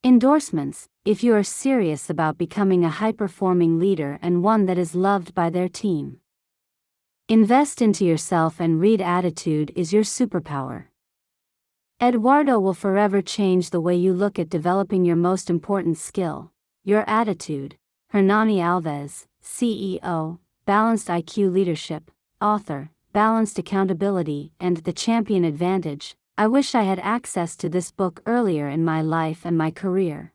Endorsements, if you are serious about becoming a high-performing leader and one that is loved by their team. Invest into yourself and read Attitude is Your Superpower. Eduardo will forever change the way you look at developing your most important skill, your attitude. Hernani Alves, CEO, Balanced IQ Leadership, author, Balanced Accountability and The Champion Advantage. I wish I had access to this book earlier in my life and my career.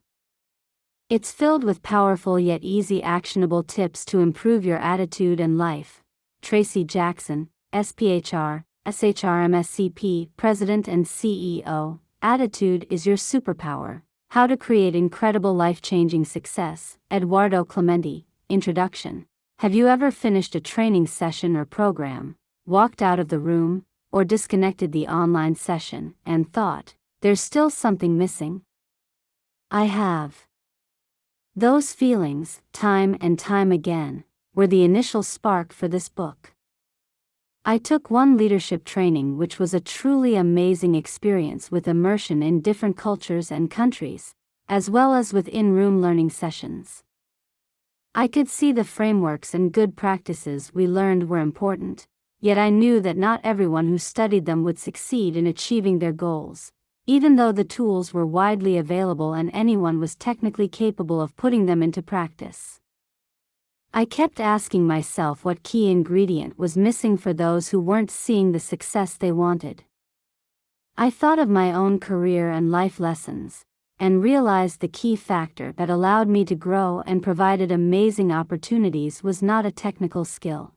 It's filled with powerful yet easy actionable tips to improve your attitude and life. Tracy Jackson, SPHR, SHRMSCP, President and CEO, Attitude is Your Superpower. How to Create Incredible Life-Changing Success. Eduardo Clemente, Introduction. Have you ever finished a training session or program, walked out of the room, or disconnected the online session, and thought, there's still something missing? I have. Those feelings, time and time again, were the initial spark for this book. I took one leadership training which was a truly amazing experience with immersion in different cultures and countries, as well as with in-room learning sessions. I could see the frameworks and good practices we learned were important, yet I knew that not everyone who studied them would succeed in achieving their goals, even though the tools were widely available and anyone was technically capable of putting them into practice. I kept asking myself what key ingredient was missing for those who weren't seeing the success they wanted. I thought of my own career and life lessons, and realized the key factor that allowed me to grow and provided amazing opportunities was not a technical skill.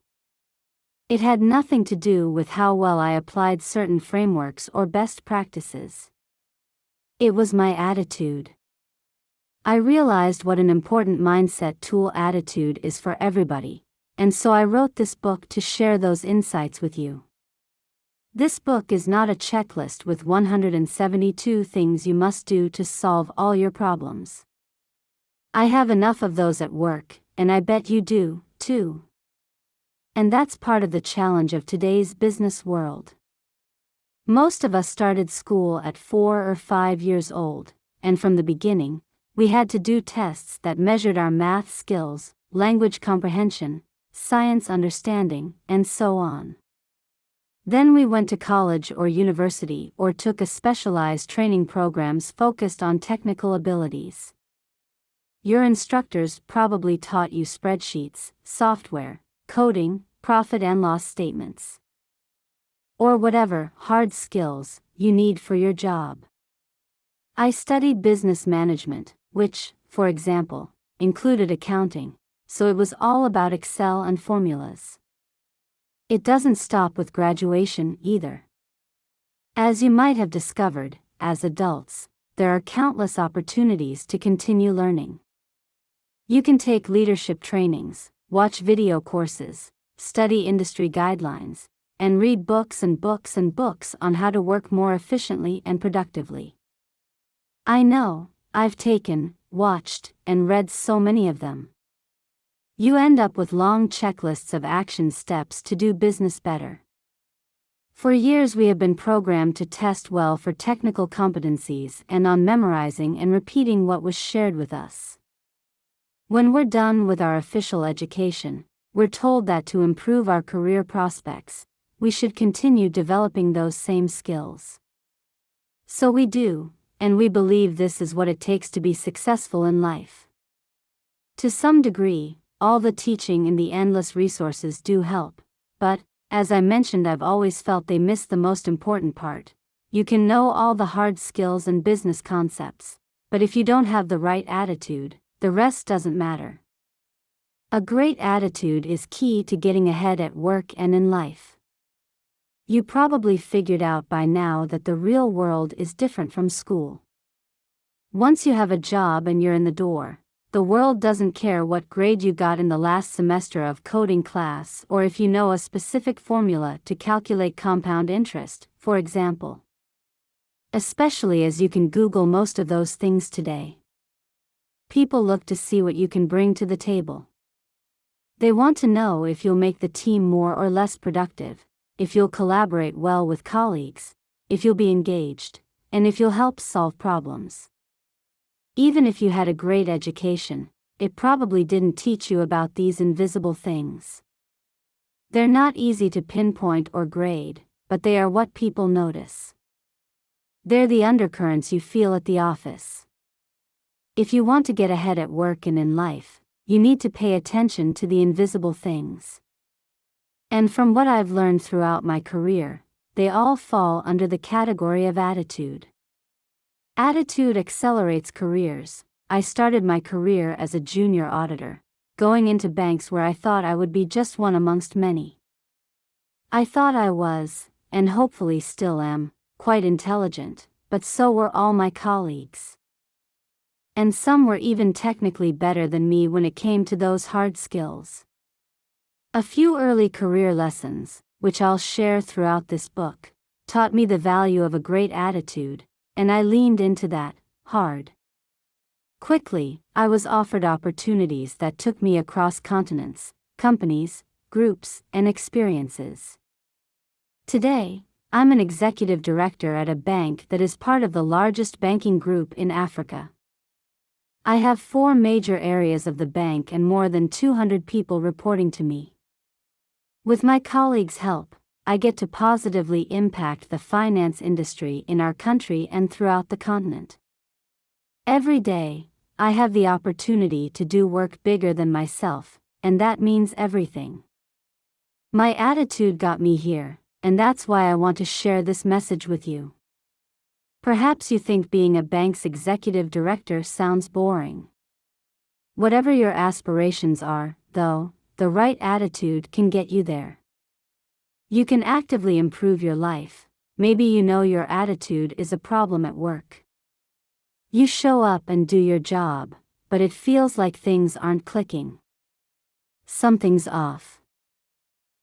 It had nothing to do with how well I applied certain frameworks or best practices. It was my attitude. I realized what an important mindset tool attitude is for everybody, and so I wrote this book to share those insights with you. This book is not a checklist with 172 things you must do to solve all your problems. I have enough of those at work, and I bet you do, too. And that's part of the challenge of today's business world. Most of us started school at 4 or 5 years old, and from the beginning, we had to do tests that measured our math skills, language comprehension, science understanding, and so on. Then we went to college or university or took a specialized training programs focused on technical abilities. Your instructors probably taught you spreadsheets, software, coding, profit and loss statements, or whatever hard skills you need for your job. I studied business management, which, for example, included accounting, so it was all about Excel and formulas. It doesn't stop with graduation either. As you might have discovered, as adults, there are countless opportunities to continue learning. You can take leadership trainings, watch video courses, study industry guidelines, and read books and books and books on how to work more efficiently and productively. I know, I've taken, watched, and read so many of them. You end up with long checklists of action steps to do business better. For years we have been programmed to test well for technical competencies and on memorizing and repeating what was shared with us. When we're done with our official education, we're told that to improve our career prospects, we should continue developing those same skills. So we do, and we believe this is what it takes to be successful in life. To some degree, all the teaching and the endless resources do help, but, as I mentioned, I've always felt they miss the most important part. You can know all the hard skills and business concepts, but if you don't have the right attitude, the rest doesn't matter. A great attitude is key to getting ahead at work and in life. You probably figured out by now that the real world is different from school. Once you have a job and you're in the door, the world doesn't care what grade you got in the last semester of coding class or if you know a specific formula to calculate compound interest, for example. Especially as you can Google most of those things today. People look to see what you can bring to the table. They want to know if you'll make the team more or less productive, if you'll collaborate well with colleagues, if you'll be engaged, and if you'll help solve problems. Even if you had a great education, it probably didn't teach you about these invisible things. They're not easy to pinpoint or grade, but they are what people notice. They're the undercurrents you feel at the office. If you want to get ahead at work and in life, you need to pay attention to the invisible things. And from what I've learned throughout my career, they all fall under the category of attitude. Attitude accelerates careers. I started my career as a junior auditor, going into banks where I thought I would be just one amongst many. I thought I was, and hopefully still am, quite intelligent, but so were all my colleagues. And some were even technically better than me when it came to those hard skills. A few early career lessons, which I'll share throughout this book, taught me the value of a great attitude, and I leaned into that, hard. Quickly, I was offered opportunities that took me across continents, companies, groups, and experiences. Today, I'm an executive director at a bank that is part of the largest banking group in Africa. I have 4 major areas of the bank and more than 200 people reporting to me. With my colleagues' help, I get to positively impact the finance industry in our country and throughout the continent. Every day, I have the opportunity to do work bigger than myself, and that means everything. My attitude got me here, and that's why I want to share this message with you. Perhaps you think being a bank's executive director sounds boring. Whatever your aspirations are, though, the right attitude can get you there. You can actively improve your life. Maybe you know your attitude is a problem at work. You show up and do your job, but it feels like things aren't clicking. Something's off.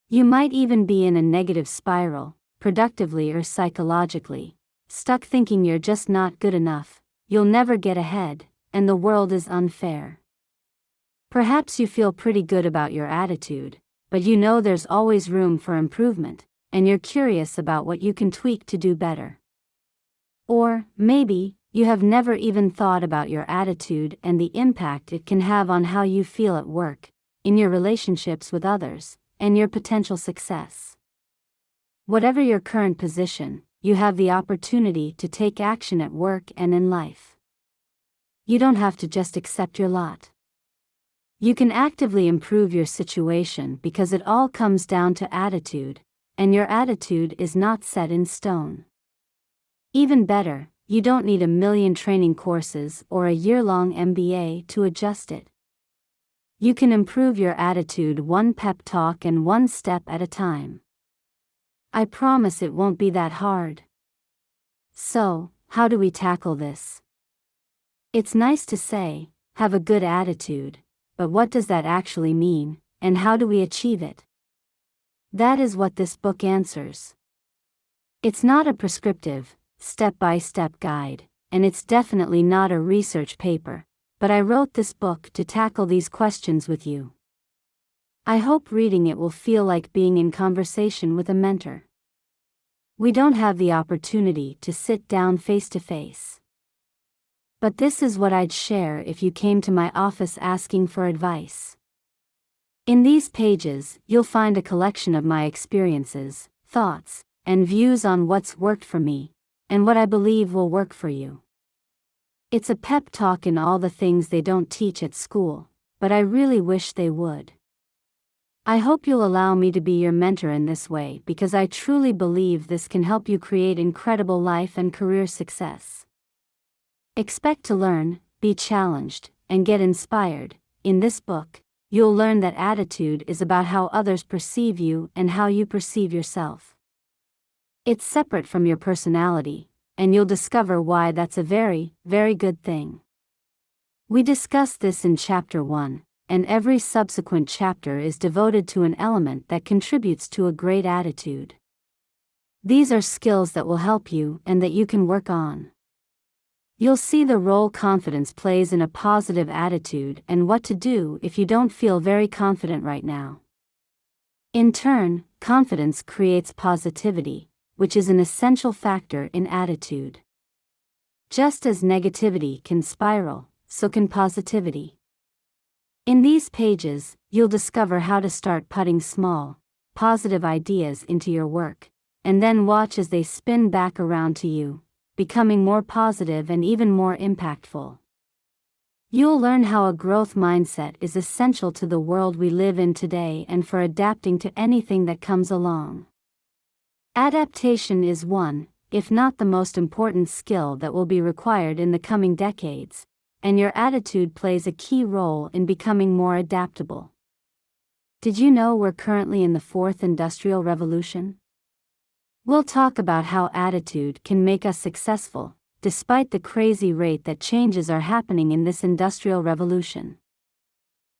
You might even be in a negative spiral, productively or psychologically, stuck thinking you're just not good enough, you'll never get ahead, and the world is unfair. Perhaps you feel pretty good about your attitude, but you know there's always room for improvement, and you're curious about what you can tweak to do better. Or, maybe, you have never even thought about your attitude and the impact it can have on how you feel at work, in your relationships with others, and your potential success. Whatever your current position, you have the opportunity to take action at work and in life. You don't have to just accept your lot. You can actively improve your situation because it all comes down to attitude, and your attitude is not set in stone. Even better, you don't need a million training courses or a year-long MBA to adjust it. You can improve your attitude one pep talk and one step at a time. I promise it won't be that hard. So, how do we tackle this? It's nice to say, have a good attitude, but what does that actually mean, and how do we achieve it? That is what this book answers. It's not a prescriptive, step-by-step guide, and it's definitely not a research paper, but I wrote this book to tackle these questions with you. I hope reading it will feel like being in conversation with a mentor. We don't have the opportunity to sit down face to face. But this is what I'd share if you came to my office asking for advice. In these pages, you'll find a collection of my experiences, thoughts, and views on what's worked for me, and what I believe will work for you. It's a pep talk in all the things they don't teach at school, but I really wish they would. I hope you'll allow me to be your mentor in this way because I truly believe this can help you create incredible life and career success. Expect to learn, be challenged, and get inspired. In this book, you'll learn that attitude is about how others perceive you and how you perceive yourself. It's separate from your personality, and you'll discover why that's a very, very good thing. We discuss this in Chapter 1, and every subsequent chapter is devoted to an element that contributes to a great attitude. These are skills that will help you and that you can work on. You'll see the role confidence plays in a positive attitude and what to do if you don't feel very confident right now. In turn, confidence creates positivity, which is an essential factor in attitude. Just as negativity can spiral, so can positivity. In these pages, you'll discover how to start putting small, positive ideas into your work, and then watch as they spin back around to you, becoming more positive and even more impactful. You'll learn how a growth mindset is essential to the world we live in today and for adapting to anything that comes along. Adaptation is one, if not the most important skill that will be required in the coming decades, and your attitude plays a key role in becoming more adaptable. Did you know we're currently in the fourth industrial revolution? We'll talk about how attitude can make us successful, despite the crazy rate that changes are happening in this industrial revolution.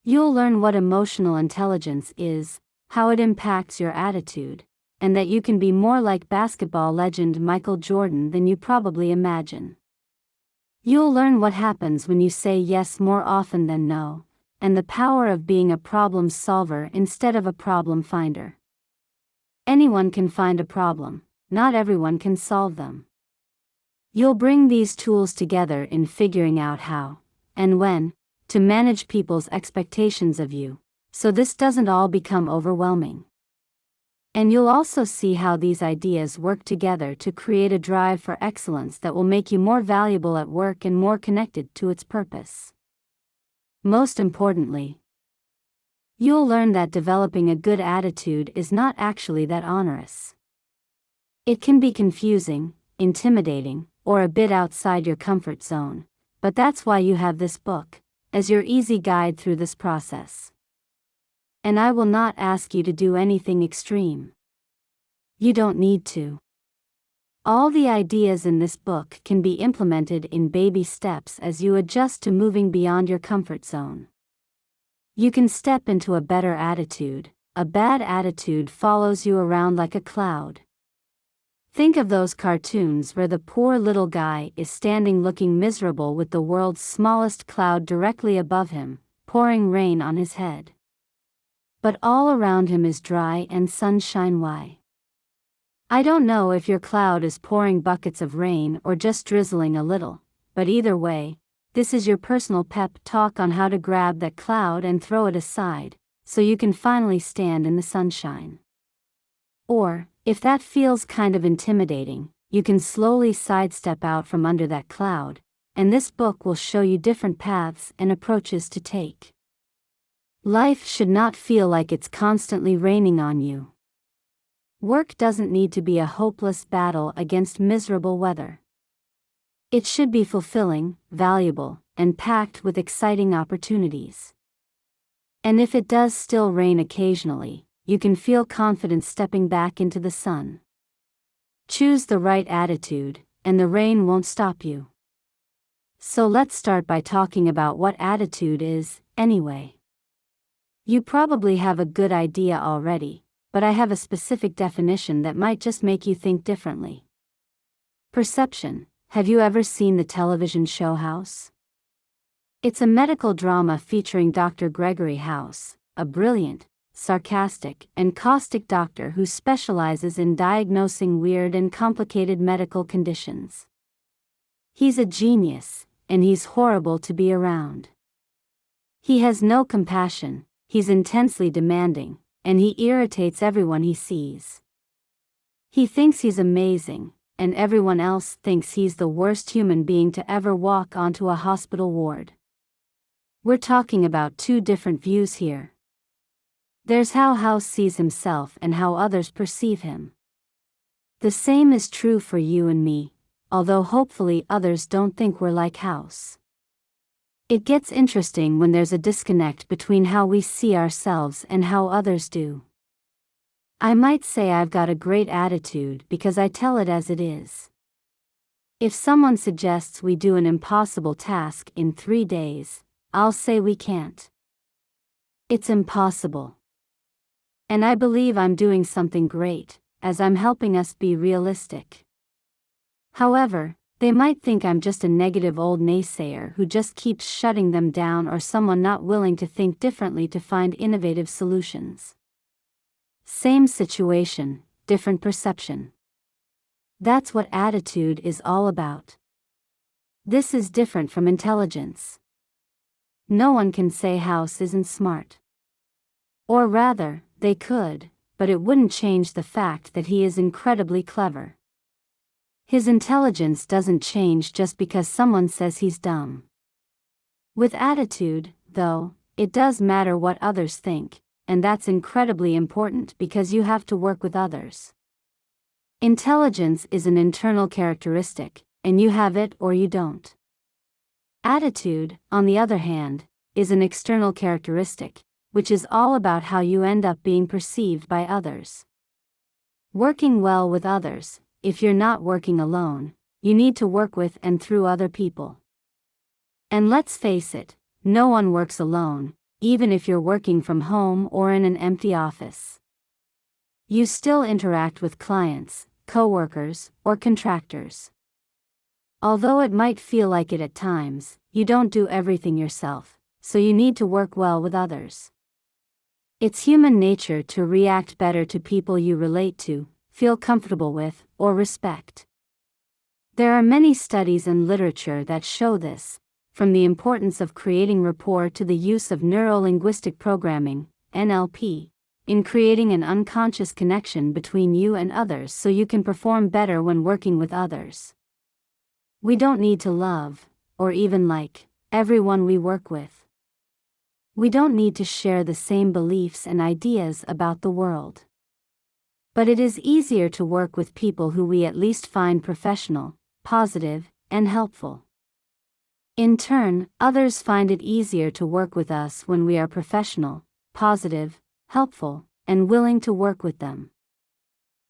You'll learn what emotional intelligence is, how it impacts your attitude, and that you can be more like basketball legend Michael Jordan than you probably imagine. You'll learn what happens when you say yes more often than no, and the power of being a problem solver instead of a problem finder. Anyone can find a problem, not everyone can solve them. You'll bring these tools together in figuring out how, and when, to manage people's expectations of you, so this doesn't all become overwhelming. And you'll also see how these ideas work together to create a drive for excellence that will make you more valuable at work and more connected to its purpose. Most importantly, you'll learn that developing a good attitude is not actually that onerous. It can be confusing, intimidating, or a bit outside your comfort zone, but that's why you have this book, as your easy guide through this process. And I will not ask you to do anything extreme. You don't need to. All the ideas in this book can be implemented in baby steps as you adjust to moving beyond your comfort zone. You can step into a better attitude. A bad attitude follows you around like a cloud. Think of those cartoons where the poor little guy is standing looking miserable with the world's smallest cloud directly above him, pouring rain on his head. But all around him is dry and sunshine. Why? I don't know if your cloud is pouring buckets of rain or just drizzling a little, but either way, this is your personal pep talk on how to grab that cloud and throw it aside, so you can finally stand in the sunshine. Or, if that feels kind of intimidating, you can slowly sidestep out from under that cloud, and this book will show you different paths and approaches to take. Life should not feel like it's constantly raining on you. Work doesn't need to be a hopeless battle against miserable weather. It should be fulfilling, valuable, and packed with exciting opportunities. And if it does still rain occasionally, you can feel confident stepping back into the sun. Choose the right attitude, and the rain won't stop you. So let's start by talking about what attitude is, anyway. You probably have a good idea already, but I have a specific definition that might just make you think differently. Perception. Have you ever seen the television show House? It's a medical drama featuring Dr. Gregory House, a brilliant, sarcastic, and caustic doctor who specializes in diagnosing weird and complicated medical conditions. He's a genius, and he's horrible to be around. He has no compassion, he's intensely demanding, and he irritates everyone he sees. He thinks he's amazing, and everyone else thinks he's the worst human being to ever walk onto a hospital ward. We're talking about two different views here. There's how House sees himself and how others perceive him. The same is true for you and me, although hopefully others don't think we're like House. It gets interesting when there's a disconnect between how we see ourselves and how others do. I might say I've got a great attitude because I tell it as it is. If someone suggests we do an impossible task in 3 days, I'll say we can't. It's impossible. And I believe I'm doing something great, as I'm helping us be realistic. However, they might think I'm just a negative old naysayer who just keeps shutting them down or someone not willing to think differently to find innovative solutions. Same situation, different perception. That's what attitude is all about. This is different from intelligence. No one can say House isn't smart. Or rather, they could, but it wouldn't change the fact that he is incredibly clever. His intelligence doesn't change just because someone says he's dumb. With attitude, though, it does matter what others think, and that's incredibly important because you have to work with others. Intelligence is an internal characteristic, and you have it or you don't. Attitude, on the other hand, is an external characteristic, which is all about how you end up being perceived by others. Working well with others, if you're not working alone, you need to work with and through other people. And let's face it, no one works alone, even if you're working from home or in an empty office. You still interact with clients, coworkers, or contractors. Although it might feel like it at times, you don't do everything yourself, so you need to work well with others. It's human nature to react better to people you relate to, feel comfortable with, or respect. There are many studies and literature that show this, from the importance of creating rapport to the use of neuro-linguistic programming, NLP, in creating an unconscious connection between you and others so you can perform better when working with others. We don't need to love, or even like, everyone we work with. We don't need to share the same beliefs and ideas about the world. But it is easier to work with people who we at least find professional, positive, and helpful. In turn, others find it easier to work with us when we are professional, positive, helpful, and willing to work with them.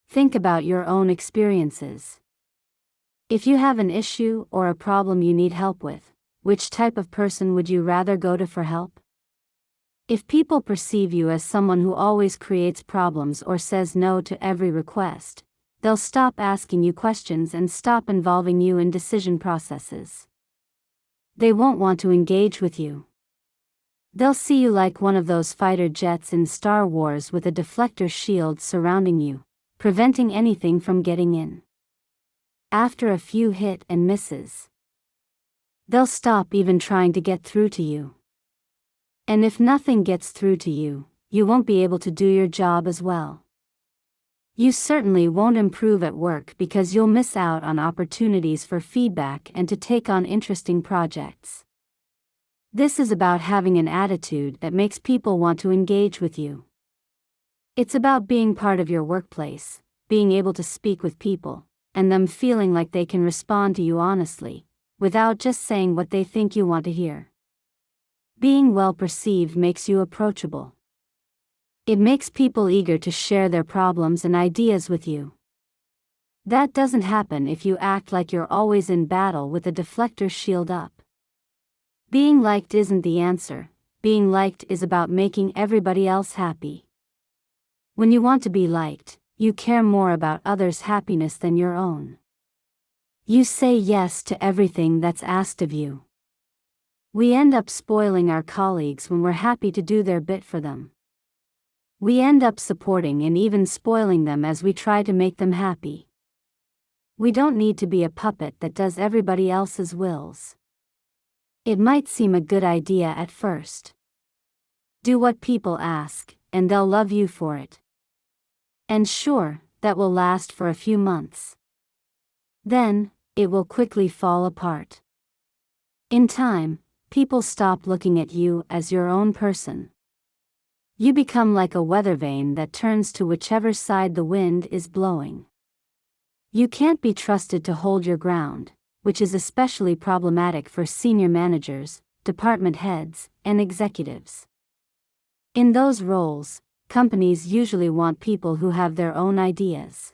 Think about your own experiences. If you have an issue or a problem you need help with, which type of person would you rather go to for help? If people perceive you as someone who always creates problems or says no to every request, they'll stop asking you questions and stop involving you in decision processes. They won't want to engage with you. They'll see you like one of those fighter jets in Star Wars with a deflector shield surrounding you, preventing anything from getting in. After a few hit and misses, they'll stop even trying to get through to you. And if nothing gets through to you, you won't be able to do your job as well. You certainly won't improve at work because you'll miss out on opportunities for feedback and to take on interesting projects. This is about having an attitude that makes people want to engage with you. It's about being part of your workplace, being able to speak with people, and them feeling like they can respond to you honestly, without just saying what they think you want to hear. Being well perceived makes you approachable. It makes people eager to share their problems and ideas with you. That doesn't happen if you act like you're always in battle with a deflector shield up. Being liked isn't the answer. Being liked is about making everybody else happy. When you want to be liked, you care more about others' happiness than your own. You say yes to everything that's asked of you. We end up spoiling our colleagues when we're happy to do their bit for them. We end up supporting and even spoiling them as we try to make them happy. We don't need to be a puppet that does everybody else's wills. It might seem a good idea at first. Do what people ask, and they'll love you for it. And sure, that will last for a few months. Then, it will quickly fall apart. In time, people stop looking at you as your own person. You become like a weather vane that turns to whichever side the wind is blowing. You can't be trusted to hold your ground, which is especially problematic for senior managers, department heads, and executives. In those roles, companies usually want people who have their own ideas.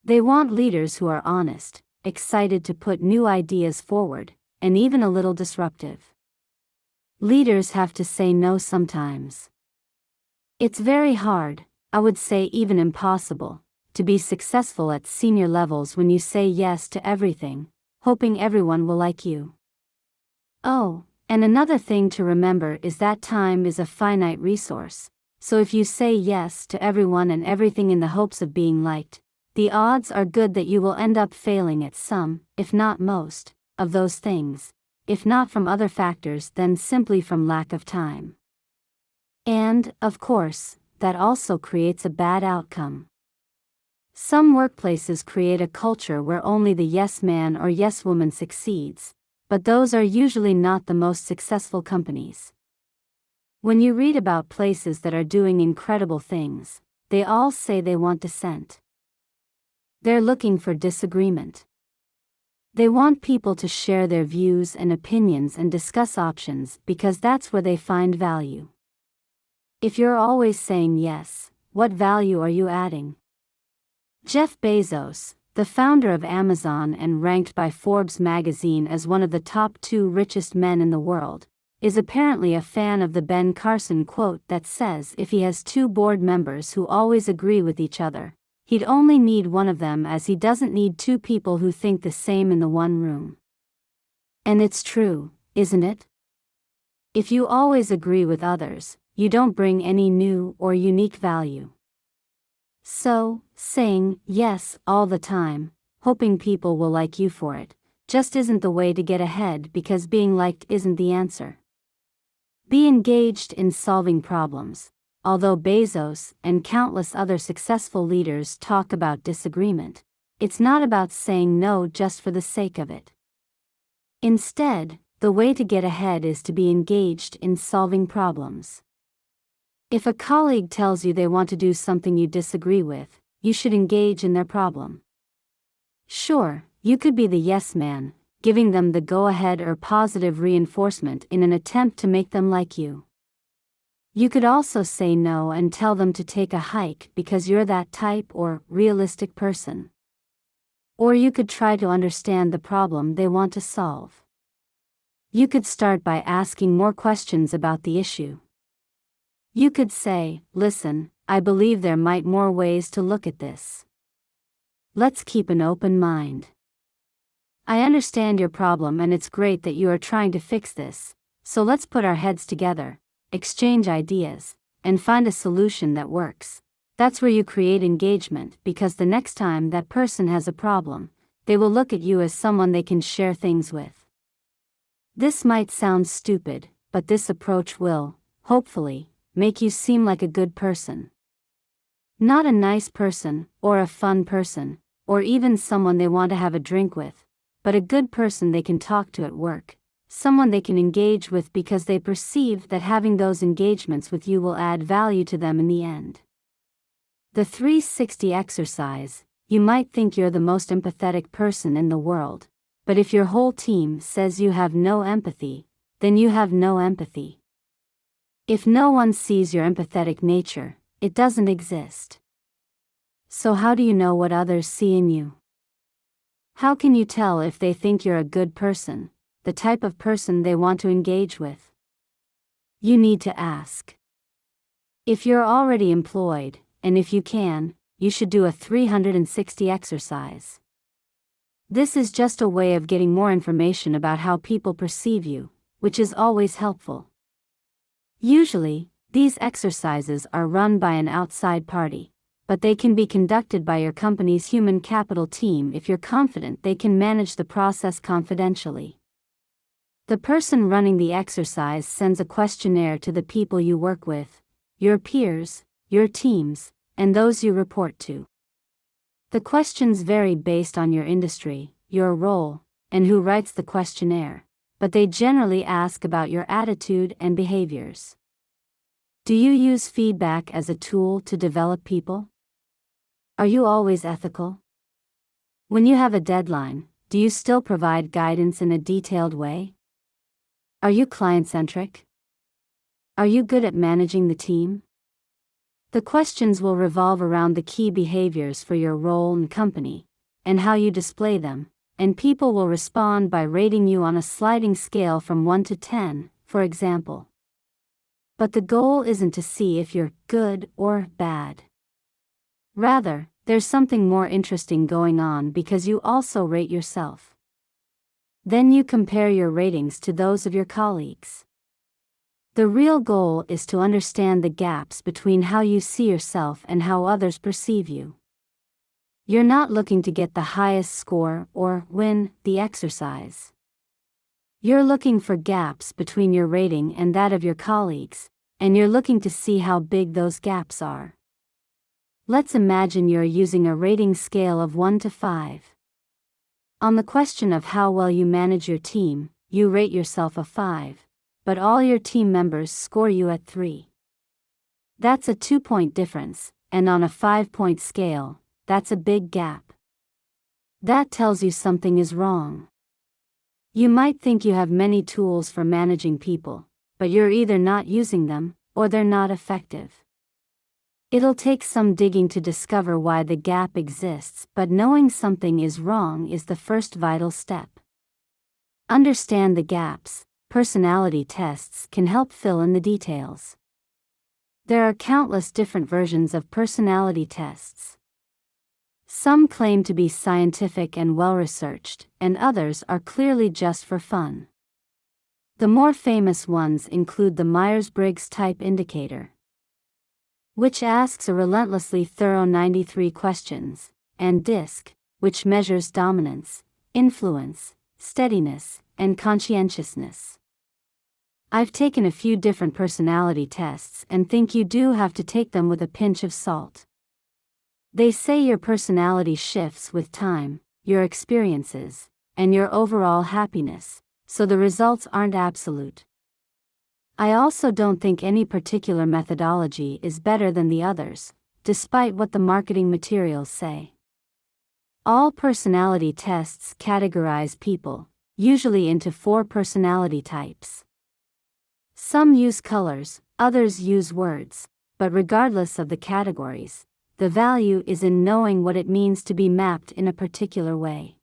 They want leaders who are honest, excited to put new ideas forward, and even a little disruptive. Leaders have to say no sometimes. It's very hard, I would say even impossible, to be successful at senior levels when you say yes to everything, hoping everyone will like you. Oh, and another thing to remember is that time is a finite resource, so if you say yes to everyone and everything in the hopes of being liked, the odds are good that you will end up failing at some, if not most, of those things, if not from other factors then simply from lack of time. And, of course, that also creates a bad outcome. Some workplaces create a culture where only the yes man or yes woman succeeds, but those are usually not the most successful companies. When you read about places that are doing incredible things, they all say they want dissent. They're looking for disagreement. They want people to share their views and opinions and discuss options because that's where they find value. If you're always saying yes, what value are you adding? Jeff Bezos, the founder of Amazon and ranked by Forbes magazine as one of the top 2 richest men in the world, is apparently a fan of the Ben Carson quote that says if he has 2 board members who always agree with each other, he'd only need one of them as he doesn't need 2 people who think the same in the one room. And it's true, isn't it? If you always agree with others, you don't bring any new or unique value. So, saying yes all the time, hoping people will like you for it, just isn't the way to get ahead because being liked isn't the answer. Be engaged in solving problems. Although Bezos and countless other successful leaders talk about disagreement, it's not about saying no just for the sake of it. Instead, the way to get ahead is to be engaged in solving problems. If a colleague tells you they want to do something you disagree with, you should engage in their problem. Sure, you could be the yes man, giving them the go-ahead or positive reinforcement in an attempt to make them like you. You could also say no and tell them to take a hike because you're that type or realistic person. Or you could try to understand the problem they want to solve. You could start by asking more questions about the issue. You could say, listen, I believe there might more ways to look at this. Let's keep an open mind. I understand your problem and it's great that you are trying to fix this, so let's put our heads together, exchange ideas, and find a solution that works. That's where you create engagement because the next time that person has a problem, they will look at you as someone they can share things with. This might sound stupid, but this approach will, hopefully, make you seem like a good person. Not a nice person, or a fun person, or even someone they want to have a drink with, but a good person they can talk to at work, someone they can engage with because they perceive that having those engagements with you will add value to them in the end. The 360 exercise. You might think you're the most empathetic person in the world, but if your whole team says you have no empathy, then you have no empathy. If no one sees your empathetic nature, it doesn't exist. So how do you know what others see in you? How can you tell if they think you're a good person, the type of person they want to engage with? You need to ask. If you're already employed, and if you can, you should do a 360 exercise. This is just a way of getting more information about how people perceive you, which is always helpful. Usually, these exercises are run by an outside party, but they can be conducted by your company's human capital team if you're confident they can manage the process confidentially. The person running the exercise sends a questionnaire to the people you work with, your peers, your teams, and those you report to. The questions vary based on your industry, your role, and who writes the questionnaire, but they generally ask about your attitude and behaviors. Do you use feedback as a tool to develop people? Are you always ethical? When you have a deadline, do you still provide guidance in a detailed way? Are you client-centric? Are you good at managing the team? The questions will revolve around the key behaviors for your role and company, and how you display them, and people will respond by rating you on a sliding scale from 1 to 10, for example. But the goal isn't to see if you're good or bad. Rather, there's something more interesting going on because you also rate yourself. Then you compare your ratings to those of your colleagues. The real goal is to understand the gaps between how you see yourself and how others perceive you. You're not looking to get the highest score or win the exercise. You're looking for gaps between your rating and that of your colleagues, and you're looking to see how big those gaps are. Let's imagine you're using a rating scale of 1 to 5. On the question of how well you manage your team, you rate yourself a 5, but all your team members score you at 3. That's a 2-point difference, and on a 5-point scale, that's a big gap. That tells you something is wrong. You might think you have many tools for managing people, but you're either not using them, or they're not effective. It'll take some digging to discover why the gap exists, but knowing something is wrong is the first vital step. Understand the gaps. Personality tests can help fill in the details. There are countless different versions of personality tests. Some claim to be scientific and well-researched, and others are clearly just for fun. The more famous ones include the Myers-Briggs Type Indicator, which asks a relentlessly thorough 93 questions, and DISC, which measures dominance, influence, steadiness, and conscientiousness. I've taken a few different personality tests and think you do have to take them with a pinch of salt. They say your personality shifts with time, your experiences, and your overall happiness, so the results aren't absolute. I also don't think any particular methodology is better than the others, despite what the marketing materials say. All personality tests categorize people, usually into 4 personality types. Some use colors, others use words, but regardless of the categories, the value is in knowing what it means to be mapped in a particular way.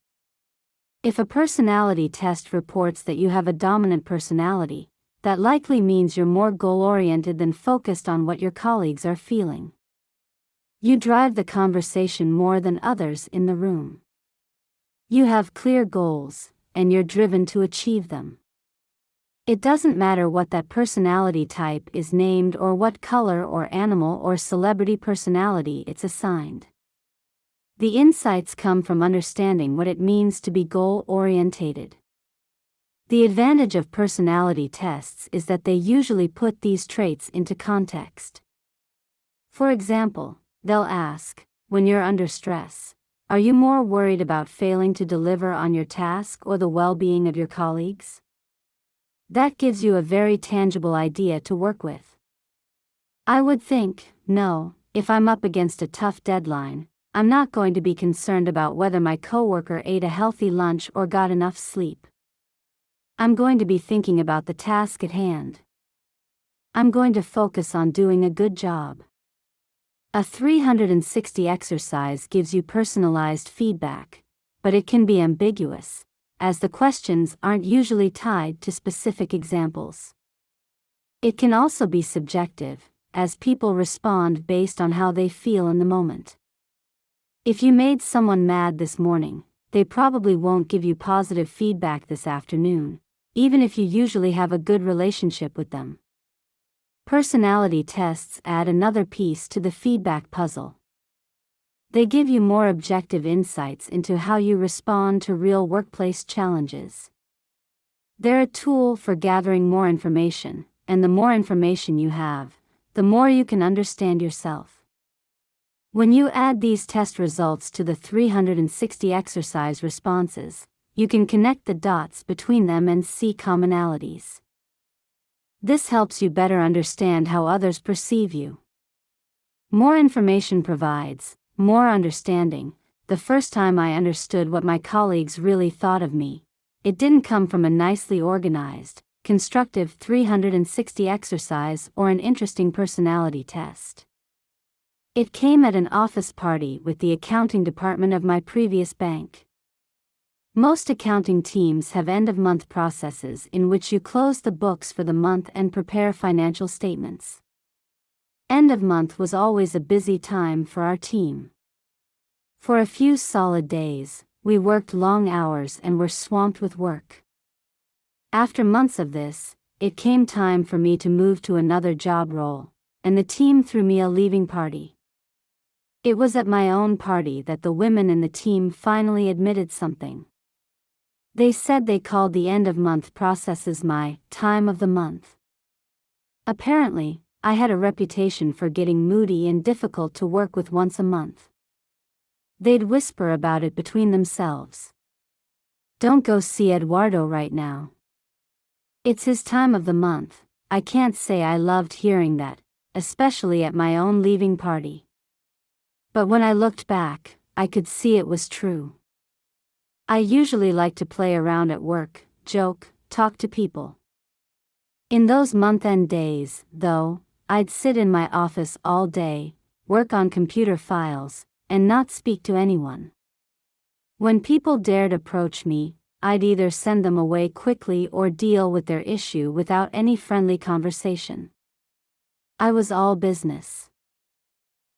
If a personality test reports that you have a dominant personality, that likely means you're more goal-oriented than focused on what your colleagues are feeling. You drive the conversation more than others in the room. You have clear goals, and you're driven to achieve them. It doesn't matter what that personality type is named or what color or animal or celebrity personality it's assigned. The insights come from understanding what it means to be goal-orientated. The advantage of personality tests is that they usually put these traits into context. For example, they'll ask, when you're under stress, are you more worried about failing to deliver on your task or the well-being of your colleagues? That gives you a very tangible idea to work with. I would think, no, if I'm up against a tough deadline, I'm not going to be concerned about whether my coworker ate a healthy lunch or got enough sleep. I'm going to be thinking about the task at hand. I'm going to focus on doing a good job. A 360 exercise gives you personalized feedback, but it can be ambiguous, as the questions aren't usually tied to specific examples. It can also be subjective, as people respond based on how they feel in the moment. If you made someone mad this morning, they probably won't give you positive feedback this afternoon, even if you usually have a good relationship with them. Personality tests add another piece to the feedback puzzle. They give you more objective insights into how you respond to real workplace challenges. They're a tool for gathering more information, and the more information you have, the more you can understand yourself. When you add these test results to the 360 exercise responses, you can connect the dots between them and see commonalities. This helps you better understand how others perceive you. More information provides more understanding. The first time I understood what my colleagues really thought of me, it didn't come from a nicely organized, constructive 360 exercise or an interesting personality test. It came at an office party with the accounting department of my previous bank. Most accounting teams have end-of-month processes in which you close the books for the month and prepare financial statements. End of month was always a busy time for our team. For a few solid days, we worked long hours and were swamped with work. After months of this, it came time for me to move to another job role, and the team threw me a leaving party. It was at my own party that the women in the team finally admitted something. They said they called the end of month processes my time of the month. Apparently, I had a reputation for getting moody and difficult to work with once a month. They'd whisper about it between themselves. Don't go see Eduardo right now. It's his time of the month. I can't say I loved hearing that, especially at my own leaving party. But when I looked back, I could see it was true. I usually like to play around at work, joke, talk to people. In those month-end days, though, I'd sit in my office all day, work on computer files, and not speak to anyone. When people dared approach me, I'd either send them away quickly or deal with their issue without any friendly conversation. I was all business.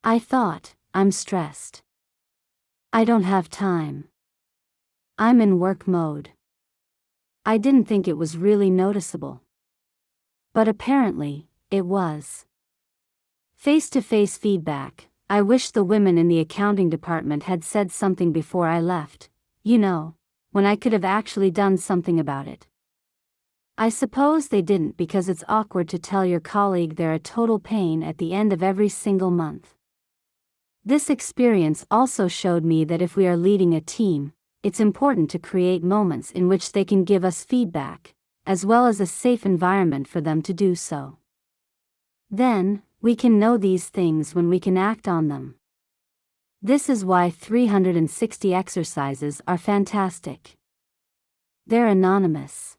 I thought, I'm stressed. I don't have time. I'm in work mode. I didn't think it was really noticeable. But apparently, it was. Face-to-face feedback. I wish the women in the accounting department had said something before I left, when I could have actually done something about it. I suppose they didn't because it's awkward to tell your colleague they're a total pain at the end of every single month. This experience also showed me that if we are leading a team, it's important to create moments in which they can give us feedback, as well as a safe environment for them to do so. Then, we can know these things when we can act on them. This is why 360 exercises are fantastic. They're anonymous.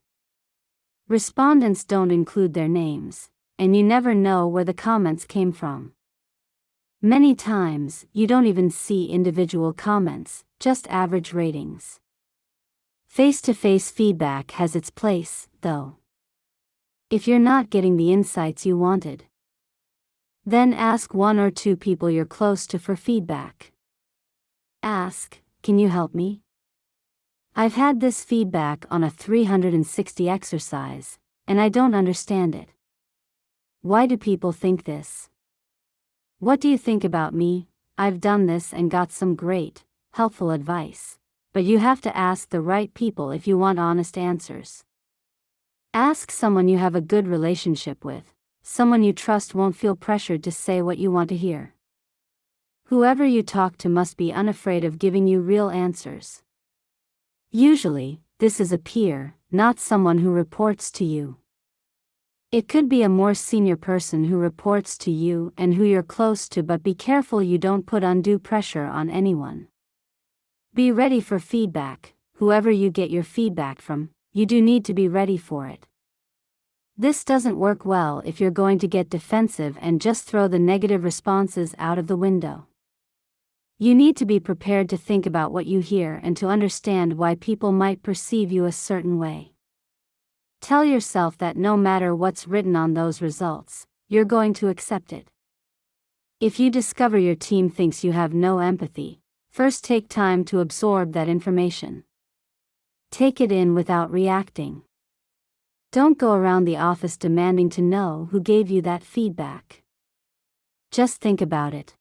Respondents don't include their names, and you never know where the comments came from. Many times, you don't even see individual comments, just average ratings. Face-to-face feedback has its place, though. If you're not getting the insights you wanted, then ask one or two people you're close to for feedback. Ask, can you help me? I've had this feedback on a 360 exercise, and I don't understand it. Why do people think this? What do you think about me? I've done this and got some great, helpful advice, but you have to ask the right people if you want honest answers. Ask someone you have a good relationship with. Someone you trust won't feel pressured to say what you want to hear. Whoever you talk to must be unafraid of giving you real answers. Usually, this is a peer, not someone who reports to you. It could be a more senior person who reports to you and who you're close to, but be careful you don't put undue pressure on anyone. Be ready for feedback. Whoever you get your feedback from, you do need to be ready for it. This doesn't work well if you're going to get defensive and just throw the negative responses out of the window. You need to be prepared to think about what you hear and to understand why people might perceive you a certain way. Tell yourself that no matter what's written on those results, you're going to accept it. If you discover your team thinks you have no empathy, first take time to absorb that information. Take it in without reacting. Don't go around the office demanding to know who gave you that feedback. Just think about it.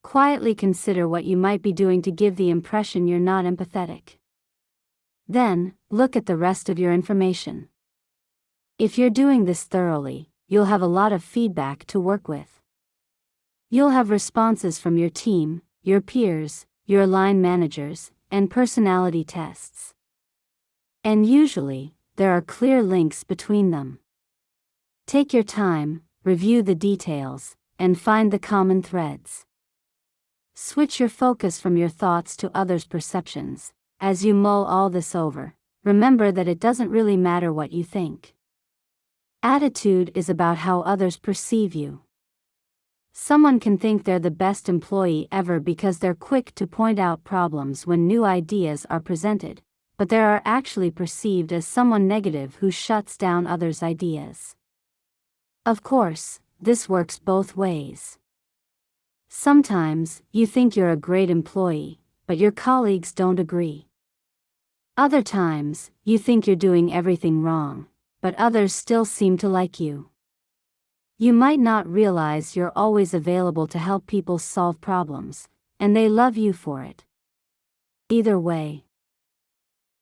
Quietly consider what you might be doing to give the impression you're not empathetic. Then, look at the rest of your information. If you're doing this thoroughly, you'll have a lot of feedback to work with. You'll have responses from your team, your peers, your line managers, and personality tests. And usually, there are clear links between them. Take your time, review the details, and find the common threads. Switch your focus from your thoughts to others' perceptions. As you mull all this over, remember that it doesn't really matter what you think. Attitude is about how others perceive you. Someone can think they're the best employee ever because they're quick to point out problems when new ideas are presented, but they are actually perceived as someone negative who shuts down others' ideas. Of course, this works both ways. Sometimes, you think you're a great employee, but your colleagues don't agree. Other times, you think you're doing everything wrong, but others still seem to like you. You might not realize you're always available to help people solve problems, and they love you for it. Either way,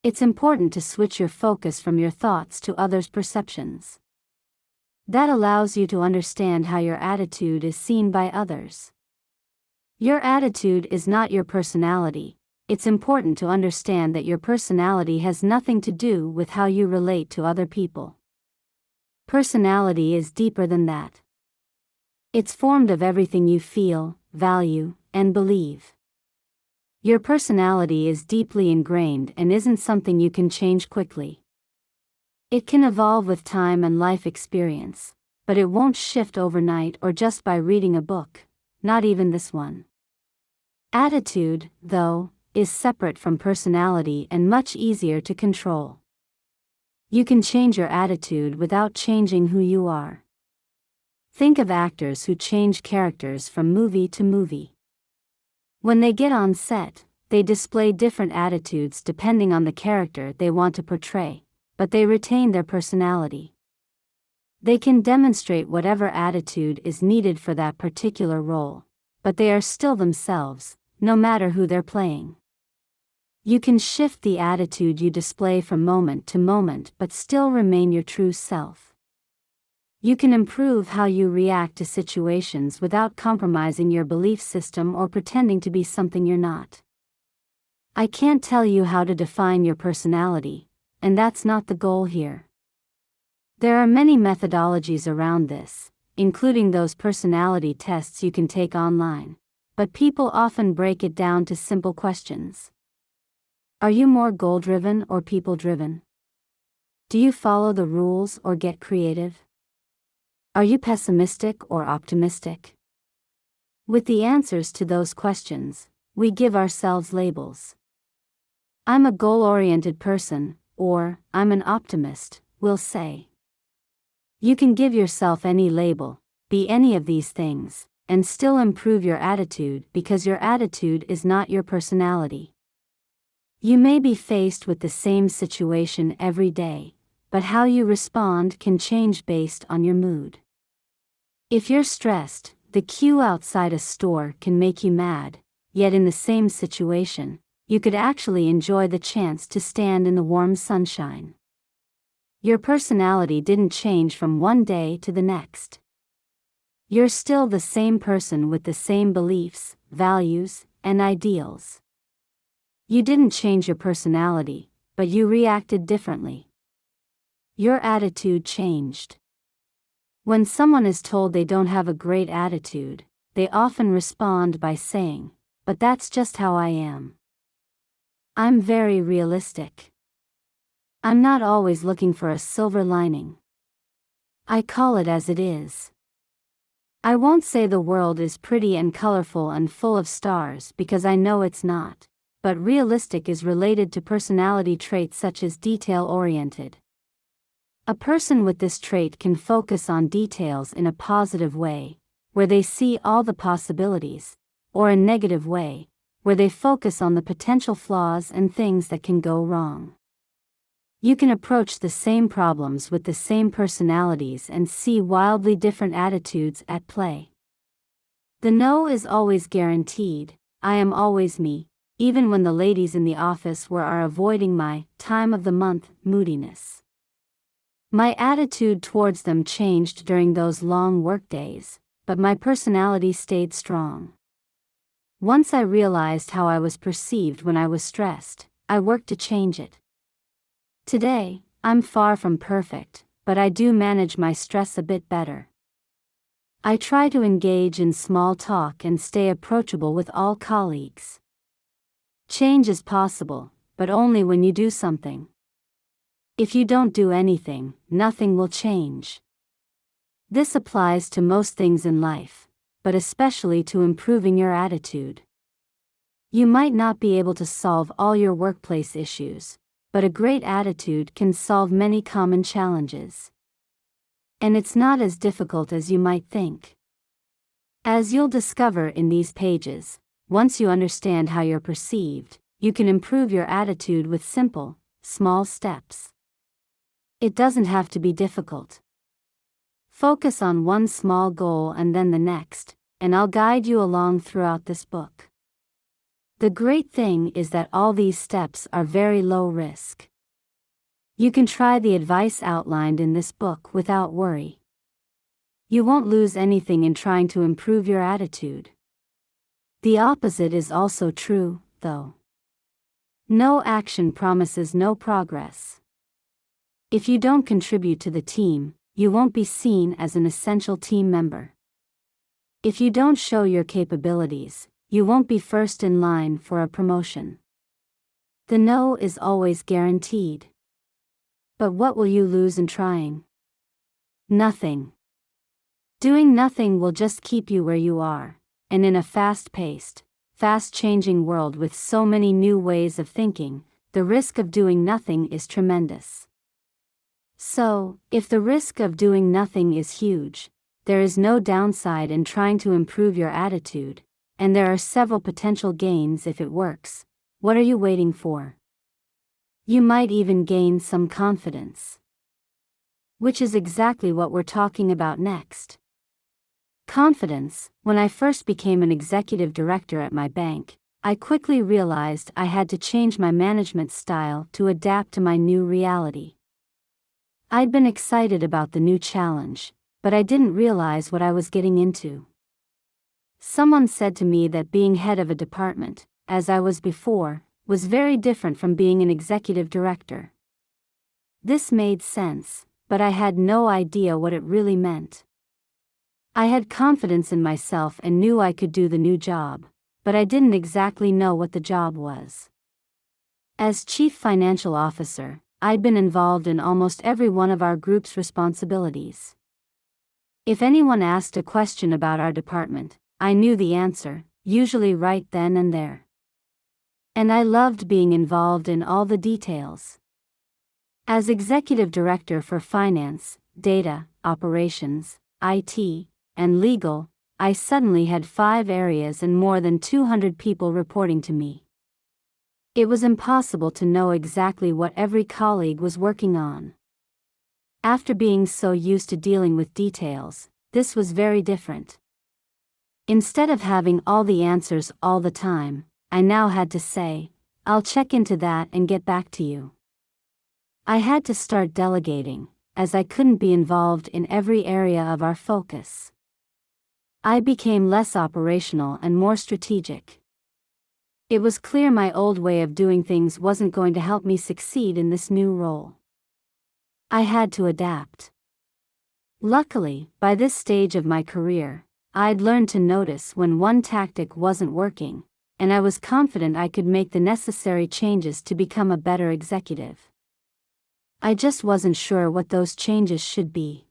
It's important to switch your focus from your thoughts to others' perceptions. That allows you to understand how your attitude is seen by others. Your attitude is not your personality. It's important to understand that your personality has nothing to do with how you relate to other people. Personality is deeper than that. It's formed of everything you feel, value, and believe. Your personality is deeply ingrained and isn't something you can change quickly. It can evolve with time and life experience, but it won't shift overnight or just by reading a book, not even this one. Attitude, though, is separate from personality and much easier to control. You can change your attitude without changing who you are. Think of actors who change characters from movie to movie. When they get on set, they display different attitudes depending on the character they want to portray, but they retain their personality. They can demonstrate whatever attitude is needed for that particular role, but they are still themselves, no matter who they're playing. You can shift the attitude you display from moment to moment but still remain your true self. You can improve how you react to situations without compromising your belief system or pretending to be something you're not. I can't tell you how to define your personality, and that's not the goal here. There are many methodologies around this, including those personality tests you can take online, but people often break it down to simple questions. Are you more goal-driven or people-driven? Do you follow the rules or get creative? Are you pessimistic or optimistic? With the answers to those questions, we give ourselves labels. I'm a goal-oriented person, or I'm an optimist, we'll say. You can give yourself any label, be any of these things, and still improve your attitude because your attitude is not your personality. You may be faced with the same situation every day, but how you respond can change based on your mood. If you're stressed, the queue outside a store can make you mad, yet in the same situation, you could actually enjoy the chance to stand in the warm sunshine. Your personality didn't change from one day to the next. You're still the same person with the same beliefs, values, and ideals. You didn't change your personality, but you reacted differently. Your attitude changed. When someone is told they don't have a great attitude, they often respond by saying, "But that's just how I am." I'm very realistic. I'm not always looking for a silver lining. I call it as it is. I won't say the world is pretty and colorful and full of stars because I know it's not. But realistic is related to personality traits such as detail-oriented. A person with this trait can focus on details in a positive way, where they see all the possibilities, or a negative way, where they focus on the potential flaws and things that can go wrong. You can approach the same problems with the same personalities and see wildly different attitudes at play. The no is always guaranteed. I am always me, even when the ladies in the office are avoiding my time of the month moodiness. My attitude towards them changed during those long workdays, but my personality stayed strong. Once I realized how I was perceived when I was stressed, I worked to change it. Today, I'm far from perfect, but I do manage my stress a bit better. I try to engage in small talk and stay approachable with all colleagues. Change is possible, but only when you do something. If you don't do anything, nothing will change. This applies to most things in life, but especially to improving your attitude. You might not be able to solve all your workplace issues, but a great attitude can solve many common challenges. And it's not as difficult as you might think. As you'll discover in these pages, once you understand how you're perceived, you can improve your attitude with simple, small steps. It doesn't have to be difficult. Focus on one small goal and then the next, and I'll guide you along throughout this book. The great thing is that all these steps are very low risk. You can try the advice outlined in this book without worry. You won't lose anything in trying to improve your attitude. The opposite is also true, though. No action promises no progress. If you don't contribute to the team, you won't be seen as an essential team member. If you don't show your capabilities, you won't be first in line for a promotion. The no is always guaranteed. But what will you lose in trying? Nothing. Doing nothing will just keep you where you are, and in a fast-paced, fast-changing world with so many new ways of thinking, the risk of doing nothing is tremendous. So, if the risk of doing nothing is huge, there is no downside in trying to improve your attitude, and there are several potential gains if it works. What are you waiting for? You might even gain some confidence. Which is exactly what we're talking about next. Confidence. When I first became an executive director at my bank, I quickly realized I had to change my management style to adapt to my new reality. I'd been excited about the new challenge, but I didn't realize what I was getting into. Someone said to me that being head of a department, as I was before, was very different from being an executive director. This made sense, but I had no idea what it really meant. I had confidence in myself and knew I could do the new job, but I didn't exactly know what the job was. As Chief Financial Officer, I'd been involved in almost every one of our group's responsibilities. If anyone asked a question about our department, I knew the answer, usually right then and there. And I loved being involved in all the details. As Executive Director for Finance, Data, Operations, IT, and Legal, I suddenly had 5 areas and more than 200 people reporting to me. It was impossible to know exactly what every colleague was working on. After being so used to dealing with details, this was very different. Instead of having all the answers all the time, I now had to say, "I'll check into that and get back to you." I had to start delegating, as I couldn't be involved in every area of our focus. I became less operational and more strategic. It was clear my old way of doing things wasn't going to help me succeed in this new role. I had to adapt. Luckily, by this stage of my career, I'd learned to notice when one tactic wasn't working, and I was confident I could make the necessary changes to become a better executive. I just wasn't sure what those changes should be.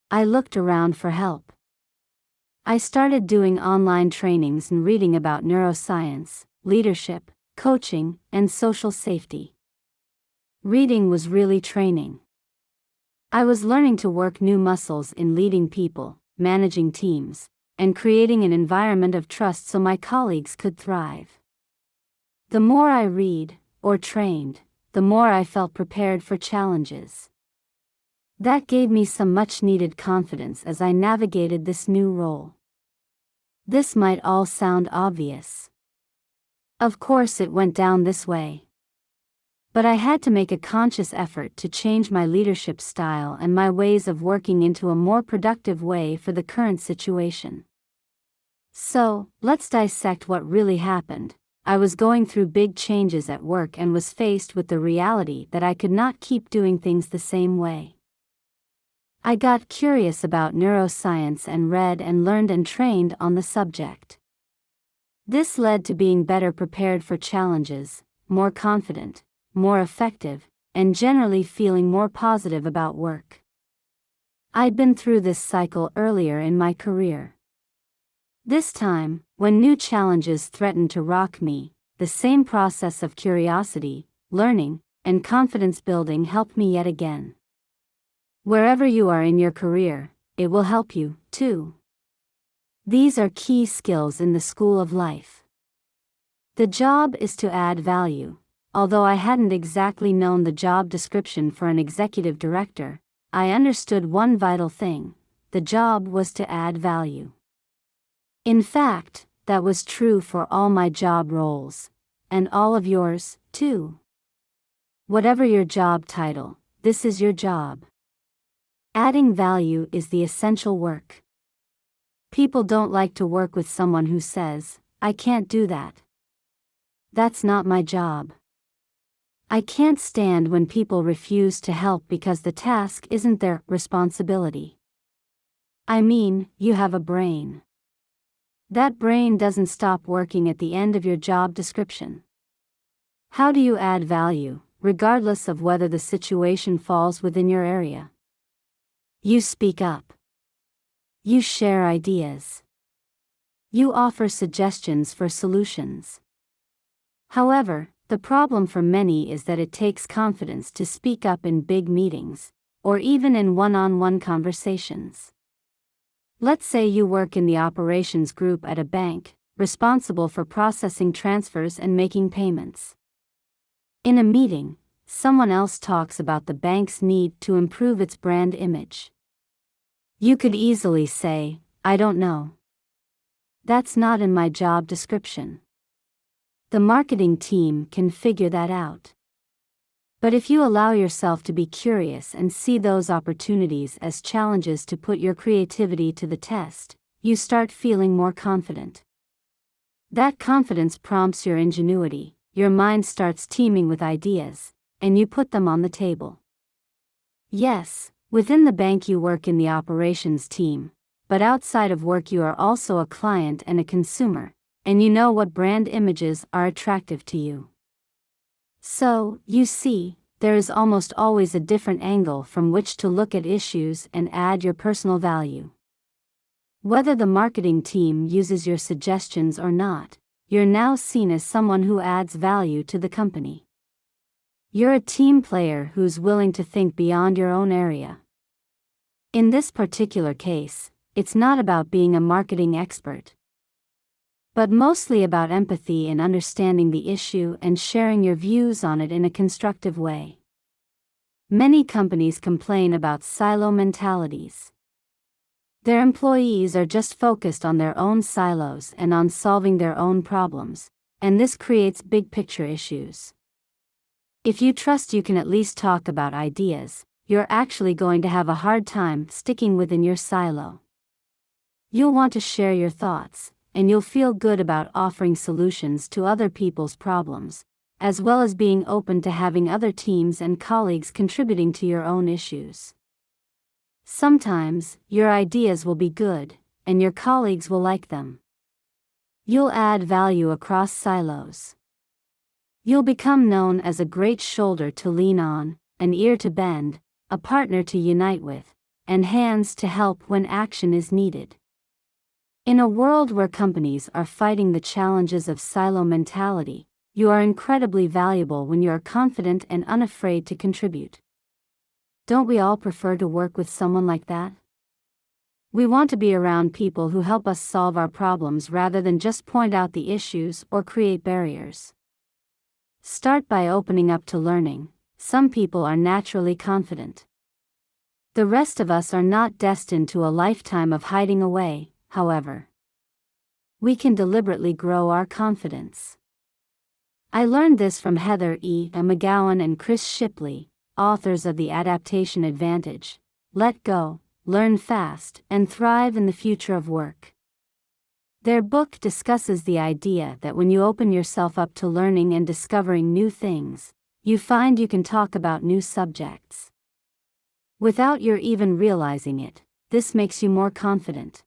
I looked around for help. I started doing online trainings and reading about neuroscience, leadership, coaching, and social safety. Reading was really training. I was learning to work new muscles in leading people, managing teams, and creating an environment of trust so my colleagues could thrive. The more I read, or trained, the more I felt prepared for challenges. That gave me some much-needed confidence as I navigated this new role. This might all sound obvious. Of course it went down this way. But I had to make a conscious effort to change my leadership style and my ways of working into a more productive way for the current situation. So, let's dissect what really happened. I was going through big changes at work and was faced with the reality that I could not keep doing things the same way. I got curious about neuroscience and read and learned and trained on the subject. This led to being better prepared for challenges, more confident, more effective, and generally feeling more positive about work. I'd been through this cycle earlier in my career. This time, when new challenges threatened to rock me, the same process of curiosity, learning, and confidence building helped me yet again. Wherever you are in your career, it will help you, too. These are key skills in the school of life. The job is to add value. Although I hadn't exactly known the job description for an executive director, I understood one vital thing: the job was to add value. In fact, that was true for all my job roles. And all of yours, too. Whatever your job title, this is your job. Adding value is the essential work. People don't like to work with someone who says, "I can't do that. That's not my job." I can't stand when people refuse to help because the task isn't their responsibility. I mean, you have a brain. That brain doesn't stop working at the end of your job description. How do you add value, regardless of whether the situation falls within your area? You speak up. You share ideas. You offer suggestions for solutions. However, the problem for many is that it takes confidence to speak up in big meetings, or even in one-on-one conversations. Let's say you work in the operations group at a bank, responsible for processing transfers and making payments. In a meeting, someone else talks about the bank's need to improve its brand image. You could easily say, "I don't know. That's not in my job description." The marketing team can figure that out. But if you allow yourself to be curious and see those opportunities as challenges to put your creativity to the test, you start feeling more confident. That confidence prompts your ingenuity, your mind starts teeming with ideas, and you put them on the table. Yes, within the bank you work in the operations team, but outside of work you are also a client and a consumer, and you know what brand images are attractive to you. So, you see, there is almost always a different angle from which to look at issues and add your personal value. Whether the marketing team uses your suggestions or not, you're now seen as someone who adds value to the company. You're a team player who's willing to think beyond your own area. In this particular case, it's not about being a marketing expert, but mostly about empathy and understanding the issue and sharing your views on it in a constructive way. Many companies complain about silo mentalities. Their employees are just focused on their own silos and on solving their own problems, and this creates big picture issues. If you trust you can at least talk about ideas, you're actually going to have a hard time sticking within your silo. You'll want to share your thoughts, and you'll feel good about offering solutions to other people's problems, as well as being open to having other teams and colleagues contributing to your own issues. Sometimes, your ideas will be good, and your colleagues will like them. You'll add value across silos. You'll become known as a great shoulder to lean on, an ear to bend, a partner to unite with, and hands to help when action is needed. In a world where companies are fighting the challenges of silo mentality, you are incredibly valuable when you are confident and unafraid to contribute. Don't we all prefer to work with someone like that? We want to be around people who help us solve our problems rather than just point out the issues or create barriers. Start by opening up to learning. Some people are naturally confident. The rest of us are not destined to a lifetime of hiding away, however. We can deliberately grow our confidence. I learned this from Heather E. McGowan and Chris Shipley, authors of The Adaptation Advantage, Let Go, Learn Fast, and Thrive in the Future of Work. Their book discusses the idea that when you open yourself up to learning and discovering new things, you find you can talk about new subjects. Without your even realizing it, this makes you more confident.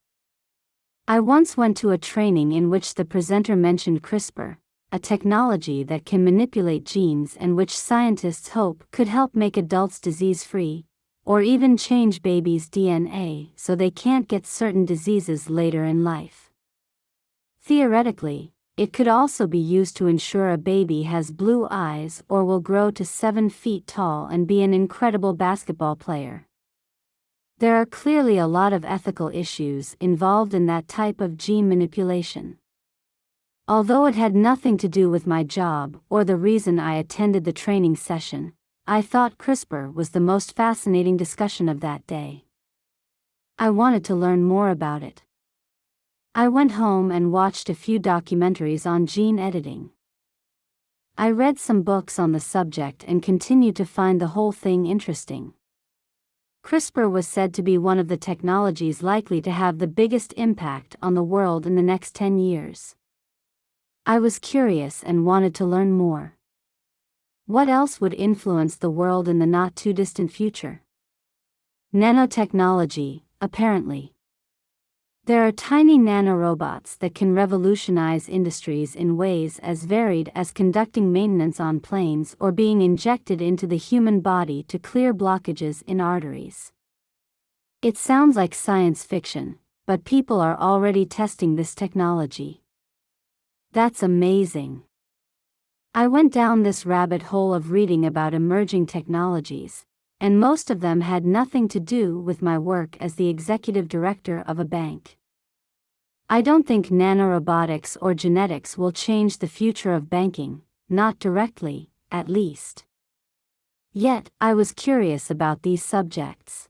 I once went to a training in which the presenter mentioned CRISPR, a technology that can manipulate genes and which scientists hope could help make adults disease-free, or even change babies' DNA so they can't get certain diseases later in life. Theoretically, it could also be used to ensure a baby has blue eyes or will grow to 7 feet tall and be an incredible basketball player. There are clearly a lot of ethical issues involved in that type of gene manipulation. Although it had nothing to do with my job or the reason I attended the training session, I thought CRISPR was the most fascinating discussion of that day. I wanted to learn more about it. I went home and watched a few documentaries on gene editing. I read some books on the subject and continued to find the whole thing interesting. CRISPR was said to be one of the technologies likely to have the biggest impact on the world in the next 10 years. I was curious and wanted to learn more. What else would influence the world in the not-too-distant future? Nanotechnology, apparently. There are tiny nanorobots that can revolutionize industries in ways as varied as conducting maintenance on planes or being injected into the human body to clear blockages in arteries. It sounds like science fiction, but people are already testing this technology. That's amazing. I went down this rabbit hole of reading about emerging technologies, and most of them had nothing to do with my work as the executive director of a bank. I don't think nanorobotics or genetics will change the future of banking, not directly, at least. Yet, I was curious about these subjects.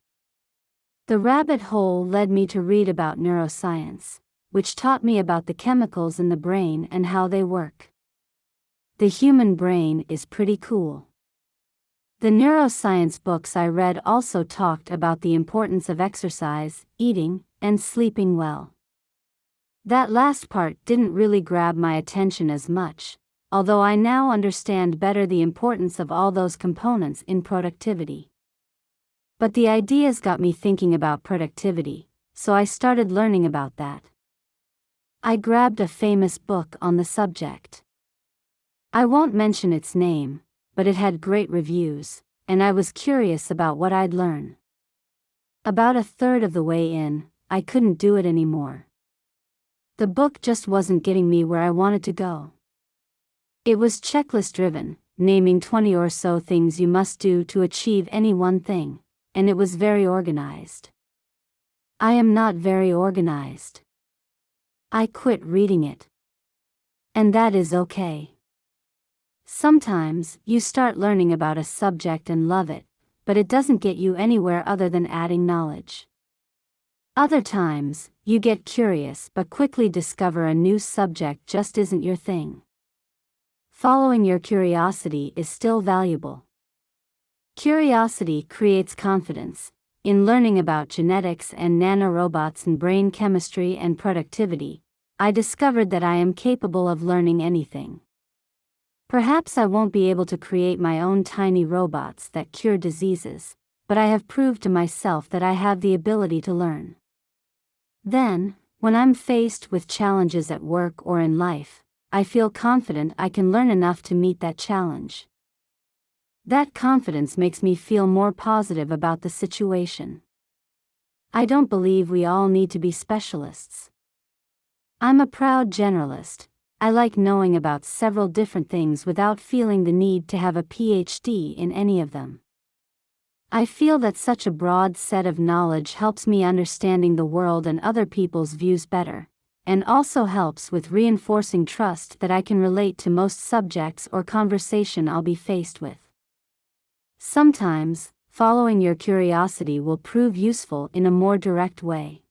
The rabbit hole led me to read about neuroscience, which taught me about the chemicals in the brain and how they work. The human brain is pretty cool. The neuroscience books I read also talked about the importance of exercise, eating, and sleeping well. That last part didn't really grab my attention as much, although I now understand better the importance of all those components in productivity. But the ideas got me thinking about productivity, so I started learning about that. I grabbed a famous book on the subject. I won't mention its name, but it had great reviews, and I was curious about what I'd learn. About a third of the way in, I couldn't do it anymore. The book just wasn't getting me where I wanted to go. It was checklist-driven, naming 20 or so things you must do to achieve any one thing, and it was very organized. I am not very organized. I quit reading it. And that is okay. Sometimes, you start learning about a subject and love it, but it doesn't get you anywhere other than adding knowledge. Other times, you get curious but quickly discover a new subject just isn't your thing. Following your curiosity is still valuable. Curiosity creates confidence. In learning about genetics and nanorobots and brain chemistry and productivity, I discovered that I am capable of learning anything. Perhaps I won't be able to create my own tiny robots that cure diseases, but I have proved to myself that I have the ability to learn. Then, when I'm faced with challenges at work or in life, I feel confident I can learn enough to meet that challenge. That confidence makes me feel more positive about the situation. I don't believe we all need to be specialists. I'm a proud generalist. I like knowing about several different things without feeling the need to have a PhD in any of them. I feel that such a broad set of knowledge helps me understanding the world and other people's views better, and also helps with reinforcing trust that I can relate to most subjects or conversation I'll be faced with. Sometimes, following your curiosity will prove useful in a more direct way.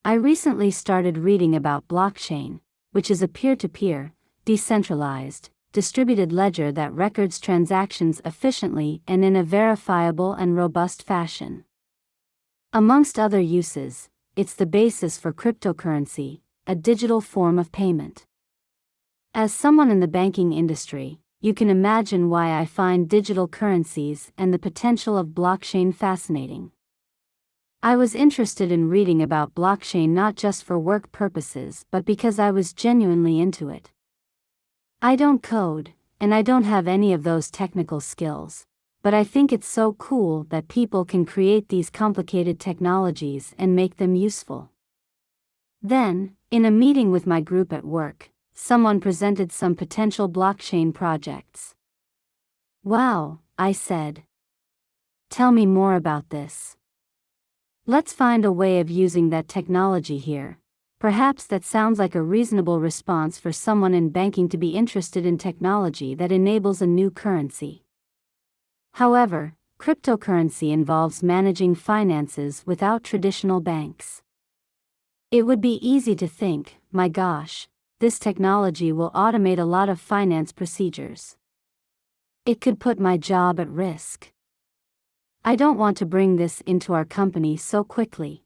I recently started reading about blockchain, which is a peer-to-peer, decentralized, distributed ledger that records transactions efficiently and in a verifiable and robust fashion. Amongst other uses, it's the basis for cryptocurrency, a digital form of payment. As someone in the banking industry, you can imagine why I find digital currencies and the potential of blockchain fascinating. I was interested in reading about blockchain not just for work purposes but because I was genuinely into it. I don't code, and I don't have any of those technical skills, but I think it's so cool that people can create these complicated technologies and make them useful. Then, in a meeting with my group at work, someone presented some potential blockchain projects. Wow, I said. Tell me more about this. Let's find a way of using that technology here. Perhaps that sounds like a reasonable response for someone in banking to be interested in technology that enables a new currency. However, cryptocurrency involves managing finances without traditional banks. It would be easy to think, my gosh, this technology will automate a lot of finance procedures. It could put my job at risk. I don't want to bring this into our company so quickly.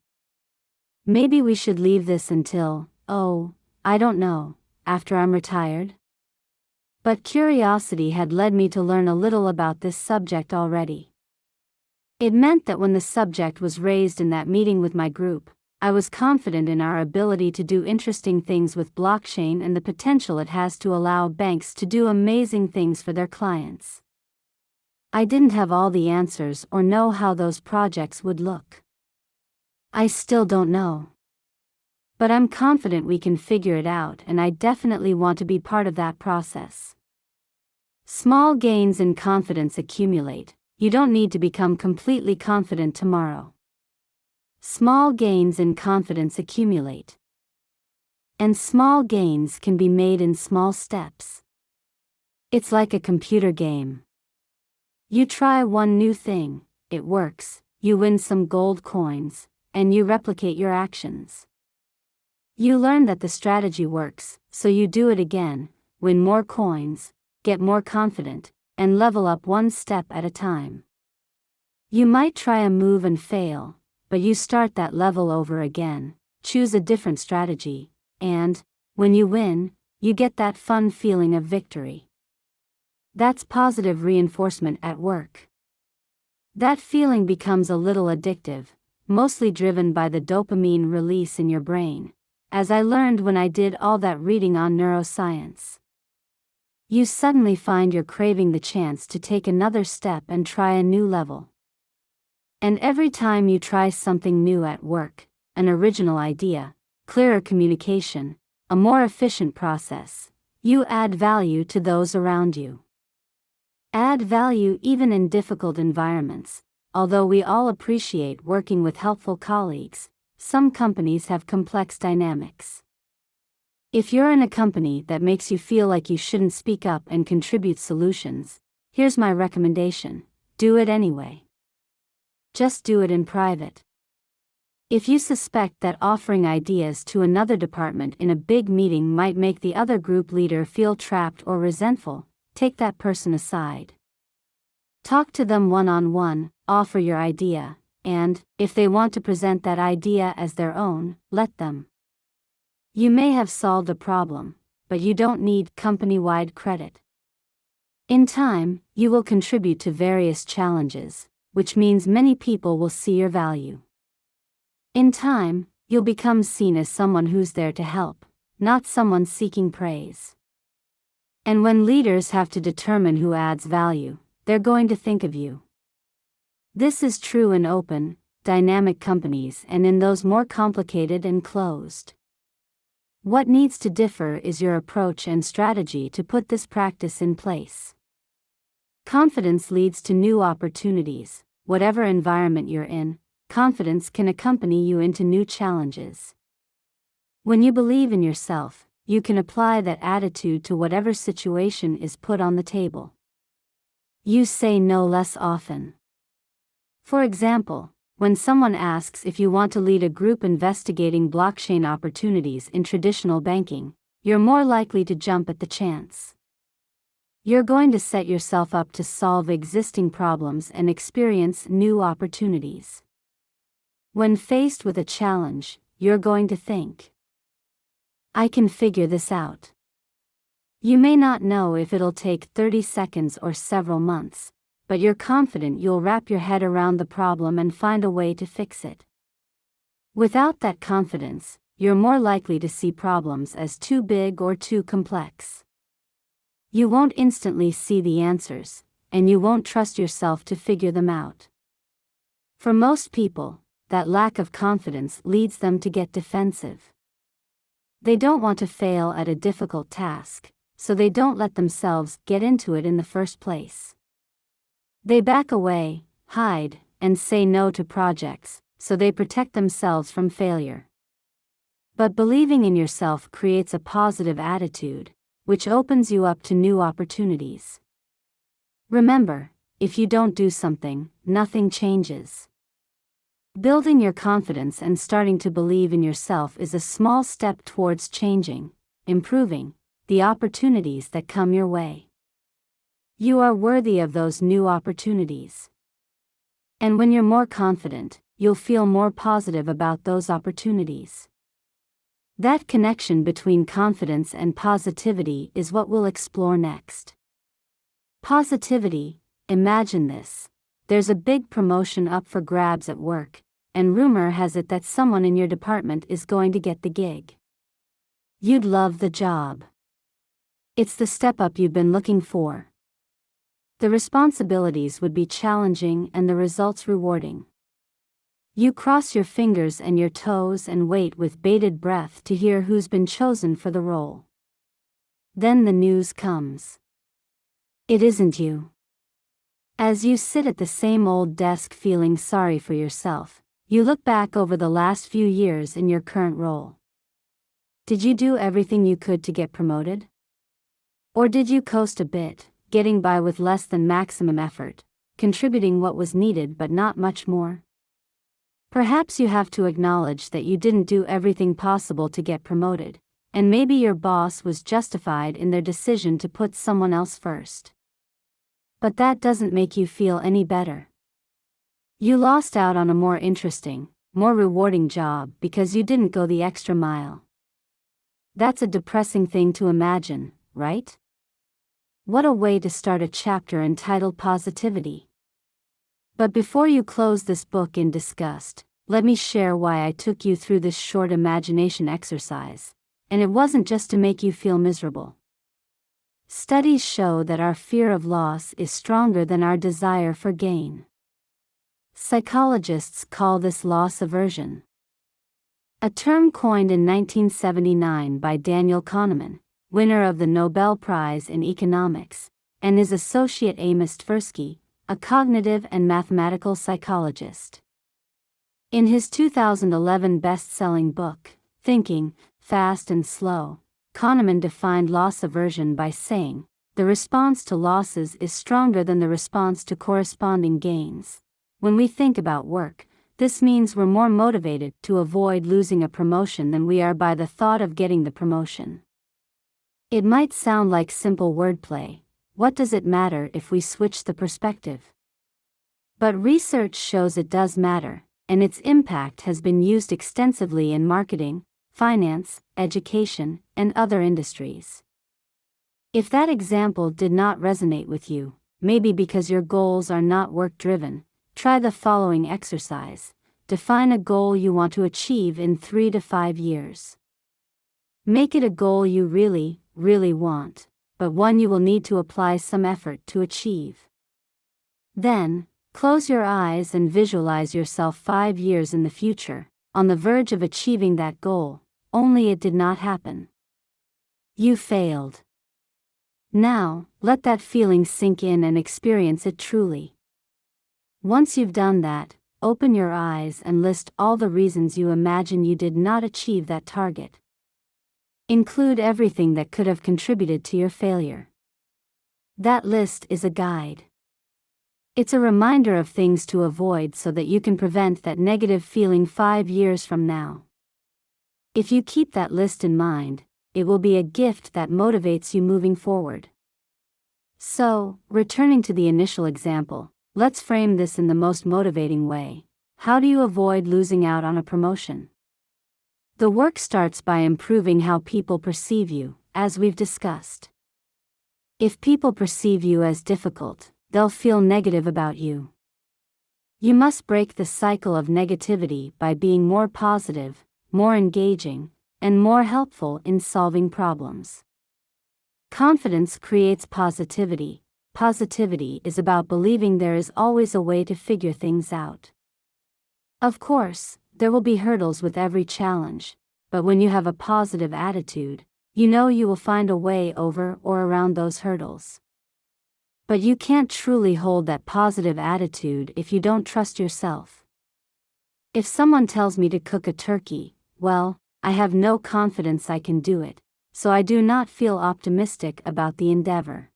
Maybe we should leave this until, I don't know, after I'm retired? But curiosity had led me to learn a little about this subject already. It meant that when the subject was raised in that meeting with my group, I was confident in our ability to do interesting things with blockchain and the potential it has to allow banks to do amazing things for their clients. I didn't have all the answers or know how those projects would look. I still don't know. But I'm confident we can figure it out, and I definitely want to be part of that process. Small gains in confidence accumulate. You don't need to become completely confident tomorrow. Small gains in confidence accumulate. And small gains can be made in small steps. It's like a computer game. You try one new thing, it works, you win some gold coins, and you replicate your actions. You learn that the strategy works, so you do it again, win more coins, get more confident, and level up one step at a time. You might try a move and fail, but you start that level over again, choose a different strategy, and, when you win, you get that fun feeling of victory. That's positive reinforcement at work. That feeling becomes a little addictive, mostly driven by the dopamine release in your brain, as I learned when I did all that reading on neuroscience. You suddenly find you're craving the chance to take another step and try a new level. And every time you try something new at work, an original idea, clearer communication, a more efficient process, you add value to those around you. Add value even in difficult environments. Although we all appreciate working with helpful colleagues, some companies have complex dynamics. If you're in a company that makes you feel like you shouldn't speak up and contribute solutions, here's my recommendation: do it anyway. Just do it in private. If you suspect that offering ideas to another department in a big meeting might make the other group leader feel trapped or resentful, take that person aside. Talk to them one-on-one, offer your idea, and, if they want to present that idea as their own, let them. You may have solved a problem, but you don't need company-wide credit. In time, you will contribute to various challenges, which means many people will see your value. In time, you'll become seen as someone who's there to help, not someone seeking praise. And when leaders have to determine who adds value, they're going to think of you. This is true in open, dynamic companies and in those more complicated and closed. What needs to differ is your approach and strategy to put this practice in place. Confidence leads to new opportunities. Whatever environment you're in, confidence can accompany you into new challenges. When you believe in yourself, you can apply that attitude to whatever situation is put on the table. You say no less often. For example, when someone asks if you want to lead a group investigating blockchain opportunities in traditional banking, you're more likely to jump at the chance. You're going to set yourself up to solve existing problems and experience new opportunities. When faced with a challenge, you're going to think, I can figure this out. You may not know if it'll take 30 seconds or several months, but you're confident you'll wrap your head around the problem and find a way to fix it. Without that confidence, you're more likely to see problems as too big or too complex. You won't instantly see the answers, and you won't trust yourself to figure them out. For most people, that lack of confidence leads them to get defensive. They don't want to fail at a difficult task, so they don't let themselves get into it in the first place. They back away, hide, and say no to projects, so they protect themselves from failure. But believing in yourself creates a positive attitude, which opens you up to new opportunities. Remember, if you don't do something, nothing changes. Building your confidence and starting to believe in yourself is a small step towards changing, improving, the opportunities that come your way. You are worthy of those new opportunities. And when you're more confident, you'll feel more positive about those opportunities. That connection between confidence and positivity is what we'll explore next. Positivity, imagine this. There's a big promotion up for grabs at work, and rumor has it that someone in your department is going to get the gig. You'd love the job. It's the step up you've been looking for. The responsibilities would be challenging and the results rewarding. You cross your fingers and your toes and wait with bated breath to hear who's been chosen for the role. Then the news comes. It isn't you. As you sit at the same old desk feeling sorry for yourself, you look back over the last few years in your current role. Did you do everything you could to get promoted? Or did you coast a bit, getting by with less than maximum effort, contributing what was needed but not much more? Perhaps you have to acknowledge that you didn't do everything possible to get promoted, and maybe your boss was justified in their decision to put someone else first. But that doesn't make you feel any better. You lost out on a more interesting, more rewarding job because you didn't go the extra mile. That's a depressing thing to imagine, right? What a way to start a chapter entitled Positivity. But before you close this book in disgust, let me share why I took you through this short imagination exercise, and it wasn't just to make you feel miserable. Studies show that our fear of loss is stronger than our desire for gain. Psychologists call this loss aversion. A term coined in 1979 by Daniel Kahneman, winner of the Nobel Prize in Economics, and his associate Amos Tversky, a cognitive and mathematical psychologist. In his 2011 best-selling book, Thinking, Fast and Slow, Kahneman defined loss aversion by saying, the response to losses is stronger than the response to corresponding gains. When we think about work, this means we're more motivated to avoid losing a promotion than we are by the thought of getting the promotion. It might sound like simple wordplay. What does it matter if we switch the perspective? But research shows it does matter, and its impact has been used extensively in marketing, finance, education, and other industries. If that example did not resonate with you, maybe because your goals are not work-driven, try the following exercise. Define a goal you want to achieve in 3 to 5 years. Make it a goal you really want, but one you will need to apply some effort to achieve. Then, close your eyes and visualize yourself 5 years in the future, on the verge of achieving that goal, only it did not happen. You failed. Now, let that feeling sink in and experience it truly. Once you've done that, open your eyes and list all the reasons you imagine you did not achieve that target. Include everything that could have contributed to your failure. That list is a guide. It's a reminder of things to avoid so that you can prevent that negative feeling 5 years from now. If you keep that list in mind, it will be a gift that motivates you moving forward. So, returning to the initial example, let's frame this in the most motivating way. How do you avoid losing out on a promotion? The work starts by improving how people perceive you, as we've discussed. If people perceive you as difficult, they'll feel negative about you. You must break the cycle of negativity by being more positive, more engaging, and more helpful in solving problems. Confidence creates positivity. Positivity is about believing there is always a way to figure things out. Of course, there will be hurdles with every challenge, but when you have a positive attitude, you know you will find a way over or around those hurdles. But you can't truly hold that positive attitude if you don't trust yourself. If someone tells me to cook a turkey, well, I have no confidence I can do it, so I do not feel optimistic about the endeavor.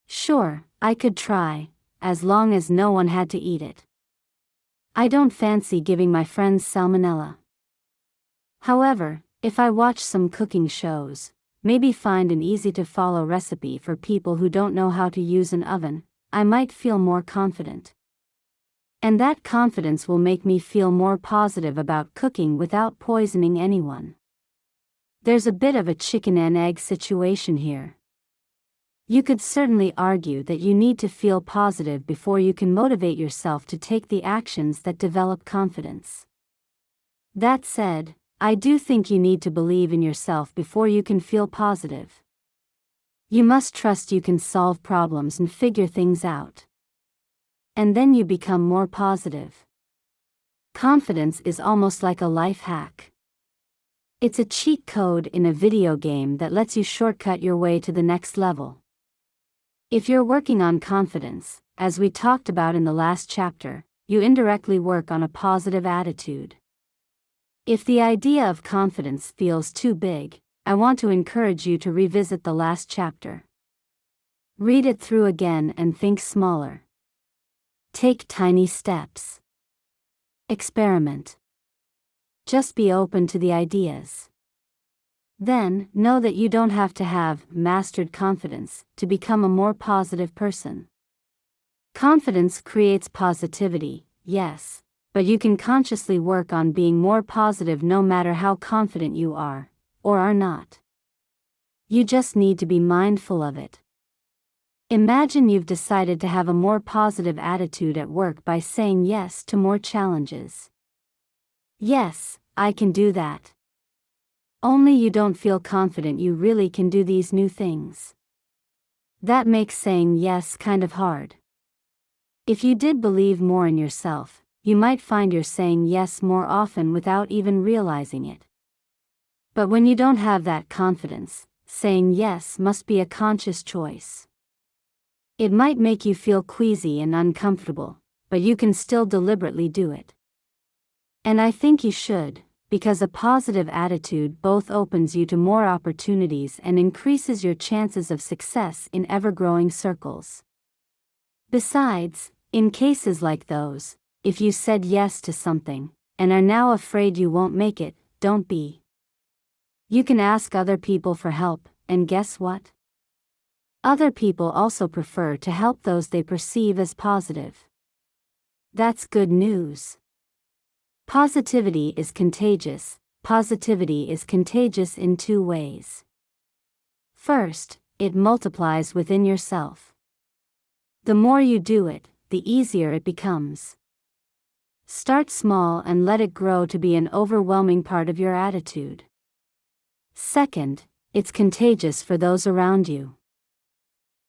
Sure, I could try, as long as no one had to eat it. I don't fancy giving my friends salmonella. However, if I watch some cooking shows, maybe find an easy-to-follow recipe for people who don't know how to use an oven, I might feel more confident. And that confidence will make me feel more positive about cooking without poisoning anyone. There's a bit of a chicken and egg situation here. You could certainly argue that you need to feel positive before you can motivate yourself to take the actions that develop confidence. That said, I do think you need to believe in yourself before you can feel positive. You must trust you can solve problems and figure things out. And then you become more positive. Confidence is almost like a life hack. It's a cheat code in a video game that lets you shortcut your way to the next level. If you're working on confidence, as we talked about in the last chapter, you indirectly work on a positive attitude. If the idea of confidence feels too big, I want to encourage you to revisit the last chapter. Read it through again and think smaller. Take tiny steps. Experiment. Just be open to the ideas. Then, know that you don't have to have mastered confidence to become a more positive person. Confidence creates positivity, yes, but you can consciously work on being more positive no matter how confident you are, or are not. You just need to be mindful of it. Imagine you've decided to have a more positive attitude at work by saying yes to more challenges. Yes, I can do that. Only you don't feel confident you really can do these new things. That makes saying yes kind of hard. If you did believe more in yourself, you might find you're saying yes more often without even realizing it. But when you don't have that confidence, saying yes must be a conscious choice. It might make you feel queasy and uncomfortable, but you can still deliberately do it. And I think you should, because a positive attitude both opens you to more opportunities and increases your chances of success in ever-growing circles. Besides, in cases like those, if you said yes to something, and are now afraid you won't make it, don't be. You can ask other people for help, and guess what? Other people also prefer to help those they perceive as positive. That's good news. Positivity is contagious. Positivity is contagious in two ways. First, it multiplies within yourself. The more you do it, the easier it becomes. Start small and let it grow to be an overwhelming part of your attitude. Second, it's contagious for those around you.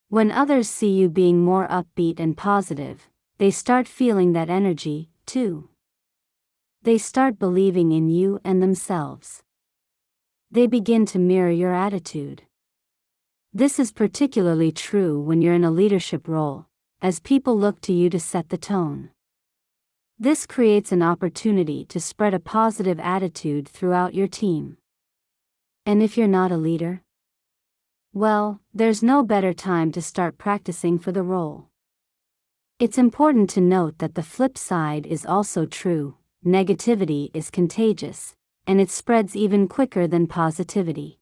When others see you being more upbeat and positive, they start feeling that energy, too. They start believing in you and themselves. They begin to mirror your attitude. This is particularly true when you're in a leadership role, as people look to you to set the tone. This creates an opportunity to spread a positive attitude throughout your team. And if you're not a leader? Well, there's no better time to start practicing for the role. It's important to note that the flip side is also true. Negativity is contagious, and it spreads even quicker than positivity.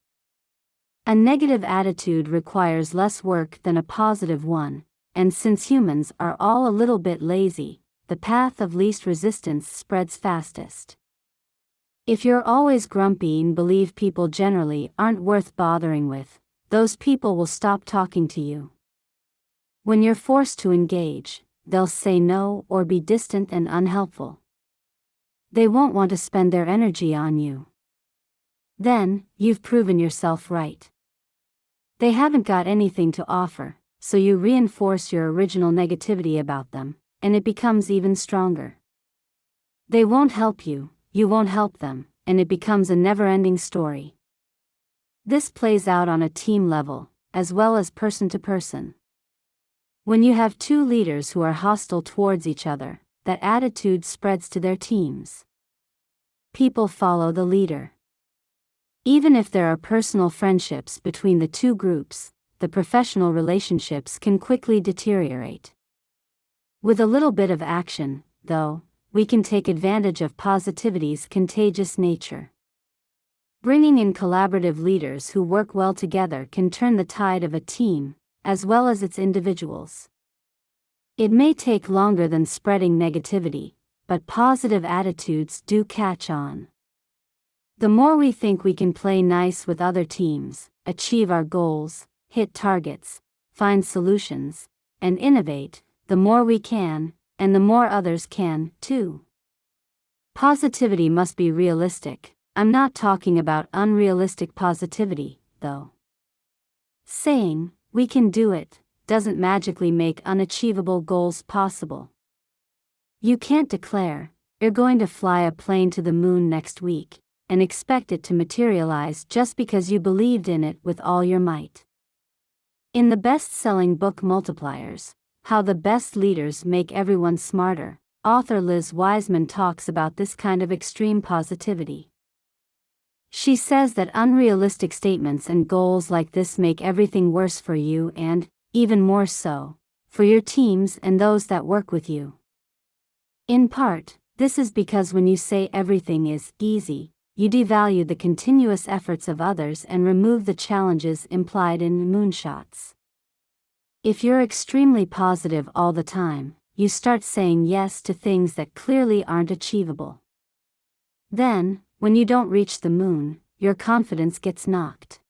A negative attitude requires less work than a positive one, and since humans are all a little bit lazy, the path of least resistance spreads fastest. If you're always grumpy and believe people generally aren't worth bothering with, those people will stop talking to you. When you're forced to engage, they'll say no or be distant and unhelpful. They won't want to spend their energy on you. Then, you've proven yourself right. They haven't got anything to offer, so you reinforce your original negativity about them, and it becomes even stronger. They won't help you, you won't help them, and it becomes a never-ending story. This plays out on a team level, as well as person to person. When you have two leaders who are hostile towards each other, that attitude spreads to their teams. People follow the leader. Even if there are personal friendships between the two groups, the professional relationships can quickly deteriorate. With a little bit of action, though, we can take advantage of positivity's contagious nature. Bringing in collaborative leaders who work well together can turn the tide of a team, as well as its individuals. It may take longer than spreading negativity, but positive attitudes do catch on. The more we think we can play nice with other teams, achieve our goals, hit targets, find solutions, and innovate, the more we can, and the more others can, too. Positivity must be realistic. I'm not talking about unrealistic positivity, though. Saying, "we can do it," doesn't magically make unachievable goals possible. You can't declare, "you're going to fly a plane to the moon next week," and expect it to materialize just because you believed in it with all your might. In the best-selling book Multipliers, How the Best Leaders Make Everyone Smarter, author Liz Wiseman talks about this kind of extreme positivity. She says that unrealistic statements and goals like this make everything worse for you and, even more so, for your teams and those that work with you. In part, this is because when you say everything is easy, you devalue the continuous efforts of others and remove the challenges implied in moonshots. If you're extremely positive all the time, you start saying yes to things that clearly aren't achievable. Then, when you don't reach the moon, your confidence gets knocked.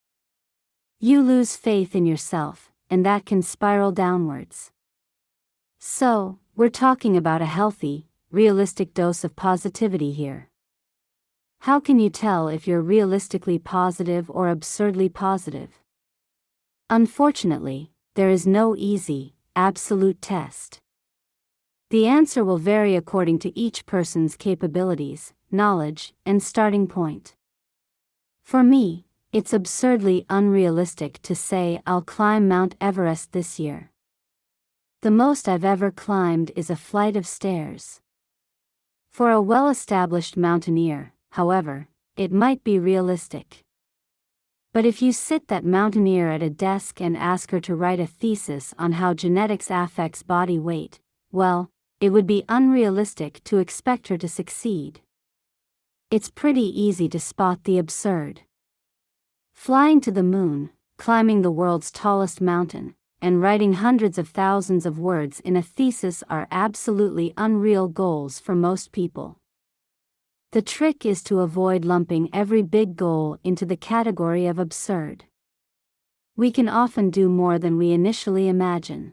You lose faith in yourself, and that can spiral downwards. So, we're talking about a healthy, realistic dose of positivity here. How can you tell if you're realistically positive or absurdly positive? Unfortunately, there is no easy, absolute test. The answer will vary according to each person's capabilities, knowledge, and starting point. For me, it's absurdly unrealistic to say I'll climb Mount Everest this year. The most I've ever climbed is a flight of stairs. For a well-established mountaineer, however, it might be realistic. But if you sit that mountaineer at a desk and ask her to write a thesis on how genetics affects body weight, well, it would be unrealistic to expect her to succeed. It's pretty easy to spot the absurd. Flying to the moon, climbing the world's tallest mountain, and writing hundreds of thousands of words in a thesis are absolutely unreal goals for most people. The trick is to avoid lumping every big goal into the category of absurd. We can often do more than we initially imagine.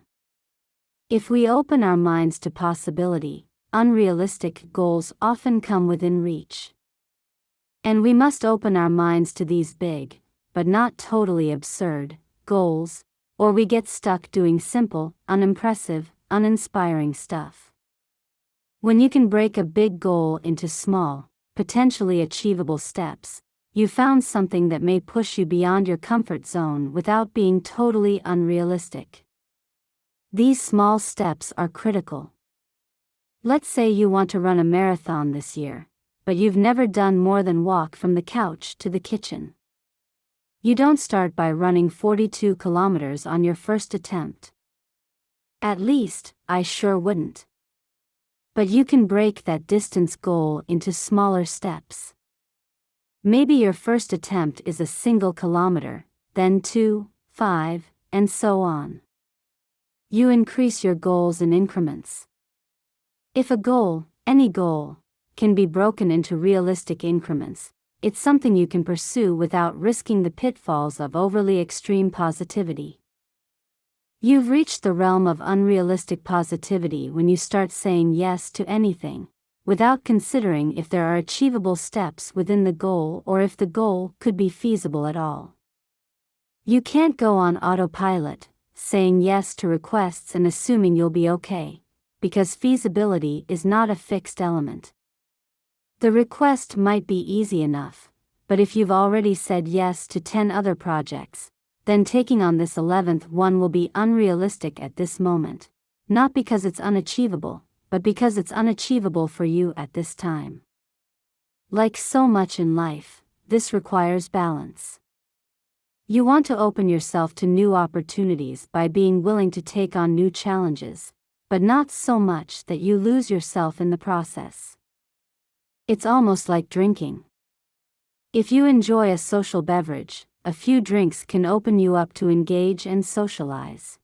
If we open our minds to possibility, unrealistic goals often come within reach. And we must open our minds to these big, but not totally absurd, goals, or we get stuck doing simple, unimpressive, uninspiring stuff. When you can break a big goal into small, potentially achievable steps, you found something that may push you beyond your comfort zone without being totally unrealistic. These small steps are critical. Let's say you want to run a marathon this year, but you've never done more than walk from the couch to the kitchen. You don't start by running 42 kilometers on your first attempt. At least, I sure wouldn't. But you can break that distance goal into smaller steps. Maybe your first attempt is a single kilometer, then 2, 5, and so on. You increase your goals in increments. If a goal, any goal, can be broken into realistic increments, it's something you can pursue without risking the pitfalls of overly extreme positivity. You've reached the realm of unrealistic positivity when you start saying yes to anything, without considering if there are achievable steps within the goal or if the goal could be feasible at all. You can't go on autopilot, saying yes to requests and assuming you'll be okay, because feasibility is not a fixed element. The request might be easy enough, but if you've already said yes to 10 other projects, then taking on this 11th one will be unrealistic at this moment, not because it's unachievable, but because it's unachievable for you at this time. Like so much in life, this requires balance. You want to open yourself to new opportunities by being willing to take on new challenges, but not so much that you lose yourself in the process. It's almost like drinking. If you enjoy a social beverage, a few drinks can open you up to engage and socialize.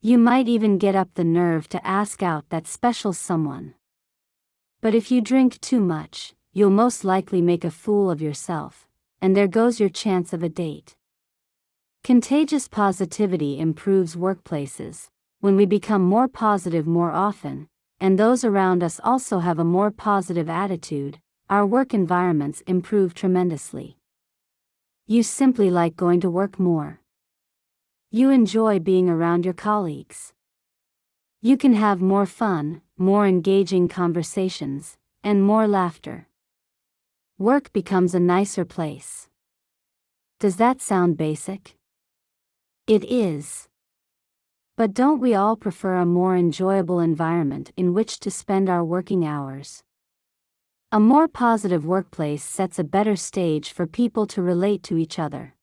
You might even get up the nerve to ask out that special someone. But if you drink too much, you'll most likely make a fool of yourself, and there goes your chance of a date. Contagious positivity improves workplaces. When we become more positive more often, and those around us also have a more positive attitude, our work environments improve tremendously. You simply like going to work more. You enjoy being around your colleagues. You can have more fun, more engaging conversations, and more laughter. Work becomes a nicer place. Does that sound basic? It is. But don't we all prefer a more enjoyable environment in which to spend our working hours? A more positive workplace sets a better stage for people to relate to each other.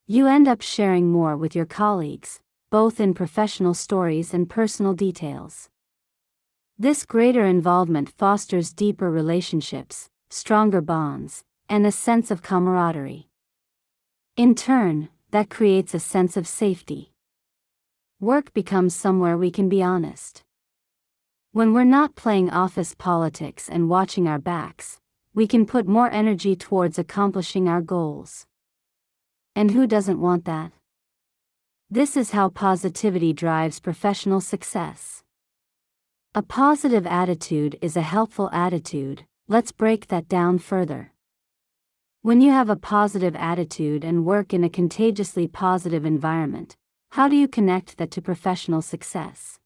You end up sharing more with your colleagues, both in professional stories and personal details. This greater involvement fosters deeper relationships, stronger bonds, and a sense of camaraderie. In turn, that creates a sense of safety. Work becomes somewhere we can be honest. When we're not playing office politics and watching our backs, we can put more energy towards accomplishing our goals. And who doesn't want that? This is how positivity drives professional success. A positive attitude is a helpful attitude. Let's break that down further. When you have a positive attitude and work in a contagiously positive environment, how do you connect that to professional success?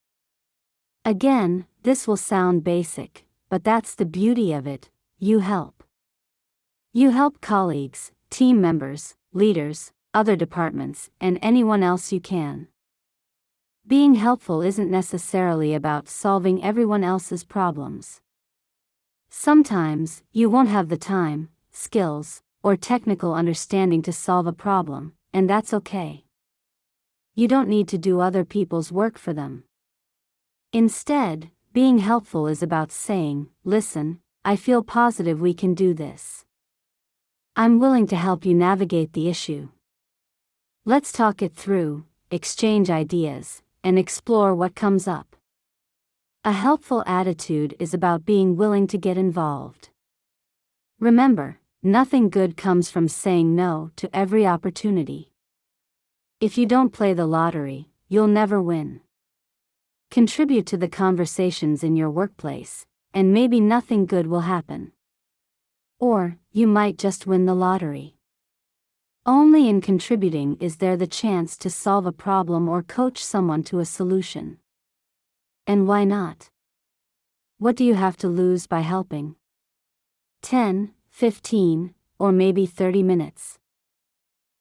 Again, this will sound basic, but that's the beauty of it. You help. You help colleagues, team members, leaders, other departments, and anyone else you can. Being helpful isn't necessarily about solving everyone else's problems. Sometimes, you won't have the time, skills, or technical understanding to solve a problem, and that's okay. You don't need to do other people's work for them. Instead, being helpful is about saying, "Listen, I feel positive we can do this. I'm willing to help you navigate the issue. Let's talk it through, exchange ideas, and explore what comes up." A helpful attitude is about being willing to get involved. Remember, nothing good comes from saying no to every opportunity. If you don't play the lottery, you'll never win. Contribute to the conversations in your workplace, and maybe nothing good will happen. Or, you might just win the lottery. Only in contributing is there the chance to solve a problem or coach someone to a solution. And why not? What do you have to lose by helping? 10, 15, or maybe 30 minutes.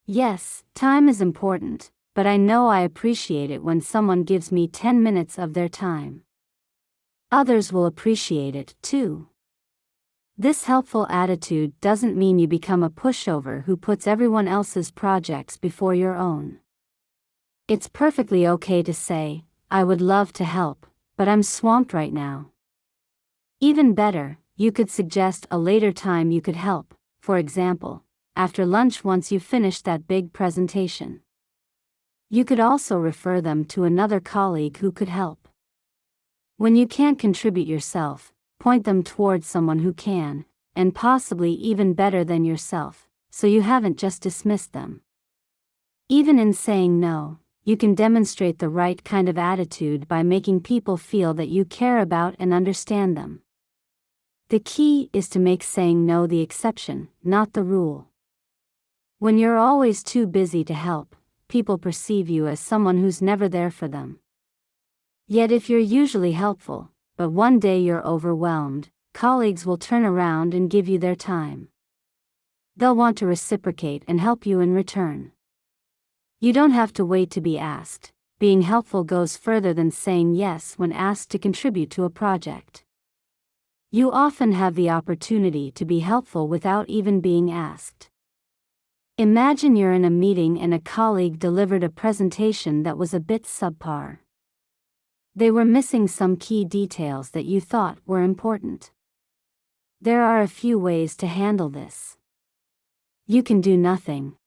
Yes, time is important, but I know I appreciate it when someone gives me 10 minutes of their time. Others will appreciate it, too. This helpful attitude doesn't mean you become a pushover who puts everyone else's projects before your own. It's perfectly okay to say, "I would love to help, but I'm swamped right now." Even better, you could suggest a later time you could help, for example, after lunch once you've finished that big presentation. You could also refer them to another colleague who could help. When you can't contribute yourself, point them towards someone who can, and possibly even better than yourself, so you haven't just dismissed them. Even in saying no, you can demonstrate the right kind of attitude by making people feel that you care about and understand them. The key is to make saying no the exception, not the rule. When you're always too busy to help, people perceive you as someone who's never there for them. Yet if you're usually helpful, but one day you're overwhelmed, colleagues will turn around and give you their time. They'll want to reciprocate and help you in return. You don't have to wait to be asked. Being helpful goes further than saying yes when asked to contribute to a project. You often have the opportunity to be helpful without even being asked. Imagine you're in a meeting and a colleague delivered a presentation that was a bit subpar. They were missing some key details that you thought were important. There are a few ways to handle this. You can do nothing.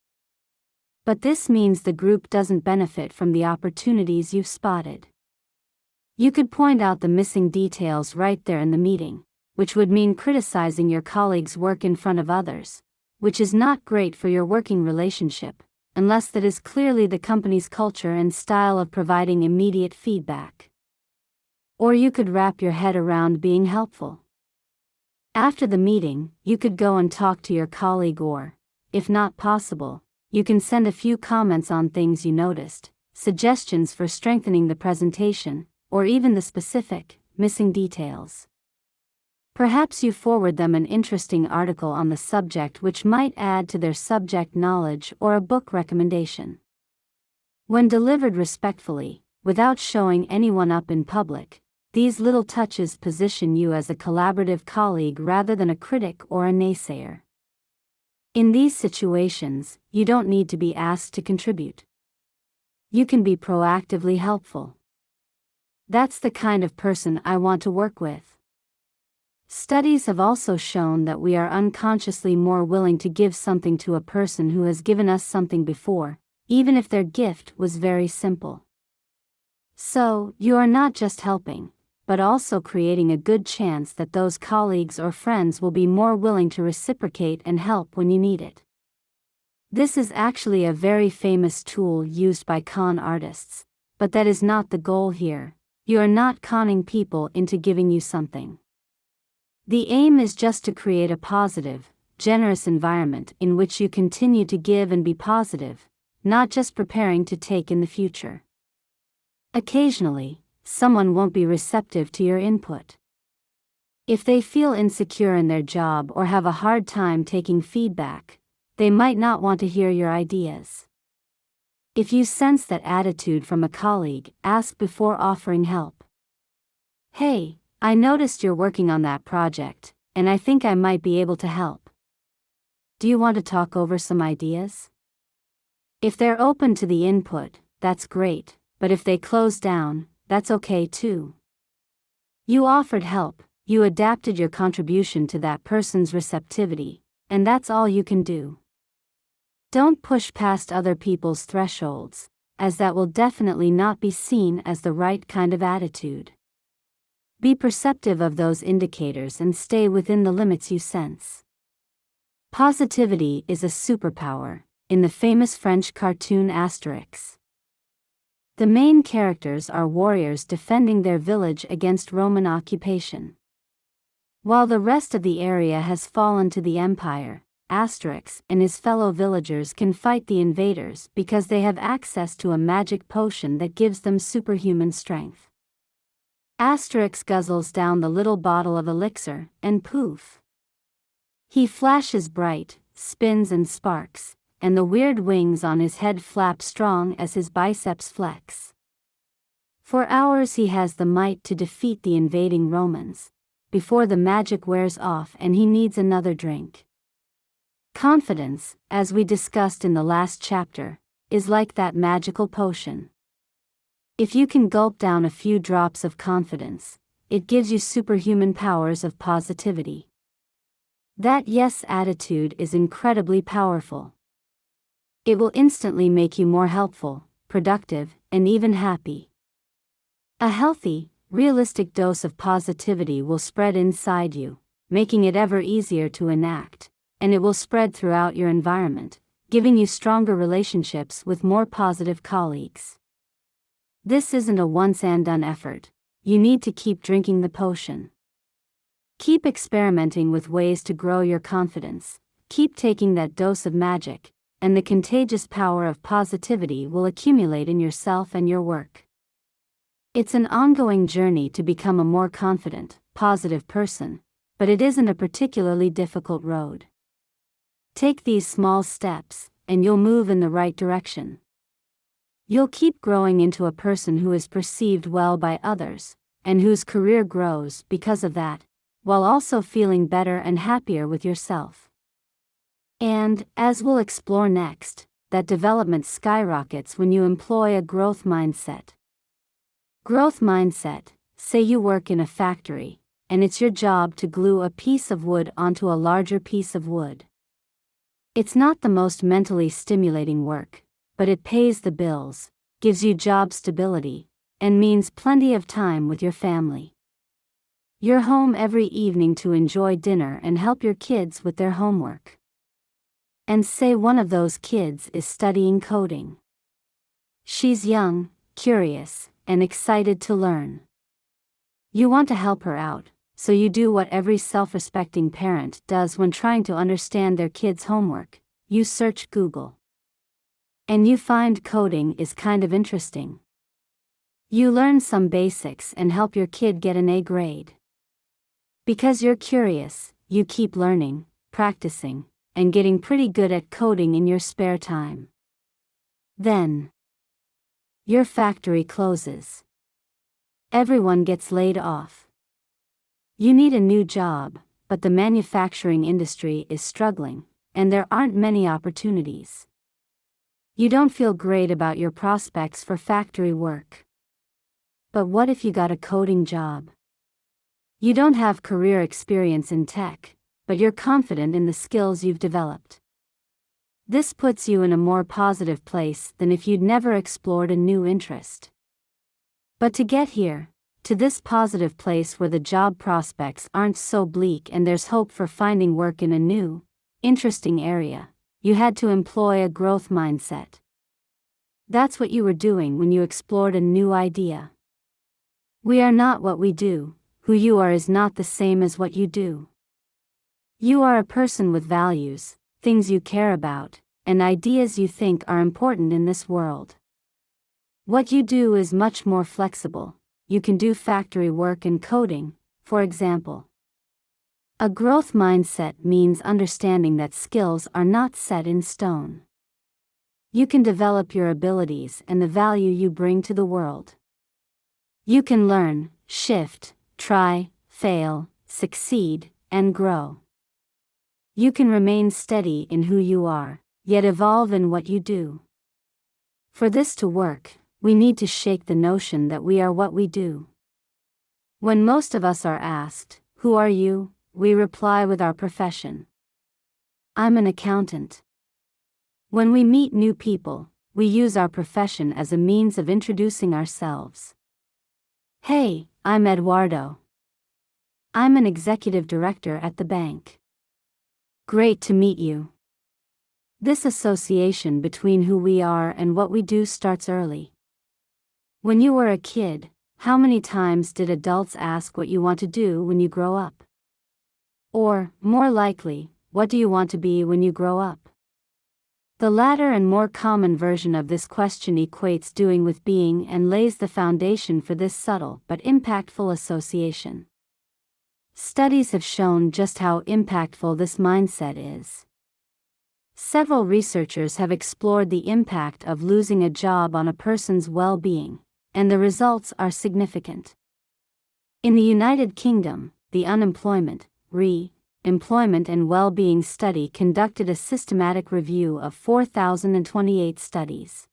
But this means the group doesn't benefit from the opportunities you've spotted. You could point out the missing details right there in the meeting, which would mean criticizing your colleague's work in front of others, which is not great for your working relationship, unless that is clearly the company's culture and style of providing immediate feedback. Or you could wrap your head around being helpful. After the meeting, you could go and talk to your colleague or, if not possible, you can send a few comments on things you noticed, suggestions for strengthening the presentation, or even the specific, missing details. Perhaps you forward them an interesting article on the subject which might add to their subject knowledge or a book recommendation. When delivered respectfully, without showing anyone up in public, these little touches position you as a collaborative colleague rather than a critic or a naysayer. In these situations, you don't need to be asked to contribute. You can be proactively helpful. That's the kind of person I want to work with. Studies have also shown that we are unconsciously more willing to give something to a person who has given us something before, even if their gift was very simple. So, you are not just helping, but also creating a good chance that those colleagues or friends will be more willing to reciprocate and help when you need it. This is actually a very famous tool used by con artists, but that is not the goal here. You are not conning people into giving you something. The aim is just to create a positive, generous environment in which you continue to give and be positive, not just preparing to take in the future. Occasionally, someone won't be receptive to your input. If they feel insecure in their job or have a hard time taking feedback, they might not want to hear your ideas. If you sense that attitude from a colleague, ask before offering help. Hey, I noticed you're working on that project, and I think I might be able to help. Do you want to talk over some ideas? If they're open to the input, that's great, but if they close down, that's okay too. You offered help, you adapted your contribution to that person's receptivity, and that's all you can do. Don't push past other people's thresholds, as that will definitely not be seen as the right kind of attitude. Be perceptive of those indicators and stay within the limits you sense. Positivity is a superpower, in the famous French cartoon Asterix. The main characters are warriors defending their village against Roman occupation. While the rest of the area has fallen to the empire, Asterix and his fellow villagers can fight the invaders because they have access to a magic potion that gives them superhuman strength. Asterix guzzles down the little bottle of elixir, and poof! He flashes bright, spins and sparks, and the weird wings on his head flap strong as his biceps flex. For hours he has the might to defeat the invading Romans, before the magic wears off and he needs another drink. Confidence, as we discussed in the last chapter, is like that magical potion. If you can gulp down a few drops of confidence, it gives you superhuman powers of positivity. That yes attitude is incredibly powerful. It will instantly make you more helpful, productive, and even happy. A healthy, realistic dose of positivity will spread inside you, making it ever easier to enact, and it will spread throughout your environment, giving you stronger relationships with more positive colleagues. This isn't a once-and-done effort. You need to keep drinking the potion. Keep experimenting with ways to grow your confidence, keep taking that dose of magic, and the contagious power of positivity will accumulate in yourself and your work. It's an ongoing journey to become a more confident, positive person, but it isn't a particularly difficult road. Take these small steps, and you'll move in the right direction. You'll keep growing into a person who is perceived well by others, and whose career grows because of that, while also feeling better and happier with yourself. And, as we'll explore next, that development skyrockets when you employ a growth mindset. Growth mindset. Say you work in a factory, and it's your job to glue a piece of wood onto a larger piece of wood. It's not the most mentally stimulating work, but it pays the bills, gives you job stability, and means plenty of time with your family. You're home every evening to enjoy dinner and help your kids with their homework. And say one of those kids is studying coding. She's young, curious, and excited to learn. You want to help her out, so you do what every self-respecting parent does when trying to understand their kid's homework. You search Google. And you find coding is kind of interesting. You learn some basics and help your kid get an A grade. Because you're curious, you keep learning, practicing, and getting pretty good at coding in your spare time. Then, your factory closes. Everyone gets laid off. You need a new job, but the manufacturing industry is struggling, and there aren't many opportunities. You don't feel great about your prospects for factory work. But what if you got a coding job? You don't have career experience in tech, but you're confident in the skills you've developed. This puts you in a more positive place than if you'd never explored a new interest. But to get here, to this positive place where the job prospects aren't so bleak and there's hope for finding work in a new, interesting area, you had to employ a growth mindset. That's what you were doing when you explored a new idea. We are not what we do. Who you are is not the same as what you do. You are a person with values, things you care about, and ideas you think are important in this world. What you do is much more flexible. You can do factory work and coding, for example. A growth mindset means understanding that skills are not set in stone. You can develop your abilities and the value you bring to the world. You can learn, shift, try, fail, succeed, and grow. You can remain steady in who you are, yet evolve in what you do. For this to work, we need to shake the notion that we are what we do. When most of us are asked, "Who are you?" we reply with our profession. "I'm an accountant." When we meet new people, we use our profession as a means of introducing ourselves. "Hey, I'm Eduardo. I'm an executive director at the bank." "Great to meet you." This association between who we are and what we do starts early. When you were a kid, how many times did adults ask what you want to do when you grow up? Or, more likely, what do you want to be when you grow up? The latter and more common version of this question equates doing with being and lays the foundation for this subtle but impactful association. Studies have shown just how impactful this mindset is. Several researchers have explored the impact of losing a job on a person's well-being, and the results are significant. In the United Kingdom, the Unemployment, Employment and Well-being Study conducted a systematic review of 4,028 studies.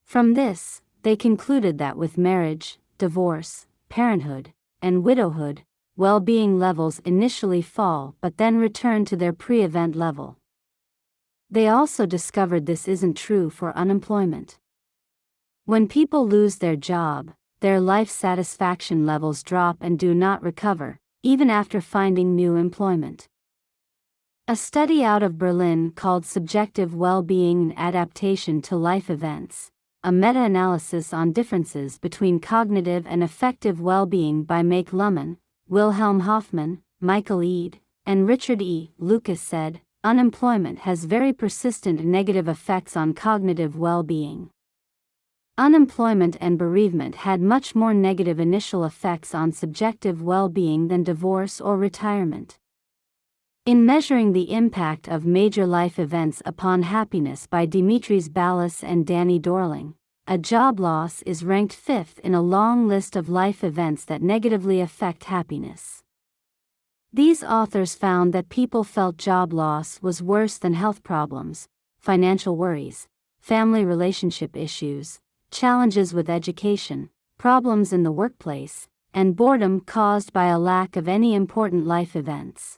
From this, they concluded that with marriage, divorce, parenthood, and widowhood, well-being levels initially fall but then return to their pre-event level. They also discovered this isn't true for unemployment. When people lose their job, their life satisfaction levels drop and do not recover, even after finding new employment. A study out of Berlin called Subjective Well-being and Adaptation to Life Events, a meta-analysis on differences between cognitive and affective well-being by Make Luhmann, Wilhelm Hoffman, Michael Eade, and Richard E. Lucas said, unemployment has very persistent negative effects on cognitive well-being. Unemployment and bereavement had much more negative initial effects on subjective well-being than divorce or retirement. In measuring the impact of major life events upon happiness by Dimitris Ballas and Danny Dorling, a job loss is ranked fifth in a long list of life events that negatively affect happiness. These authors found that people felt job loss was worse than health problems, financial worries, family relationship issues, challenges with education, problems in the workplace, and boredom caused by a lack of any important life events.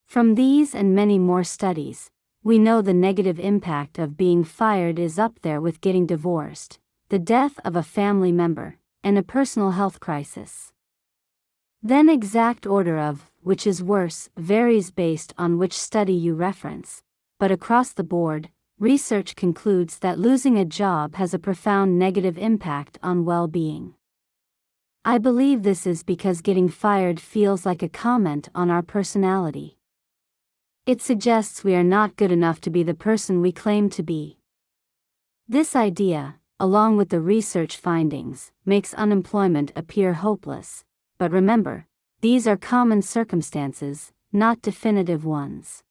From these and many more studies, we know the negative impact of being fired is up there with getting divorced, the death of a family member, and a personal health crisis. Then exact order of which is worse varies based on which study you reference, but across the board, research concludes that losing a job has a profound negative impact on well-being. I believe this is because getting fired feels like a comment on our personality. It suggests we are not good enough to be the person we claim to be. This idea, along with the research findings, makes unemployment appear hopeless, but remember, these are common circumstances, not definitive ones.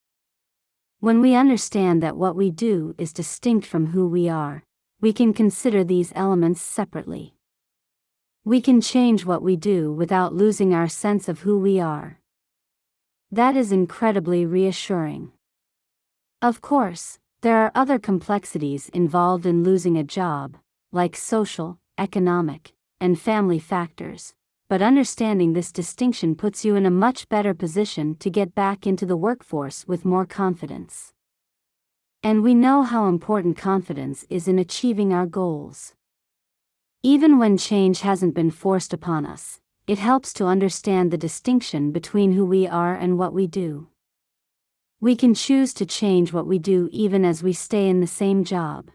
When we understand that what we do is distinct from who we are, we can consider these elements separately. We can change what we do without losing our sense of who we are. That is incredibly reassuring. Of course, there are other complexities involved in losing a job, like social, economic, and family factors, but understanding this distinction puts you in a much better position to get back into the workforce with more confidence. And we know how important confidence is in achieving our goals. Even when change hasn't been forced upon us, it helps to understand the distinction between who we are and what we do. We can choose to change what we do even as we stay in the same job.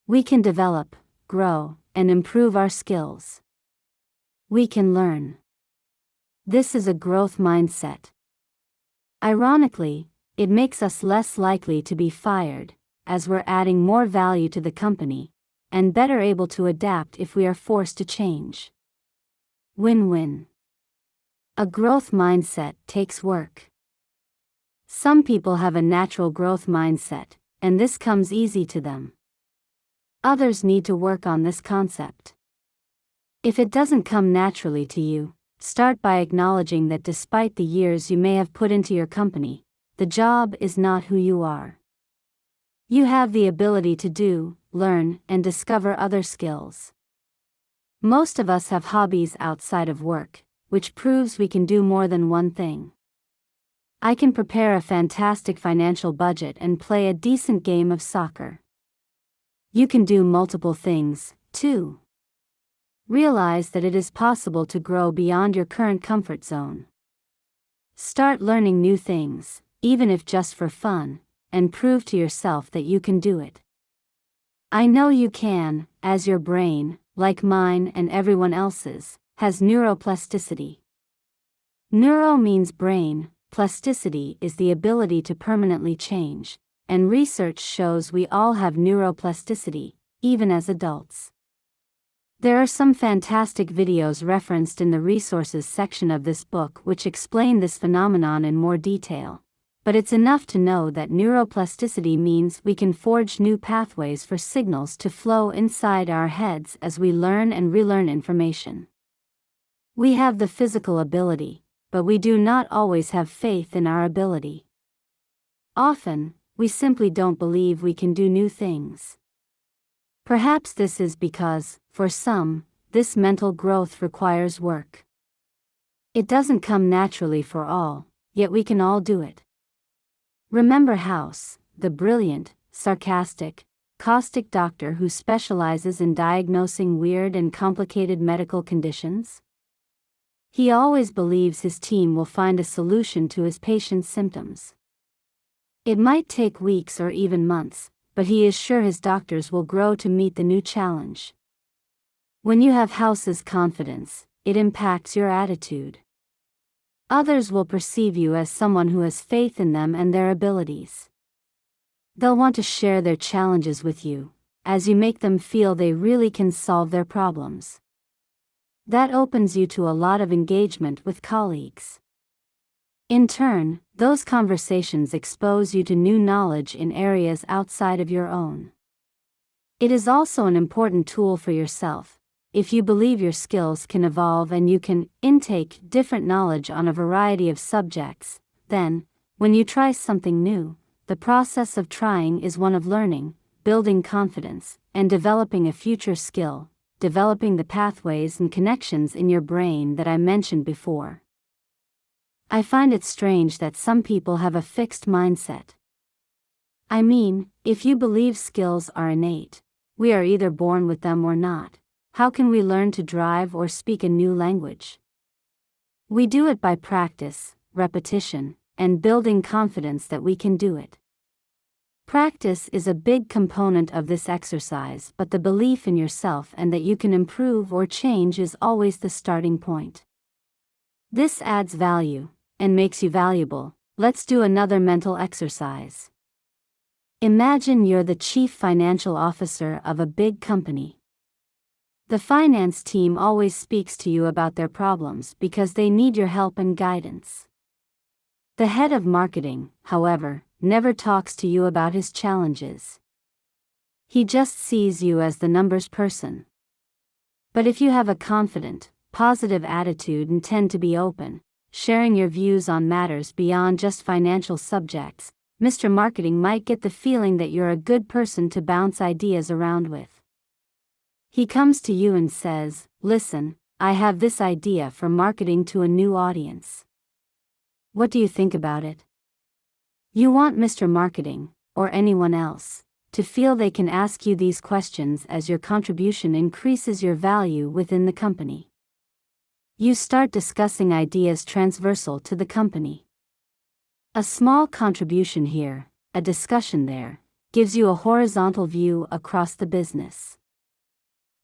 We can develop, grow, and improve our skills. We can learn. This is a growth mindset. Ironically, it makes us less likely to be fired, as we're adding more value to the company, and better able to adapt if we are forced to change. Win-win. A growth mindset takes work. Some people have a natural growth mindset, and this comes easy to them. Others need to work on this concept. If it doesn't come naturally to you, start by acknowledging that despite the years you may have put into your company, the job is not who you are. You have the ability to do, learn, and discover other skills. Most of us have hobbies outside of work, which proves we can do more than one thing. I can prepare a fantastic financial budget and play a decent game of soccer. You can do multiple things, too. Realize that it is possible to grow beyond your current comfort zone. Start learning new things, even if just for fun, and prove to yourself that you can do it. I know you can, as your brain, like mine and everyone else's, has neuroplasticity. Neuro means brain, plasticity is the ability to permanently change, and research shows we all have neuroplasticity, even as adults. There are some fantastic videos referenced in the resources section of this book which explain this phenomenon in more detail, but it's enough to know that neuroplasticity means we can forge new pathways for signals to flow inside our heads as we learn and relearn information. We have the physical ability, but we do not always have faith in our ability. Often, we simply don't believe we can do new things. Perhaps this is because, for some, this mental growth requires work. It doesn't come naturally for all, yet we can all do it. Remember House, the brilliant, sarcastic, caustic doctor who specializes in diagnosing weird and complicated medical conditions? He always believes his team will find a solution to his patient's symptoms. It might take weeks or even months, but he is sure his doctors will grow to meet the new challenge. When you have House's confidence, it impacts your attitude. Others will perceive you as someone who has faith in them and their abilities. They'll want to share their challenges with you, as you make them feel they really can solve their problems. That opens you to a lot of engagement with colleagues. In turn, those conversations expose you to new knowledge in areas outside of your own. It is also an important tool for yourself. If you believe your skills can evolve and you can intake different knowledge on a variety of subjects, then, when you try something new, the process of trying is one of learning, building confidence, and developing a future skill, developing the pathways and connections in your brain that I mentioned before. I find it strange that some people have a fixed mindset. I mean, if you believe skills are innate, we are either born with them or not, how can we learn to drive or speak a new language? We do it by practice, repetition, and building confidence that we can do it. Practice is a big component of this exercise, but the belief in yourself and that you can improve or change is always the starting point. This adds value and makes you valuable. Let's do another mental exercise. Imagine you're the chief financial officer of a big company. The finance team always speaks to you about their problems because they need your help and guidance. The head of marketing, however, never talks to you about his challenges. He just sees you as the numbers person. But if you have a confident, positive attitude and tend to be open, sharing your views on matters beyond just financial subjects, Mr. Marketing might get the feeling that you're a good person to bounce ideas around with. He comes to you and says, "Listen, I have this idea for marketing to a new audience. What do you think about it?" You want Mr. Marketing, or anyone else, to feel they can ask you these questions as your contribution increases your value within the company. You start discussing ideas transversal to the company. A small contribution here, a discussion there, gives you a horizontal view across the business.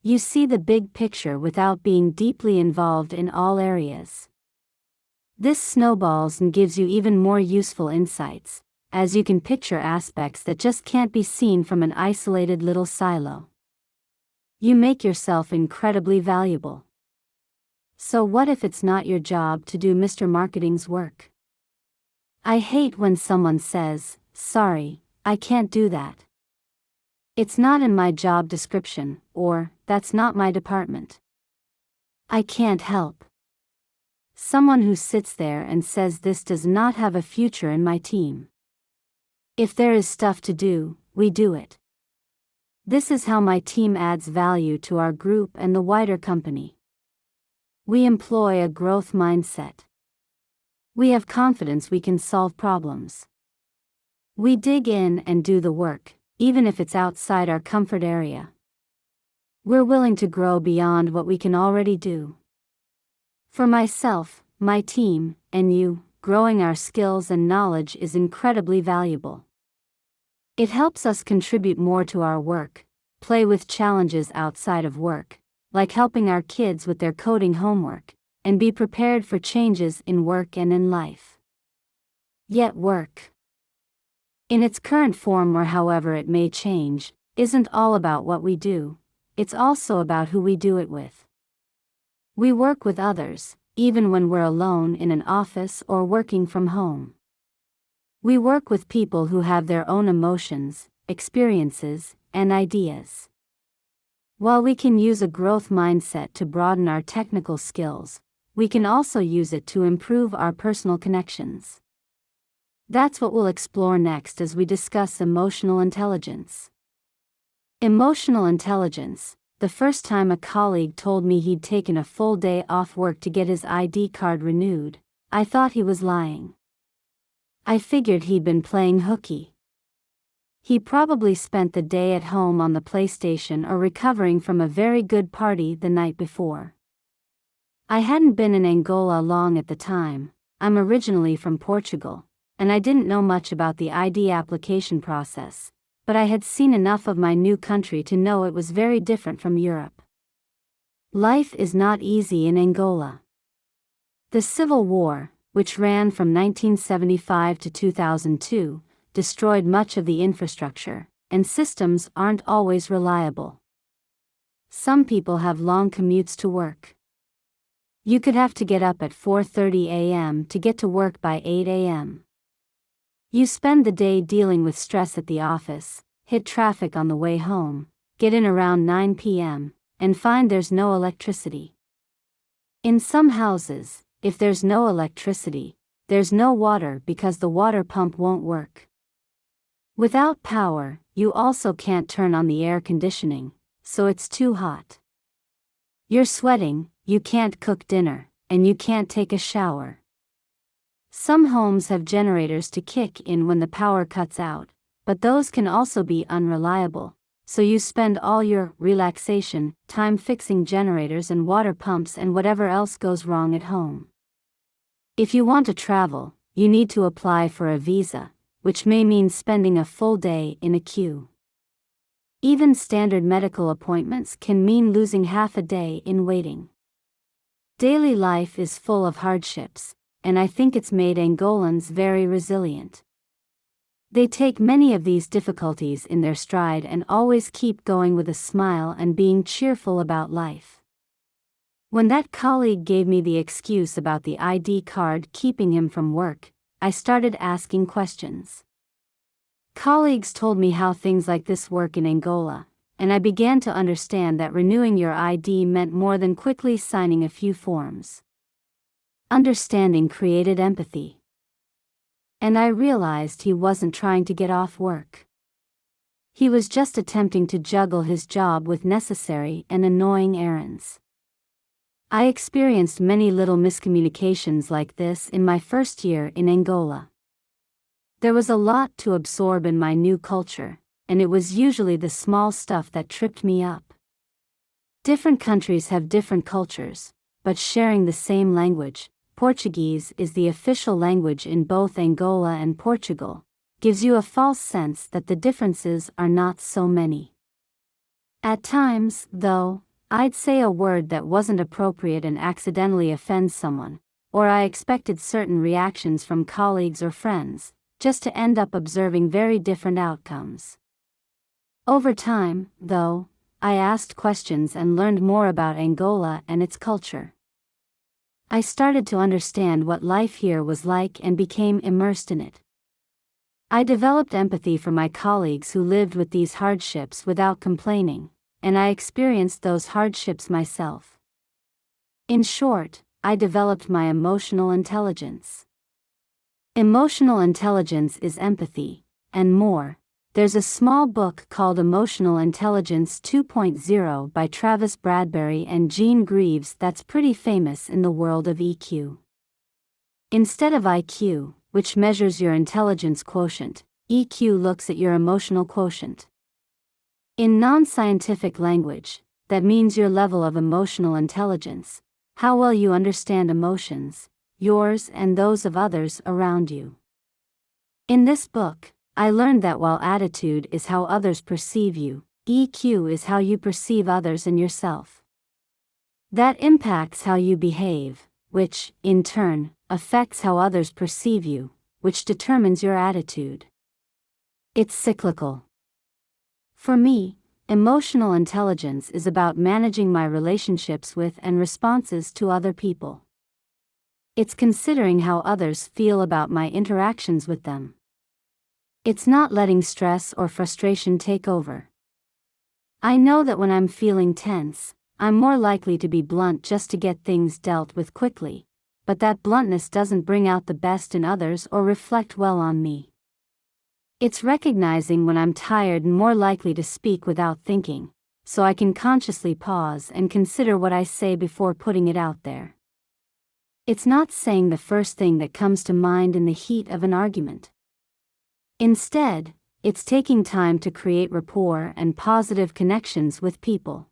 You see the big picture without being deeply involved in all areas. This snowballs and gives you even more useful insights, as you can picture aspects that just can't be seen from an isolated little silo. You make yourself incredibly valuable. So what if it's not your job to do Mr. Marketing's work? I hate when someone says, "Sorry, I can't do that. It's not in my job description," or "That's not my department. I can't help." Someone who sits there and says this does not have a future in my team. If there is stuff to do, we do it. This is how my team adds value to our group and the wider company. We employ a growth mindset. We have confidence we can solve problems. We dig in and do the work, even if it's outside our comfort area. We're willing to grow beyond what we can already do. For myself, my team, and you, growing our skills and knowledge is incredibly valuable. It helps us contribute more to our work, play with challenges outside of work, like helping our kids with their coding homework, and be prepared for changes in work and in life. Yet work, in its current form or however it may change, isn't all about what we do, it's also about who we do it with. We work with others, even when we're alone in an office or working from home. We work with people who have their own emotions, experiences, and ideas. While we can use a growth mindset to broaden our technical skills, we can also use it to improve our personal connections. That's what we'll explore next as we discuss emotional intelligence. Emotional intelligence. The first time a colleague told me he'd taken a full day off work to get his ID card renewed, I thought he was lying. I figured he'd been playing hooky. He probably spent the day at home on the PlayStation or recovering from a very good party the night before. I hadn't been in Angola long at the time. I'm originally from Portugal, and I didn't know much about the ID application process, but I had seen enough of my new country to know it was very different from Europe. Life is not easy in Angola. The Civil War, which ran from 1975 to 2002, destroyed much of the infrastructure, and systems aren't always reliable. Some people have long commutes to work. You could have to get up at 4:30 a.m. to get to work by 8 a.m. You spend the day dealing with stress at the office, hit traffic on the way home, get in around 9 p.m., and find there's no electricity. In some houses, if there's no electricity, there's no water because the water pump won't work. Without power, you also can't turn on the air conditioning, so it's too hot. You're sweating, you can't cook dinner, and you can't take a shower. Some homes have generators to kick in when the power cuts out, but those can also be unreliable, so you spend all your relaxation time fixing generators and water pumps and whatever else goes wrong at home. If you want to travel, you need to apply for a visa, which may mean spending a full day in a queue. Even standard medical appointments can mean losing half a day in waiting. Daily life is full of hardships, and I think it's made Angolans very resilient. They take many of these difficulties in their stride and always keep going with a smile and being cheerful about life. When that colleague gave me the excuse about the ID card keeping him from work, I started asking questions. Colleagues told me how things like this work in Angola, and I began to understand that renewing your ID meant more than quickly signing a few forms. Understanding created empathy. And I realized he wasn't trying to get off work. He was just attempting to juggle his job with necessary and annoying errands. I experienced many little miscommunications like this in my first year in Angola. There was a lot to absorb in my new culture, and it was usually the small stuff that tripped me up. Different countries have different cultures, but sharing the same language, Portuguese is the official language in both Angola and Portugal, gives you a false sense that the differences are not so many. At times, though, I'd say a word that wasn't appropriate and accidentally offends someone, or I expected certain reactions from colleagues or friends, just to end up observing very different outcomes. Over time, though, I asked questions and learned more about Angola and its culture. I started to understand what life here was like and became immersed in it. I developed empathy for my colleagues who lived with these hardships without complaining, and I experienced those hardships myself. In short, I developed my emotional intelligence. Emotional intelligence is empathy, and more. There's a small book called Emotional Intelligence 2.0 by Travis Bradbury and Gene Greaves that's pretty famous in the world of EQ. Instead of IQ, which measures your intelligence quotient, EQ looks at your emotional quotient. In non-scientific language, that means your level of emotional intelligence, how well you understand emotions, yours and those of others around you. In this book, I learned that while attitude is how others perceive you, EQ is how you perceive others and yourself. That impacts how you behave, which, in turn, affects how others perceive you, which determines your attitude. It's cyclical. For me, emotional intelligence is about managing my relationships with and responses to other people. It's considering how others feel about my interactions with them. It's not letting stress or frustration take over. I know that when I'm feeling tense, I'm more likely to be blunt just to get things dealt with quickly, but that bluntness doesn't bring out the best in others or reflect well on me. It's recognizing when I'm tired and more likely to speak without thinking, so I can consciously pause and consider what I say before putting it out there. It's not saying the first thing that comes to mind in the heat of an argument. Instead, it's taking time to create rapport and positive connections with people.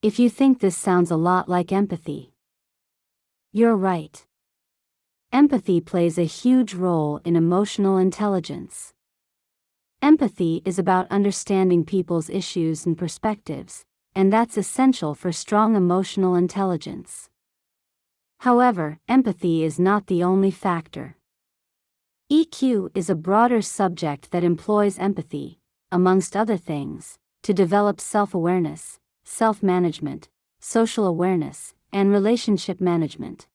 If you think this sounds a lot like empathy, you're right. Empathy plays a huge role in emotional intelligence. Empathy is about understanding people's issues and perspectives, and that's essential for strong emotional intelligence. However, empathy is not the only factor. EQ is a broader subject that employs empathy, amongst other things, to develop self-awareness, self-management, social awareness, and relationship management.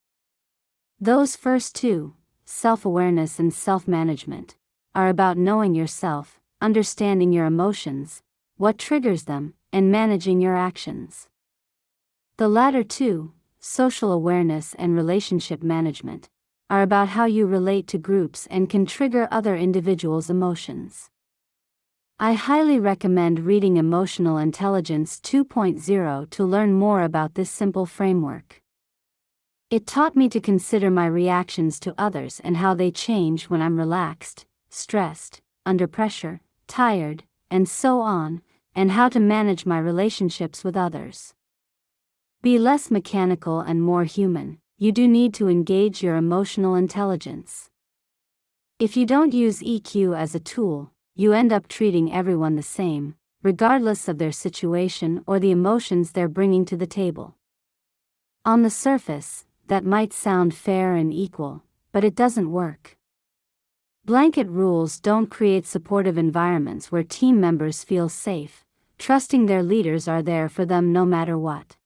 Those first two, self-awareness and self-management, are about knowing yourself, understanding your emotions, what triggers them, and managing your actions. The latter two, social awareness and relationship management, are about how you relate to groups and can trigger other individuals' emotions. I highly recommend reading Emotional Intelligence 2.0 to learn more about this simple framework. It taught me to consider my reactions to others and how they change when I'm relaxed, stressed, under pressure, tired, and so on, and how to manage my relationships with others. Be less mechanical and more human. You do need to engage your emotional intelligence. If you don't use EQ as a tool, you end up treating everyone the same, regardless of their situation or the emotions they're bringing to the table. On the surface, that might sound fair and equal, but it doesn't work. Blanket rules don't create supportive environments where team members feel safe, trusting their leaders are there for them no matter what.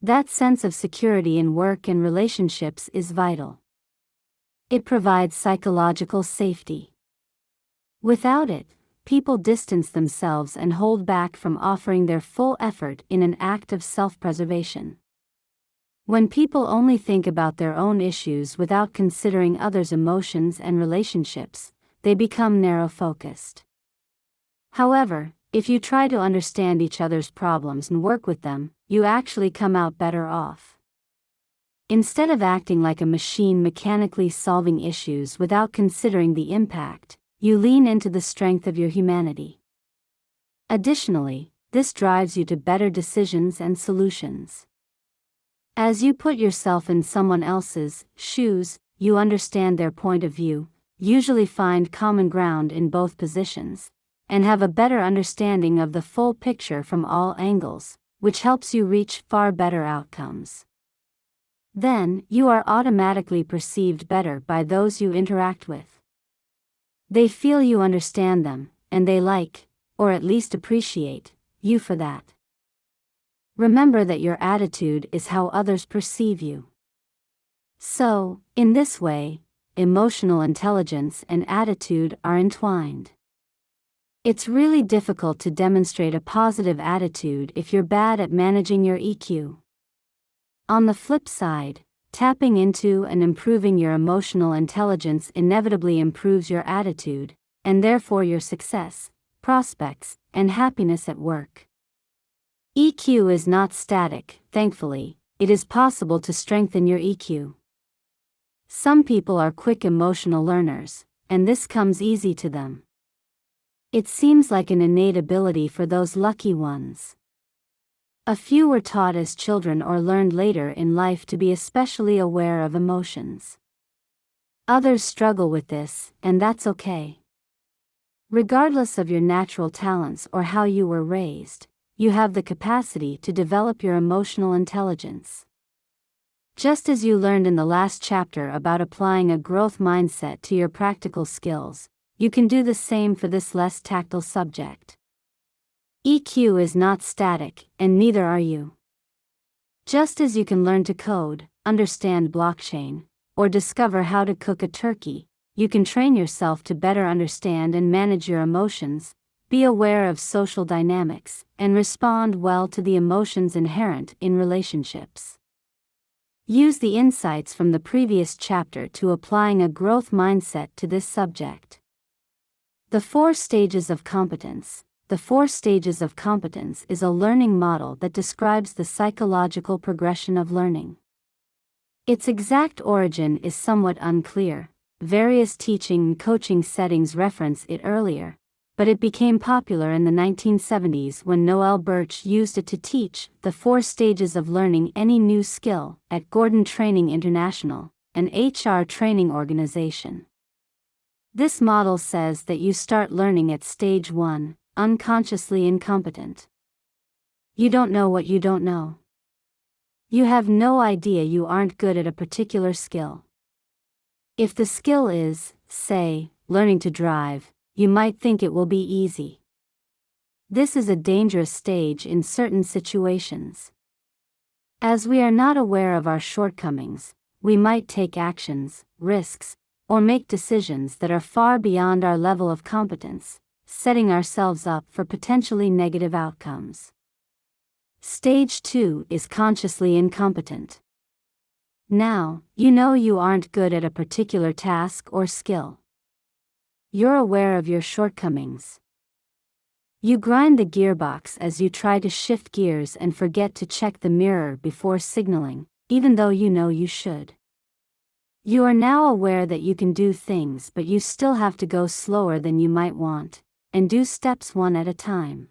That sense of security in work and relationships is vital. It provides psychological safety. Without it, people distance themselves and hold back from offering their full effort in an act of self-preservation. When people only think about their own issues without considering others' emotions and relationships, they become narrow-focused. However, if you try to understand each other's problems and work with them, you actually come out better off. Instead of acting like a machine mechanically solving issues without considering the impact, you lean into the strength of your humanity. Additionally, this drives you to better decisions and solutions. As you put yourself in someone else's shoes, you understand their point of view, usually find common ground in both positions, and have a better understanding of the full picture from all angles, which helps you reach far better outcomes. Then, you are automatically perceived better by those you interact with. They feel you understand them, and they like, or at least appreciate, you for that. Remember that your attitude is how others perceive you. So, in this way, emotional intelligence and attitude are entwined. It's really difficult to demonstrate a positive attitude if you're bad at managing your EQ. On the flip side, tapping into and improving your emotional intelligence inevitably improves your attitude, and therefore your success, prospects, and happiness at work. EQ is not static, thankfully. It is possible to strengthen your EQ. Some people are quick emotional learners, and this comes easy to them. It seems like an innate ability for those lucky ones. A few were taught as children or learned later in life to be especially aware of emotions. Others struggle with this, and that's okay. Regardless of your natural talents or how you were raised, you have the capacity to develop your emotional intelligence. Just as you learned in the last chapter about applying a growth mindset to your practical skills, you can do the same for this less tactile subject. EQ is not static, and neither are you. Just as you can learn to code, understand blockchain, or discover how to cook a turkey, you can train yourself to better understand and manage your emotions, be aware of social dynamics, and respond well to the emotions inherent in relationships. Use the insights from the previous chapter to applying a growth mindset to this subject. The 4 stages of competence. The 4 stages of competence is a learning model that describes the psychological progression of learning. Its exact origin is somewhat unclear. Various teaching and coaching settings reference it earlier, but it became popular in the 1970s when Noel Birch used it to teach the 4 stages of learning any new skill at Gordon Training International, an HR training organization. This model says that you start learning at stage 1, unconsciously incompetent. You don't know what you don't know. You have no idea you aren't good at a particular skill. If the skill is, say, learning to drive, you might think it will be easy. This is a dangerous stage in certain situations. As we are not aware of our shortcomings, we might take actions, risks, or make decisions that are far beyond our level of competence, setting ourselves up for potentially negative outcomes. Stage 2 is consciously incompetent. Now, you know you aren't good at a particular task or skill. You're aware of your shortcomings. You grind the gearbox as you try to shift gears and forget to check the mirror before signaling, even though you know you should. You are now aware that you can do things, but you still have to go slower than you might want, and do steps one at a time.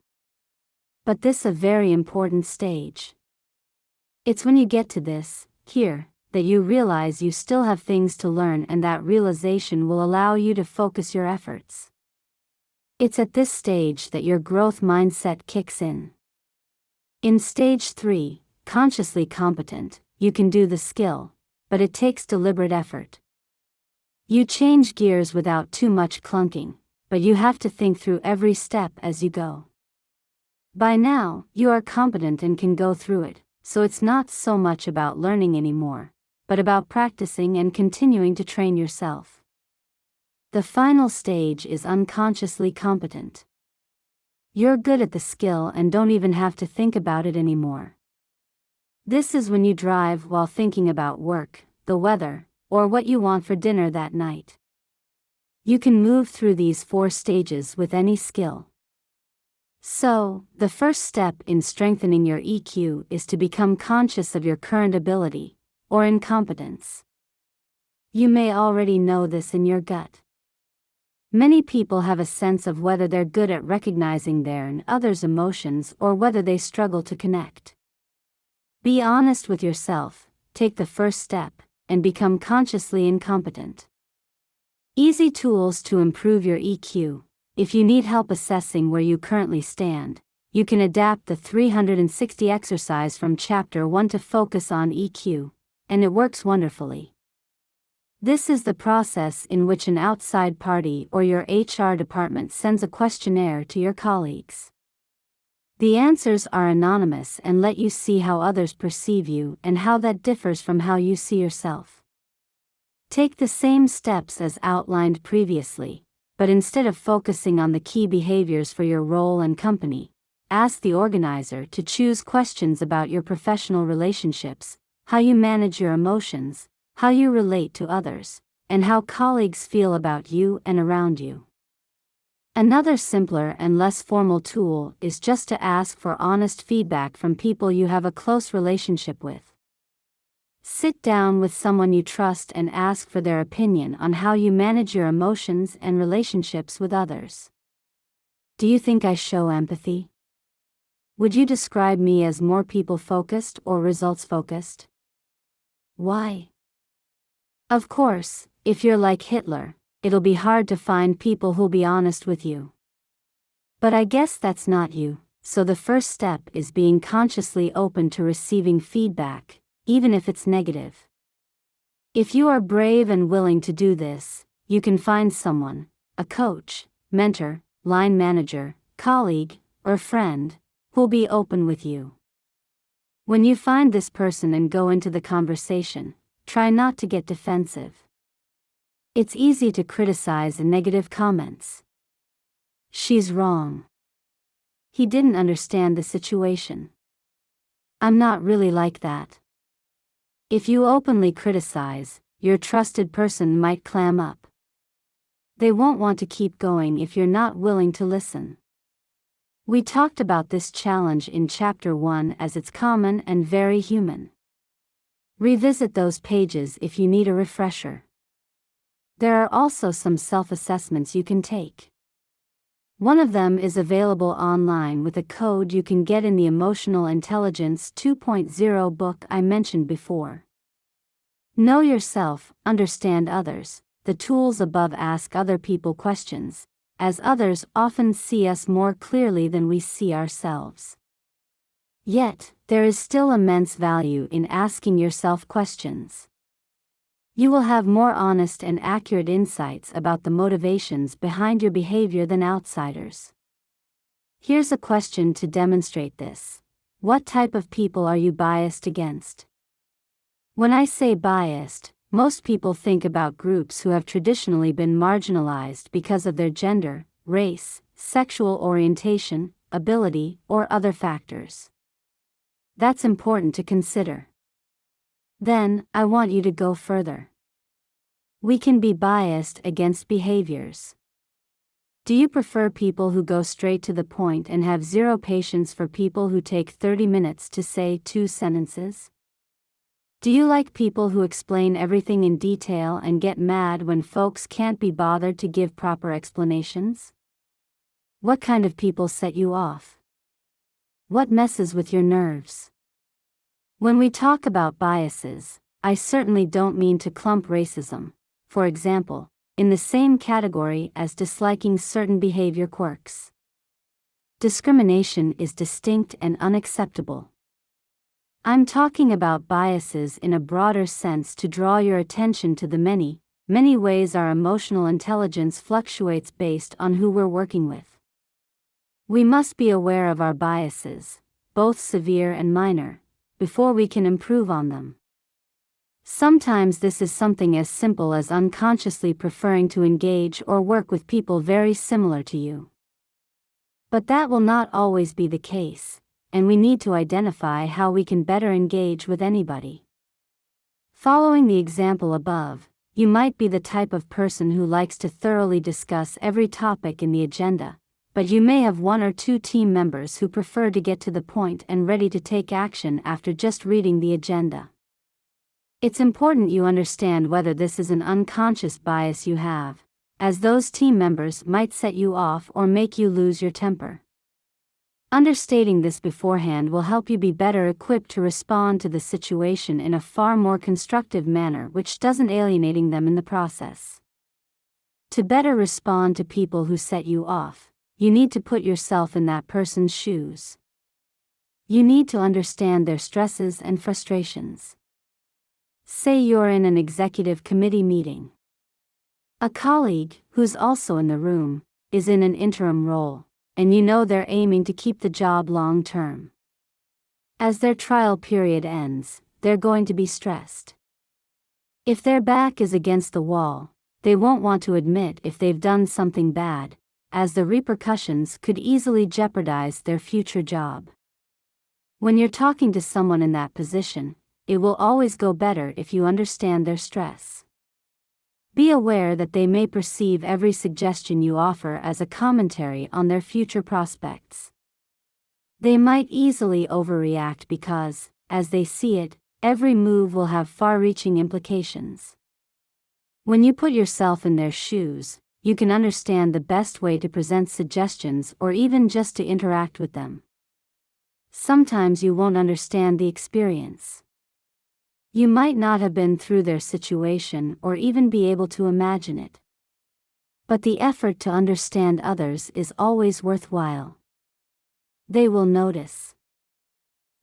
But this is a very important stage. It's when you get to this, here, that you realize you still have things to learn, and that realization will allow you to focus your efforts. It's at this stage that your growth mindset kicks in. In stage 3, consciously competent, you can do the skill, but it takes deliberate effort. You change gears without too much clunking, but you have to think through every step as you go. By now, you are competent and can go through it, so it's not so much about learning anymore, but about practicing and continuing to train yourself. The final stage is unconsciously competent. You're good at the skill and don't even have to think about it anymore. This is when you drive while thinking about work, the weather, or what you want for dinner that night. You can move through these 4 stages with any skill. So, the first step in strengthening your EQ is to become conscious of your current ability, or incompetence. You may already know this in your gut. Many people have a sense of whether they're good at recognizing their and others' emotions or whether they struggle to connect. Be honest with yourself, take the first step, and become consciously incompetent. Easy tools to improve your EQ. If you need help assessing where you currently stand, you can adapt the 360 exercise from Chapter 1 to focus on EQ, and it works wonderfully. This is the process in which an outside party or your HR department sends a questionnaire to your colleagues. The answers are anonymous and let you see how others perceive you and how that differs from how you see yourself. Take the same steps as outlined previously, but instead of focusing on the key behaviors for your role and company, ask the organizer to choose questions about your professional relationships, how you manage your emotions, how you relate to others, and how colleagues feel about you and around you. Another simpler and less formal tool is just to ask for honest feedback from people you have a close relationship with. Sit down with someone you trust and ask for their opinion on how you manage your emotions and relationships with others. Do you think I show empathy? Would you describe me as more people-focused or results-focused? Why? Of course, if you're like Hitler, it'll be hard to find people who'll be honest with you. But I guess that's not you, so the first step is being consciously open to receiving feedback, even if it's negative. If you are brave and willing to do this, you can find someone, a coach, mentor, line manager, colleague, or friend, who'll be open with you. When you find this person and go into the conversation, try not to get defensive. It's easy to criticize in negative comments. She's wrong. He didn't understand the situation. I'm not really like that. If you openly criticize, your trusted person might clam up. They won't want to keep going if you're not willing to listen. We talked about this challenge in Chapter 1 as it's common and very human. Revisit those pages if you need a refresher. There are also some self-assessments you can take. One of them is available online with a code you can get in the Emotional Intelligence 2.0 book I mentioned before. Know yourself, understand others. The tools above ask other people questions, as others often see us more clearly than we see ourselves. Yet, there is still immense value in asking yourself questions. You will have more honest and accurate insights about the motivations behind your behavior than outsiders. Here's a question to demonstrate this. What type of people are you biased against? When I say biased, most people think about groups who have traditionally been marginalized because of their gender, race, sexual orientation, ability, or other factors. That's important to consider. Then, I want you to go further. We can be biased against behaviors. Do you prefer people who go straight to the point and have zero patience for people who take 30 minutes to say 2 sentences? Do you like people who explain everything in detail and get mad when folks can't be bothered to give proper explanations? What kind of people set you off? What messes with your nerves? When we talk about biases, I certainly don't mean to clump racism, for example, in the same category as disliking certain behavior quirks. Discrimination is distinct and unacceptable. I'm talking about biases in a broader sense to draw your attention to the many, many ways our emotional intelligence fluctuates based on who we're working with. We must be aware of our biases, both severe and minor, before we can improve on them. Sometimes this is something as simple as unconsciously preferring to engage or work with people very similar to you. But that will not always be the case, and we need to identify how we can better engage with anybody. Following the example above, you might be the type of person who likes to thoroughly discuss every topic in the agenda, but you may have 1 or 2 team members who prefer to get to the point and ready to take action after just reading the agenda. It's important you understand whether this is an unconscious bias you have, as those team members might set you off or make you lose your temper. Understating this beforehand will help you be better equipped to respond to the situation in a far more constructive manner which doesn't alienating them in the process. To better respond to people who set you off, you need to put yourself in that person's shoes. You need to understand their stresses and frustrations. Say you're in an executive committee meeting. A colleague, who's also in the room, is in an interim role, and you know they're aiming to keep the job long term. As their trial period ends, they're going to be stressed. If their back is against the wall, they won't want to admit if they've done something bad, as the repercussions could easily jeopardize their future job. When you're talking to someone in that position, it will always go better if you understand their stress. Be aware that they may perceive every suggestion you offer as a commentary on their future prospects. They might easily overreact because, as they see it, every move will have far-reaching implications. When you put yourself in their shoes, you can understand the best way to present suggestions or even just to interact with them. Sometimes you won't understand the experience. You might not have been through their situation or even be able to imagine it. But the effort to understand others is always worthwhile. They will notice.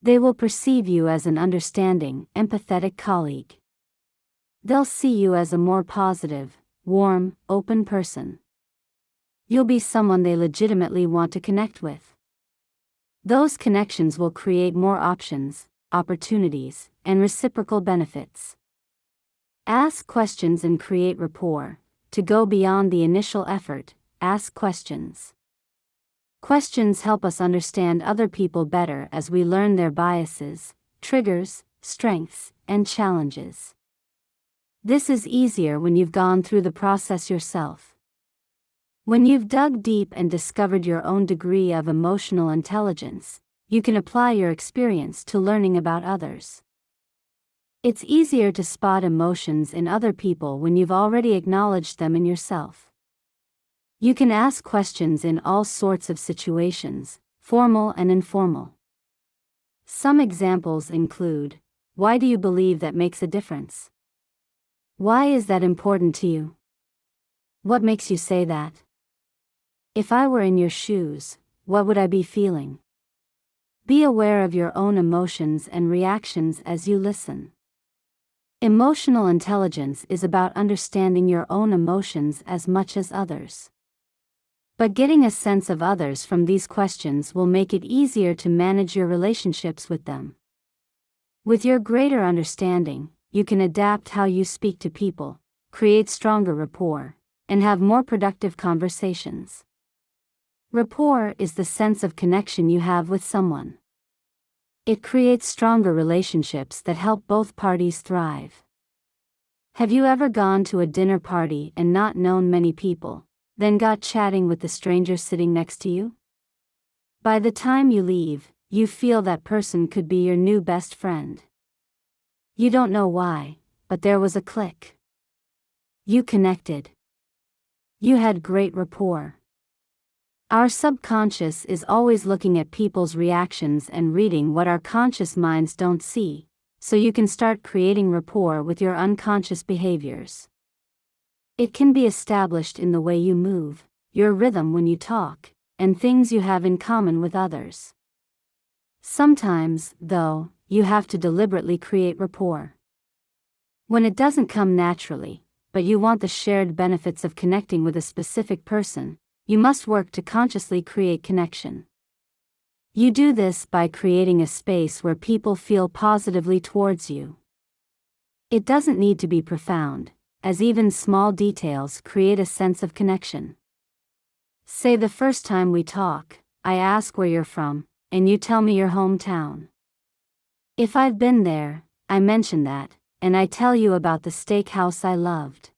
They will perceive you as an understanding, empathetic colleague. They'll see you as a more positive, warm, open person. You'll be someone they legitimately want to connect with. Those connections will create more options, opportunities, and reciprocal benefits. Ask questions and create rapport. To go beyond the initial effort, ask questions. Questions help us understand other people better as we learn their biases, triggers, strengths, and challenges. This is easier when you've gone through the process yourself. When you've dug deep and discovered your own degree of emotional intelligence, you can apply your experience to learning about others. It's easier to spot emotions in other people when you've already acknowledged them in yourself. You can ask questions in all sorts of situations, formal and informal. Some examples include, why do you believe that makes a difference? Why is that important to you? What makes you say that? If I were in your shoes, what would I be feeling? Be aware of your own emotions and reactions as you listen. Emotional intelligence is about understanding your own emotions as much as others. But getting a sense of others from these questions will make it easier to manage your relationships with them. With your greater understanding, you can adapt how you speak to people, create stronger rapport, and have more productive conversations. Rapport is the sense of connection you have with someone. It creates stronger relationships that help both parties thrive. Have you ever gone to a dinner party and not known many people, then got chatting with the stranger sitting next to you? By the time you leave, you feel that person could be your new best friend. You don't know why, but there was a click. You connected. You had great rapport. Our subconscious is always looking at people's reactions and reading what our conscious minds don't see, so you can start creating rapport with your unconscious behaviors. It can be established in the way you move, your rhythm when you talk, and things you have in common with others. Sometimes, though, you have to deliberately create rapport. When it doesn't come naturally, but you want the shared benefits of connecting with a specific person, you must work to consciously create connection. You do this by creating a space where people feel positively towards you. It doesn't need to be profound, as even small details create a sense of connection. Say the first time we talk, I ask where you're from, and you tell me your hometown. If I've been there, I mention that, and I tell you about the steakhouse I loved.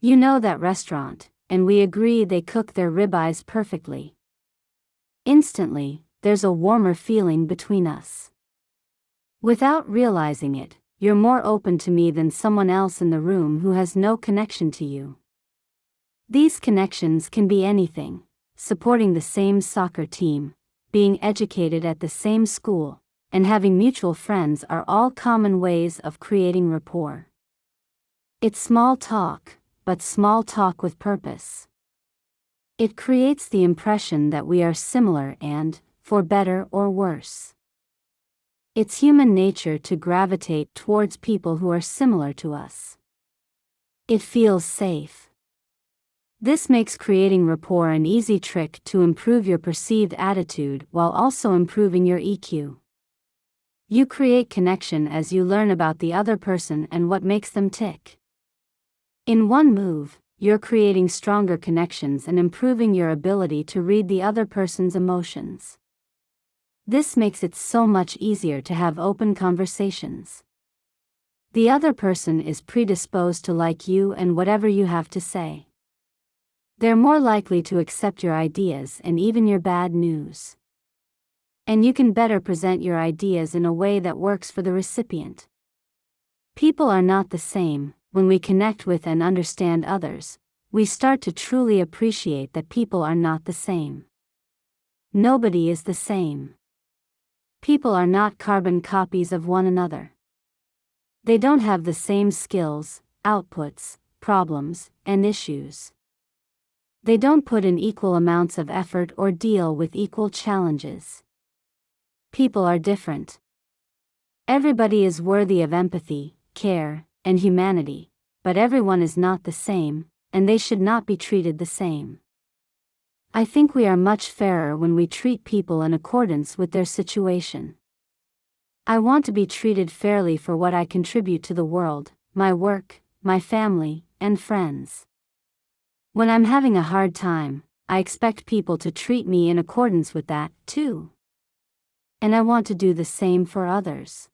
You know that restaurant, and we agree they cook their ribeyes perfectly. Instantly, there's a warmer feeling between us. Without realizing it, you're more open to me than someone else in the room who has no connection to you. These connections can be anything: supporting the same soccer team, being educated at the same school, and having mutual friends are all common ways of creating rapport. It's small talk, but small talk with purpose. It creates the impression that we are similar and, for better or worse. It's human nature to gravitate towards people who are similar to us. It feels safe. This makes creating rapport an easy trick to improve your perceived attitude while also improving your EQ. You create connection as you learn about the other person and what makes them tick. In one move, you're creating stronger connections and improving your ability to read the other person's emotions. This makes it so much easier to have open conversations. The other person is predisposed to like you and whatever you have to say. They're more likely to accept your ideas and even your bad news. And you can better present your ideas in a way that works for the recipient. People are not the same. When we connect with and understand others, we start to truly appreciate that people are not the same. Nobody is the same. People are not carbon copies of one another. They don't have the same skills, outputs, problems, and issues. They don't put in equal amounts of effort or deal with equal challenges. People are different. Everybody is worthy of empathy, care, and humanity, but everyone is not the same, and they should not be treated the same. I think we are much fairer when we treat people in accordance with their situation. I want to be treated fairly for what I contribute to the world, my work, my family, and friends. When I'm having a hard time, I expect people to treat me in accordance with that, too. And I want to do the same for others.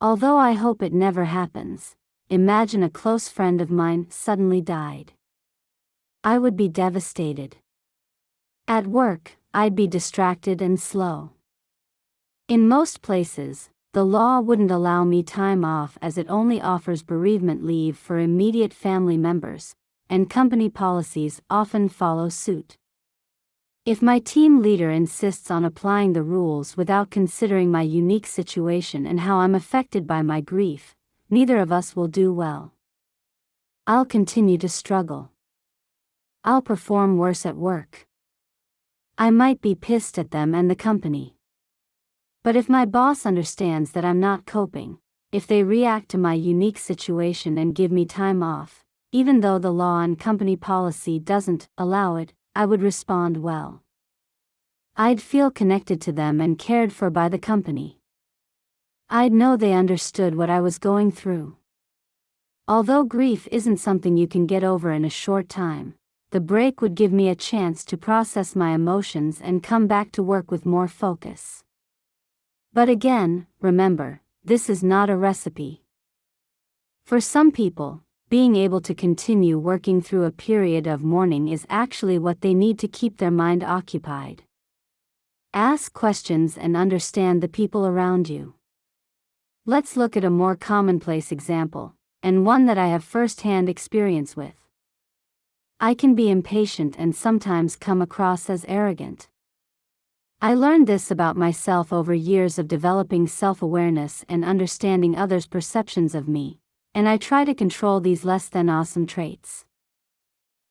Although I hope it never happens, imagine a close friend of mine suddenly died. I would be devastated. At work, I'd be distracted and slow. In most places, the law wouldn't allow me time off as it only offers bereavement leave for immediate family members, and company policies often follow suit. If my team leader insists on applying the rules without considering my unique situation and how I'm affected by my grief, neither of us will do well. I'll continue to struggle. I'll perform worse at work. I might be pissed at them and the company. But if my boss understands that I'm not coping, if they react to my unique situation and give me time off, even though the law and company policy doesn't allow it, I would respond well. I'd feel connected to them and cared for by the company. I'd know they understood what I was going through. Although grief isn't something you can get over in a short time, the break would give me a chance to process my emotions and come back to work with more focus. But again, remember, this is not a recipe. For some people, being able to continue working through a period of mourning is actually what they need to keep their mind occupied. Ask questions and understand the people around you. Let's look at a more commonplace example, and one that I have first-hand experience with. I can be impatient and sometimes come across as arrogant. I learned this about myself over years of developing self-awareness and understanding others' perceptions of me, and I try to control these less-than-awesome traits.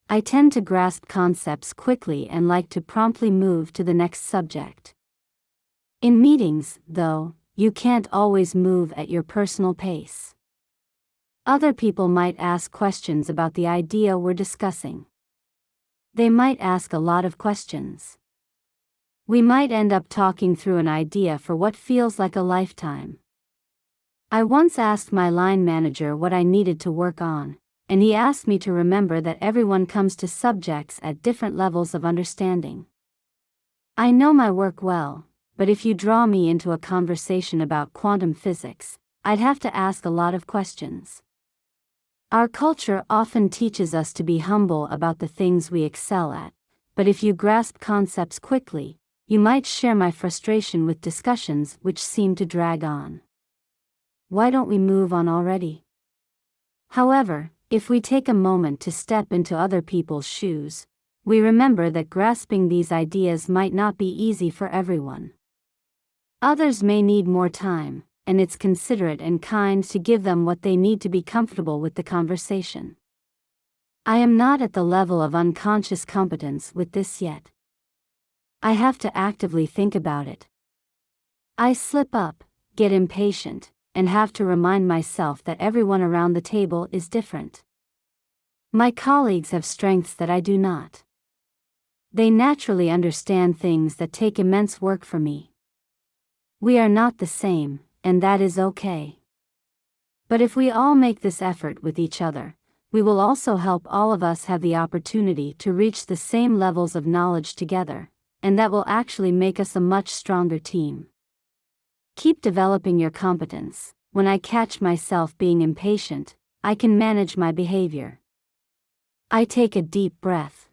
I tend to grasp concepts quickly and like to promptly move to the next subject. In meetings, though, you can't always move at your personal pace. Other people might ask questions about the idea we're discussing. They might ask a lot of questions. We might end up talking through an idea for what feels like a lifetime. I once asked my line manager what I needed to work on, and he asked me to remember that everyone comes to subjects at different levels of understanding. I know my work well, but if you draw me into a conversation about quantum physics, I'd have to ask a lot of questions. Our culture often teaches us to be humble about the things we excel at, but if you grasp concepts quickly, you might share my frustration with discussions which seem to drag on. Why don't we move on already? However, if we take a moment to step into other people's shoes, we remember that grasping these ideas might not be easy for everyone. Others may need more time, and it's considerate and kind to give them what they need to be comfortable with the conversation. I am not at the level of unconscious competence with this yet. I have to actively think about it. I slip up, get impatient, and have to remind myself that everyone around the table is different. My colleagues have strengths that I do not. They naturally understand things that take immense work for me. We are not the same, and that is okay. But if we all make this effort with each other, we will also help all of us have the opportunity to reach the same levels of knowledge together, and that will actually make us a much stronger team. Keep developing your competence. When I catch myself being impatient, I can manage my behavior. I take a deep breath.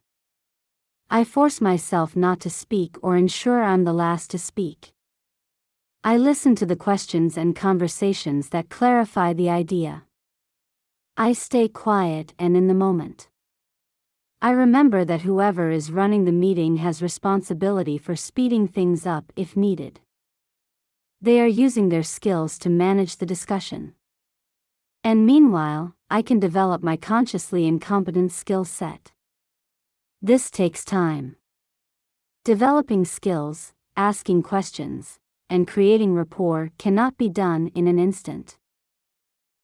I force myself not to speak or ensure I'm the last to speak. I listen to the questions and conversations that clarify the idea. I stay quiet and in the moment. I remember that whoever is running the meeting has responsibility for speeding things up if needed. They are using their skills to manage the discussion. And meanwhile, I can develop my consciously incompetent skill set. This takes time. Developing skills, asking questions, and creating rapport cannot be done in an instant.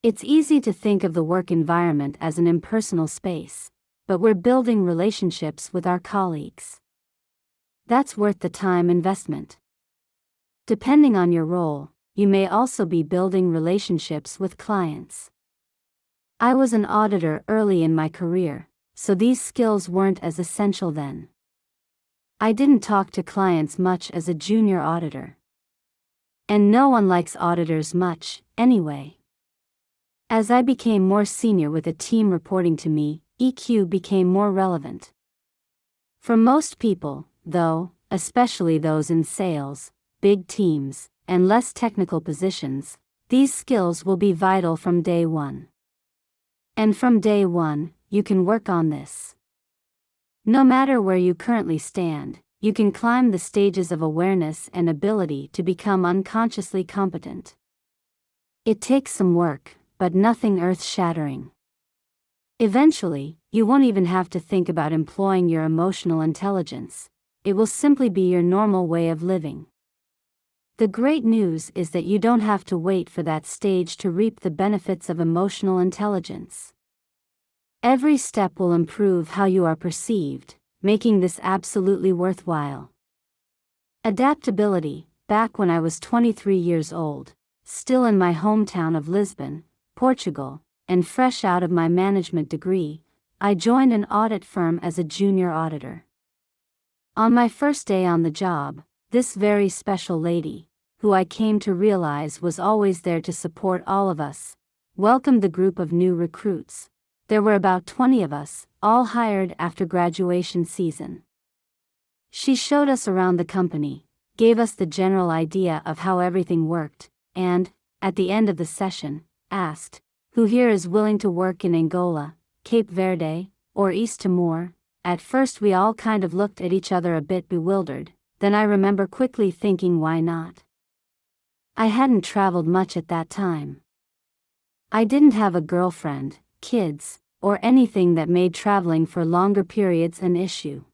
It's easy to think of the work environment as an impersonal space, but we're building relationships with our colleagues. That's worth the time investment. Depending on your role, you may also be building relationships with clients. I was an auditor early in my career, so these skills weren't as essential then. I didn't talk to clients much as a junior auditor. And no one likes auditors much, anyway. As I became more senior with a team reporting to me, EQ became more relevant. For most people, though, especially those in sales, big teams, and less technical positions, these skills will be vital from day one. And from day one, you can work on this. No matter where you currently stand, you can climb the stages of awareness and ability to become unconsciously competent. It takes some work, but nothing earth-shattering. Eventually, you won't even have to think about employing your emotional intelligence. It will simply be your normal way of living. The great news is that you don't have to wait for that stage to reap the benefits of emotional intelligence. Every step will improve how you are perceived, making this absolutely worthwhile. Adaptability. Back when I was 23 years old, still in my hometown of Lisbon, Portugal, and fresh out of my management degree, I joined an audit firm as a junior auditor. On my first day on the job, this very special lady, who I came to realize was always there to support all of us, welcomed the group of new recruits, There were about 20 of us, all hired after graduation season. She showed us around the company, gave us the general idea of how everything worked, and, at the end of the session, asked, "Who here is willing to work in Angola, Cape Verde, or East Timor?" At first we all kind of looked at each other a bit bewildered, then I remember quickly thinking, why not? I hadn't traveled much at that time. I didn't have a girlfriend, kids, or anything that made traveling for longer periods an issue.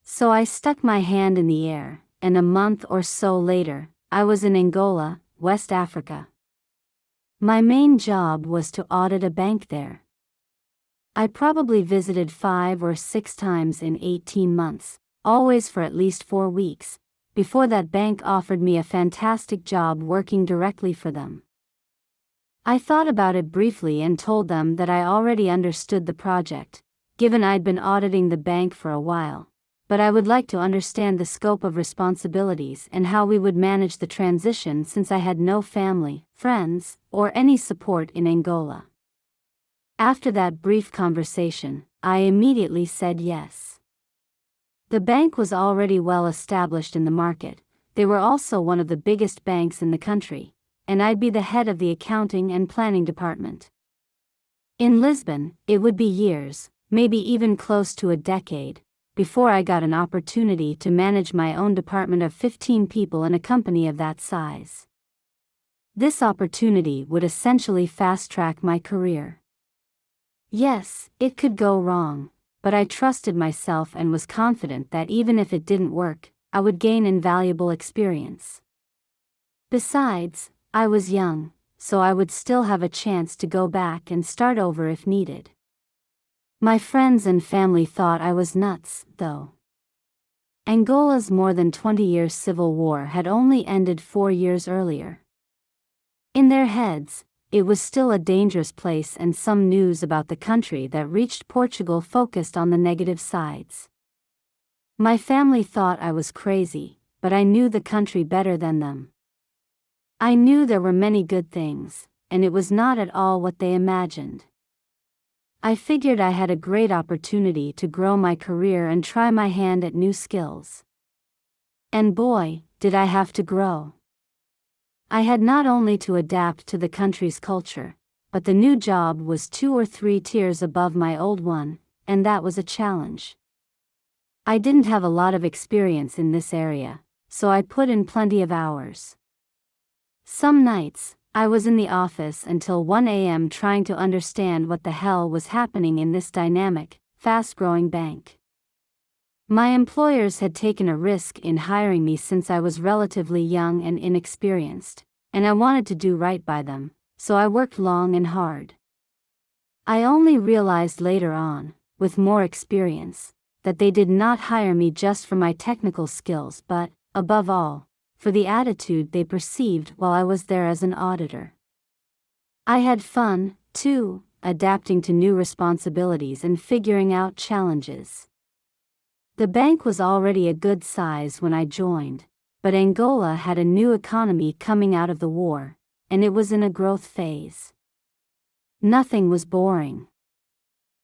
So I stuck my hand in the air, and a month or so later, I was in Angola, West Africa. My main job was to audit a bank there. I probably visited 5 or 6 times in 18 months, always for at least 4 weeks, before that bank offered me a fantastic job working directly for them. I thought about it briefly and told them that I already understood the project, given I'd been auditing the bank for a while, but I would like to understand the scope of responsibilities and how we would manage the transition since I had no family, friends, or any support in Angola. After that brief conversation, I immediately said yes. The bank was already well established in the market. They were also one of the biggest banks in the country, and I'd be the head of the accounting and planning department. In Lisbon, it would be years, maybe even close to a decade, before I got an opportunity to manage my own department of 15 people in a company of that size. This opportunity would essentially fast-track my career. Yes, it could go wrong, but I trusted myself and was confident that even if it didn't work, I would gain invaluable experience. Besides, I was young, so I would still have a chance to go back and start over if needed. My friends and family thought I was nuts, though. Angola's more than 20-year civil war had only ended 4 years earlier. In their heads, it was still a dangerous place, and some news about the country that reached Portugal focused on the negative sides. My family thought I was crazy, but I knew the country better than them. I knew there were many good things, and it was not at all what they imagined. I figured I had a great opportunity to grow my career and try my hand at new skills. And boy, did I have to grow. I had not only to adapt to the country's culture, but the new job was 2 or 3 tiers above my old one, and that was a challenge. I didn't have a lot of experience in this area, so I put in plenty of hours. Some nights, I was in the office until 1 a.m. trying to understand what the hell was happening in this dynamic, fast-growing bank. My employers had taken a risk in hiring me since I was relatively young and inexperienced, and I wanted to do right by them, so I worked long and hard. I only realized later on, with more experience, that they did not hire me just for my technical skills but, above all, for the attitude they perceived while I was there as an auditor. I had fun, too, adapting to new responsibilities and figuring out challenges. The bank was already a good size when I joined, but Angola had a new economy coming out of the war, and it was in a growth phase. Nothing was boring.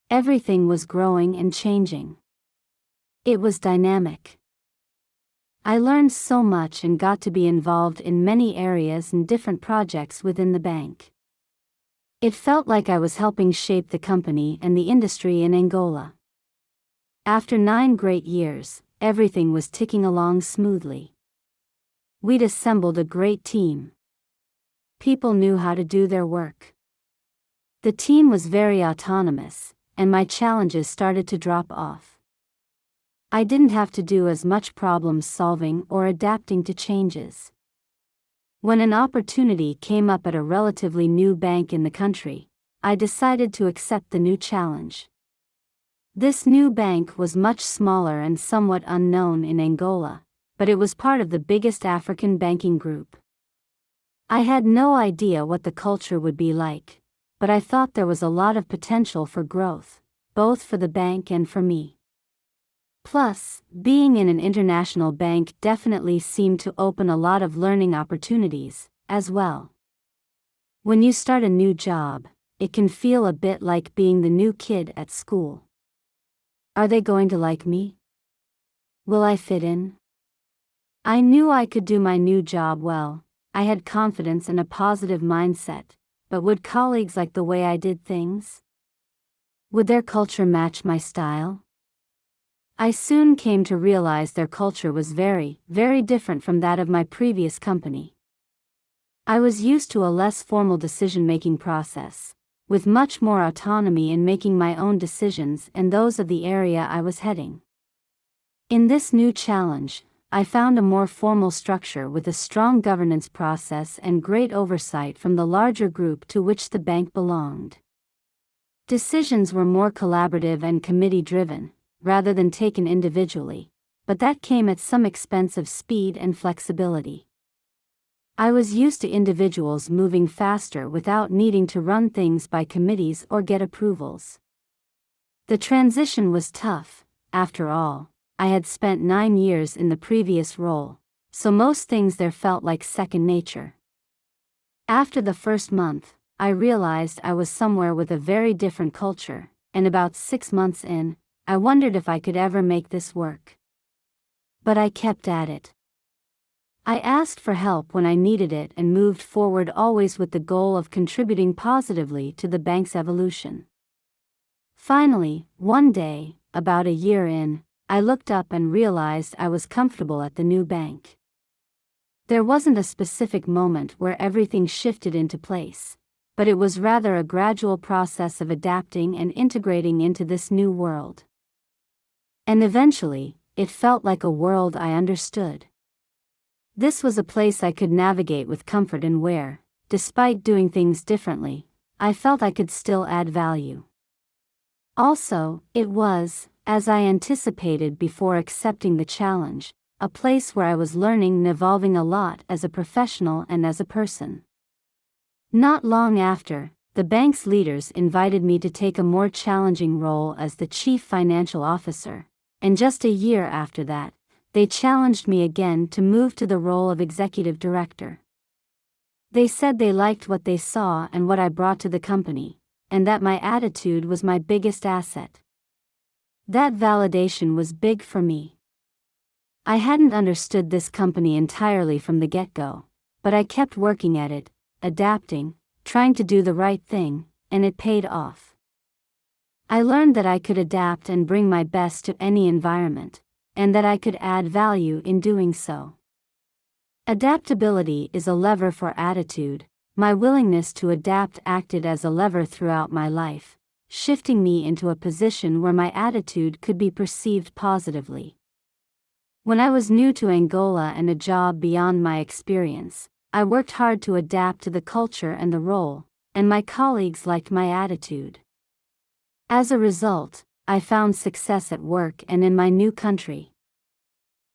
Everything was growing and changing. It was dynamic. I learned so much and got to be involved in many areas and different projects within the bank. It felt like I was helping shape the company and the industry in Angola. After 9 great years, everything was ticking along smoothly. We'd assembled a great team. People knew how to do their work. The team was very autonomous, and my challenges started to drop off. I didn't have to do as much problem solving or adapting to changes. When an opportunity came up at a relatively new bank in the country, I decided to accept the new challenge. This new bank was much smaller and somewhat unknown in Angola, but it was part of the biggest African banking group. I had no idea what the culture would be like, but I thought there was a lot of potential for growth, both for the bank and for me. Plus, being in an international bank definitely seemed to open a lot of learning opportunities, as well. When you start a new job, it can feel a bit like being the new kid at school. Are they going to like me? Will I fit in? I knew I could do my new job well. I had confidence and a positive mindset, but would colleagues like the way I did things? Would their culture match my style? I soon came to realize their culture was very, very different from that of my previous company. I was used to a less formal decision-making process, with much more autonomy in making my own decisions and those of the area I was heading. In this new challenge, I found a more formal structure with a strong governance process and great oversight from the larger group to which the bank belonged. Decisions were more collaborative and committee-driven, rather than taken individually, but that came at some expense of speed and flexibility. I was used to individuals moving faster without needing to run things by committees or get approvals. The transition was tough. After all, I had spent 9 years in the previous role, so most things there felt like second nature. After the first month, I realized I was somewhere with a very different culture, and about 6 months in, I wondered if I could ever make this work. But I kept at it. I asked for help when I needed it and moved forward, always with the goal of contributing positively to the bank's evolution. Finally, one day, about a year in, I looked up and realized I was comfortable at the new bank. There wasn't a specific moment where everything shifted into place, but it was rather a gradual process of adapting and integrating into this new world. And eventually, it felt like a world I understood. This was a place I could navigate with comfort and where, despite doing things differently, I felt I could still add value. Also, it was, as I anticipated before accepting the challenge, a place where I was learning and evolving a lot as a professional and as a person. Not long after, the bank's leaders invited me to take a more challenging role as the chief financial officer, and just a year after that, they challenged me again to move to the role of executive director. They said they liked what they saw and what I brought to the company, and that my attitude was my biggest asset. That validation was big for me. I hadn't understood this company entirely from the get-go, but I kept working at it, adapting, trying to do the right thing, and it paid off. I learned that I could adapt and bring my best to any environment, and that I could add value in doing so. Adaptability is a lever for attitude. My willingness to adapt acted as a lever throughout my life, shifting me into a position where my attitude could be perceived positively. When I was new to Angola and a job beyond my experience, I worked hard to adapt to the culture and the role, and my colleagues liked my attitude. As a result, I found success at work and in my new country.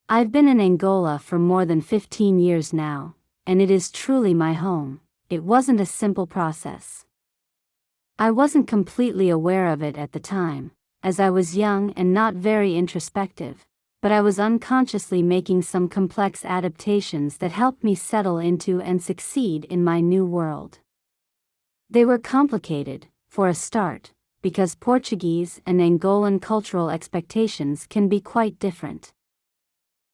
I've been in Angola for more than 15 years now, and it is truly my home. It wasn't a simple process. I wasn't completely aware of it at the time, as I was young and not very introspective, but I was unconsciously making some complex adaptations that helped me settle into and succeed in my new world. They were complicated, for a start, because Portuguese and Angolan cultural expectations can be quite different.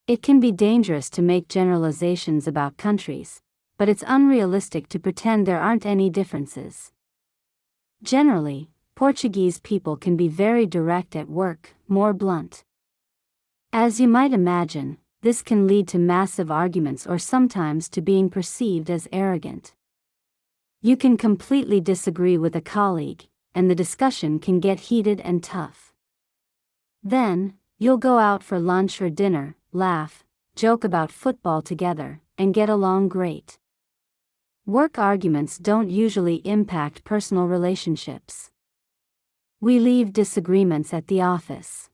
It can be dangerous to make generalizations about countries, but it's unrealistic to pretend there aren't any differences. Generally, Portuguese people can be very direct at work, more blunt. As you might imagine, this can lead to massive arguments or sometimes to being perceived as arrogant. You can completely disagree with a colleague, and the discussion can get heated and tough. Then, you'll go out for lunch or dinner, laugh, joke about football together, and get along great. Work arguments don't usually impact personal relationships. We leave disagreements at the office.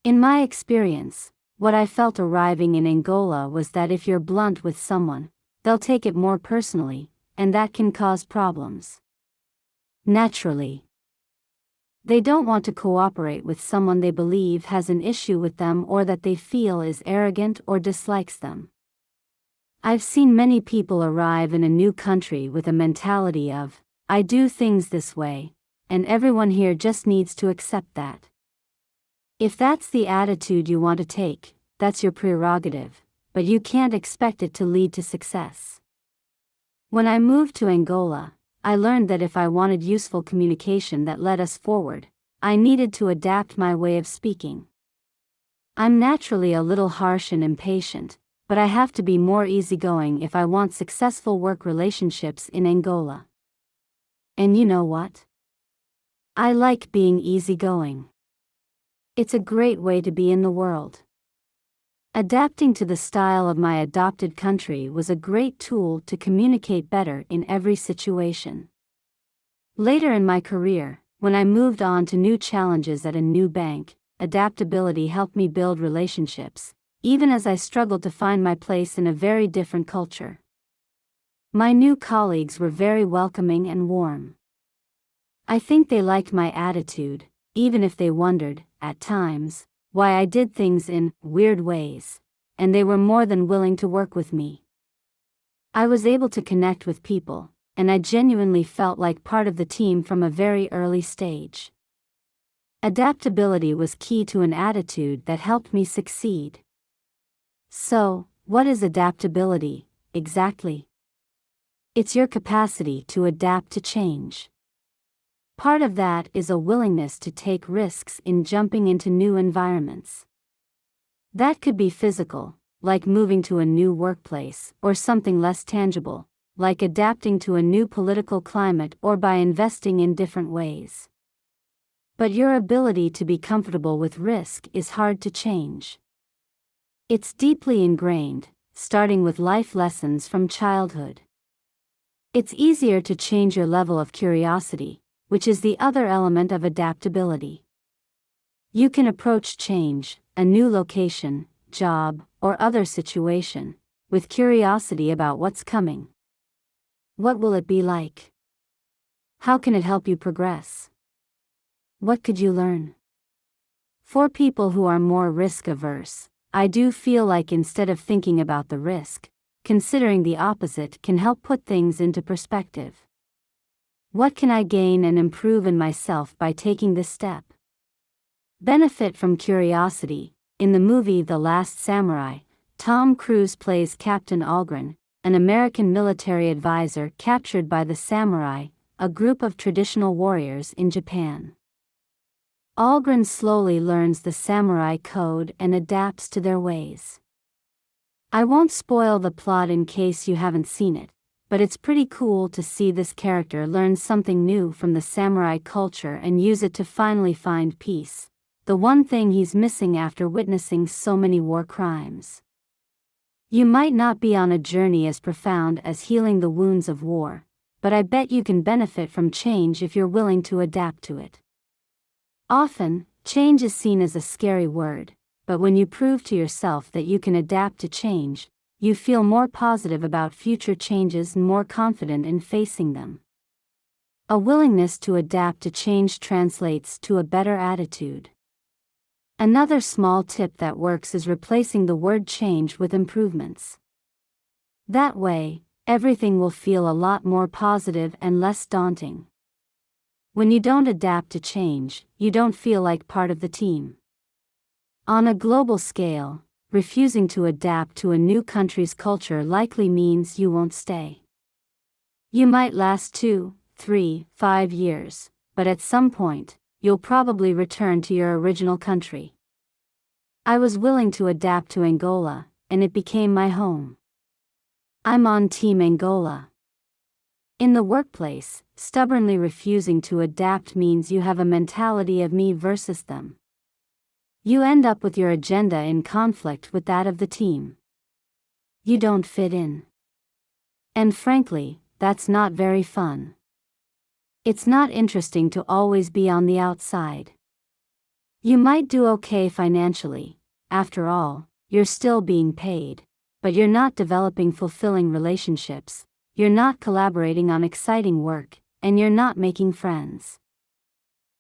In my experience, what I felt arriving in Angola was that if you're blunt with someone, they'll take it more personally, and that can cause problems. Naturally, they don't want to cooperate with someone they believe has an issue with them or that they feel is arrogant or dislikes them. I've seen many people arrive in a new country with a mentality of, I do things this way, and everyone here just needs to accept that. If that's the attitude you want to take, that's your prerogative, but you can't expect it to lead to success. When I moved to Angola, I learned that if I wanted useful communication that led us forward, I needed to adapt my way of speaking. I'm naturally a little harsh and impatient, but I have to be more easygoing if I want successful work relationships in Angola. And you know what? I like being easygoing. It's a great way to be in the world. Adapting to the style of my adopted country was a great tool to communicate better in every situation. Later in my career, when I moved on to new challenges at a new bank, adaptability helped me build relationships, even as I struggled to find my place in a very different culture. My new colleagues were very welcoming and warm. I think they liked my attitude, even if they wondered, at times, why I did things in weird ways, and they were more than willing to work with me. I was able to connect with people, and I genuinely felt like part of the team from a very early stage. Adaptability was key to an attitude that helped me succeed. So, what is adaptability, exactly? It's your capacity to adapt to change. Part of that is a willingness to take risks in jumping into new environments. That could be physical, like moving to a new workplace, or something less tangible, like adapting to a new political climate or by investing in different ways. But your ability to be comfortable with risk is hard to change. It's deeply ingrained, starting with life lessons from childhood. It's easier to change your level of curiosity, which is the other element of adaptability. You can approach change, a new location, job, or other situation, with curiosity about what's coming. What will it be like? How can it help you progress? What could you learn? For people who are more risk-averse, I do feel like instead of thinking about the risk, considering the opposite can help put things into perspective. What can I gain and improve in myself by taking this step? Benefit from curiosity. In the movie The Last Samurai, Tom Cruise plays Captain Algren, an American military advisor captured by the samurai, a group of traditional warriors in Japan. Algren slowly learns the samurai code and adapts to their ways. I won't spoil the plot in case you haven't seen it, but it's pretty cool to see this character learn something new from the samurai culture and use it to finally find peace, the one thing he's missing after witnessing so many war crimes. You might not be on a journey as profound as healing the wounds of war, but I bet you can benefit from change if you're willing to adapt to it. Often, change is seen as a scary word, but when you prove to yourself that you can adapt to change, you feel more positive about future changes and more confident in facing them. A willingness to adapt to change translates to a better attitude. Another small tip that works is replacing the word change with improvements. That way, everything will feel a lot more positive and less daunting. When you don't adapt to change, you don't feel like part of the team. On a global scale, refusing to adapt to a new country's culture likely means you won't stay. You might last 2, 3, 5 years, but at some point, you'll probably return to your original country. I was willing to adapt to Angola, and it became my home. I'm on Team Angola. In the workplace, stubbornly refusing to adapt means you have a mentality of me versus them. You end up with your agenda in conflict with that of the team. You don't fit in. And frankly, that's not very fun. It's not interesting to always be on the outside. You might do okay financially, after all, you're still being paid, but you're not developing fulfilling relationships, you're not collaborating on exciting work, and you're not making friends.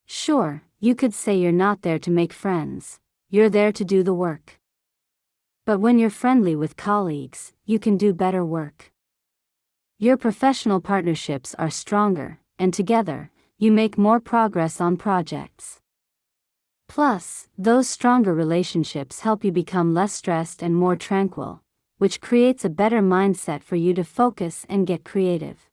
Sure, you could say you're not there to make friends, you're there to do the work. But when you're friendly with colleagues, you can do better work. Your professional partnerships are stronger, and together, you make more progress on projects. Plus, those stronger relationships help you become less stressed and more tranquil, which creates a better mindset for you to focus and get creative.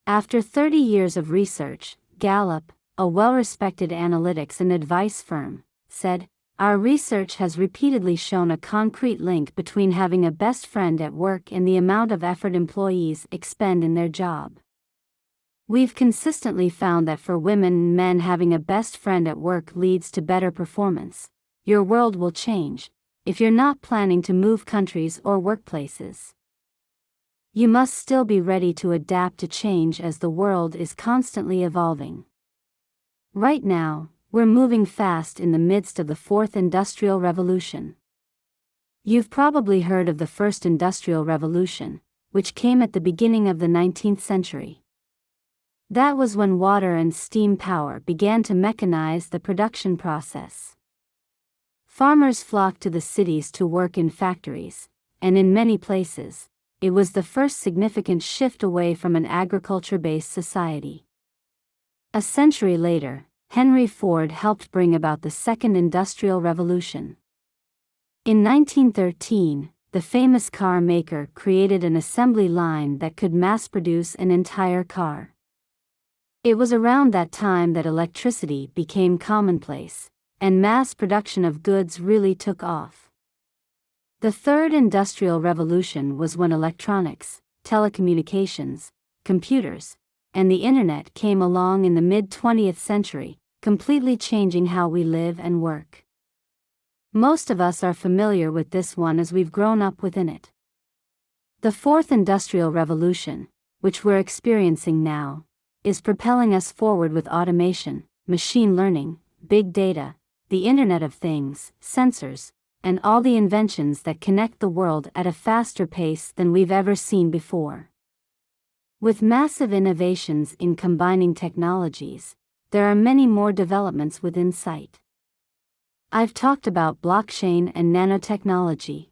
After 30 years of research, Gallup, a well-respected analytics and advice firm, said, "Our research has repeatedly shown a concrete link between having a best friend at work and the amount of effort employees expend in their job. We've consistently found that for women and men, having a best friend at work leads to better performance. Your world will change if you're not planning to move countries or workplaces. You must still be ready to adapt to change as the world is constantly evolving. Right now, we're moving fast in the midst of the fourth industrial revolution. You've probably heard of the first industrial revolution, which came at the beginning of the 19th century. That was when water and steam power began to mechanize the production process. Farmers flocked to the cities to work in factories, and in many places, it was the first significant shift away from an agriculture-based society. A century later, Henry Ford helped bring about the second industrial revolution. In 1913, the famous car maker created an assembly line that could mass-produce an entire car. It was around that time that electricity became commonplace, and mass production of goods really took off. The third industrial revolution was when electronics, telecommunications, computers, and the internet came along in the mid-20th century, completely changing how we live and work. Most of us are familiar with this one as we've grown up within it. The fourth industrial revolution, which we're experiencing now, is propelling us forward with automation, machine learning, big data, the Internet of Things, sensors, and all the inventions that connect the world at a faster pace than we've ever seen before. With massive innovations in combining technologies, there are many more developments within sight. I've talked about blockchain and nanotechnology,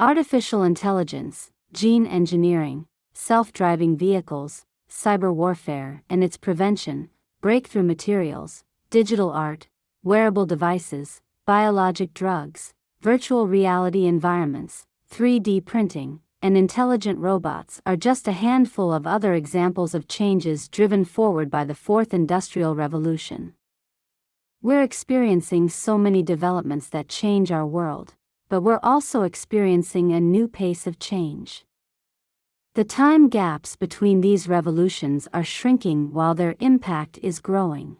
artificial intelligence, gene engineering, self-driving vehicles, cyber warfare and its prevention, breakthrough materials, digital art, wearable devices, biologic drugs, virtual reality environments, 3D printing, and intelligent robots are just a handful of other examples of changes driven forward by the fourth industrial revolution. We're experiencing so many developments that change our world, but we're also experiencing a new pace of change. The time gaps between these revolutions are shrinking while their impact is growing.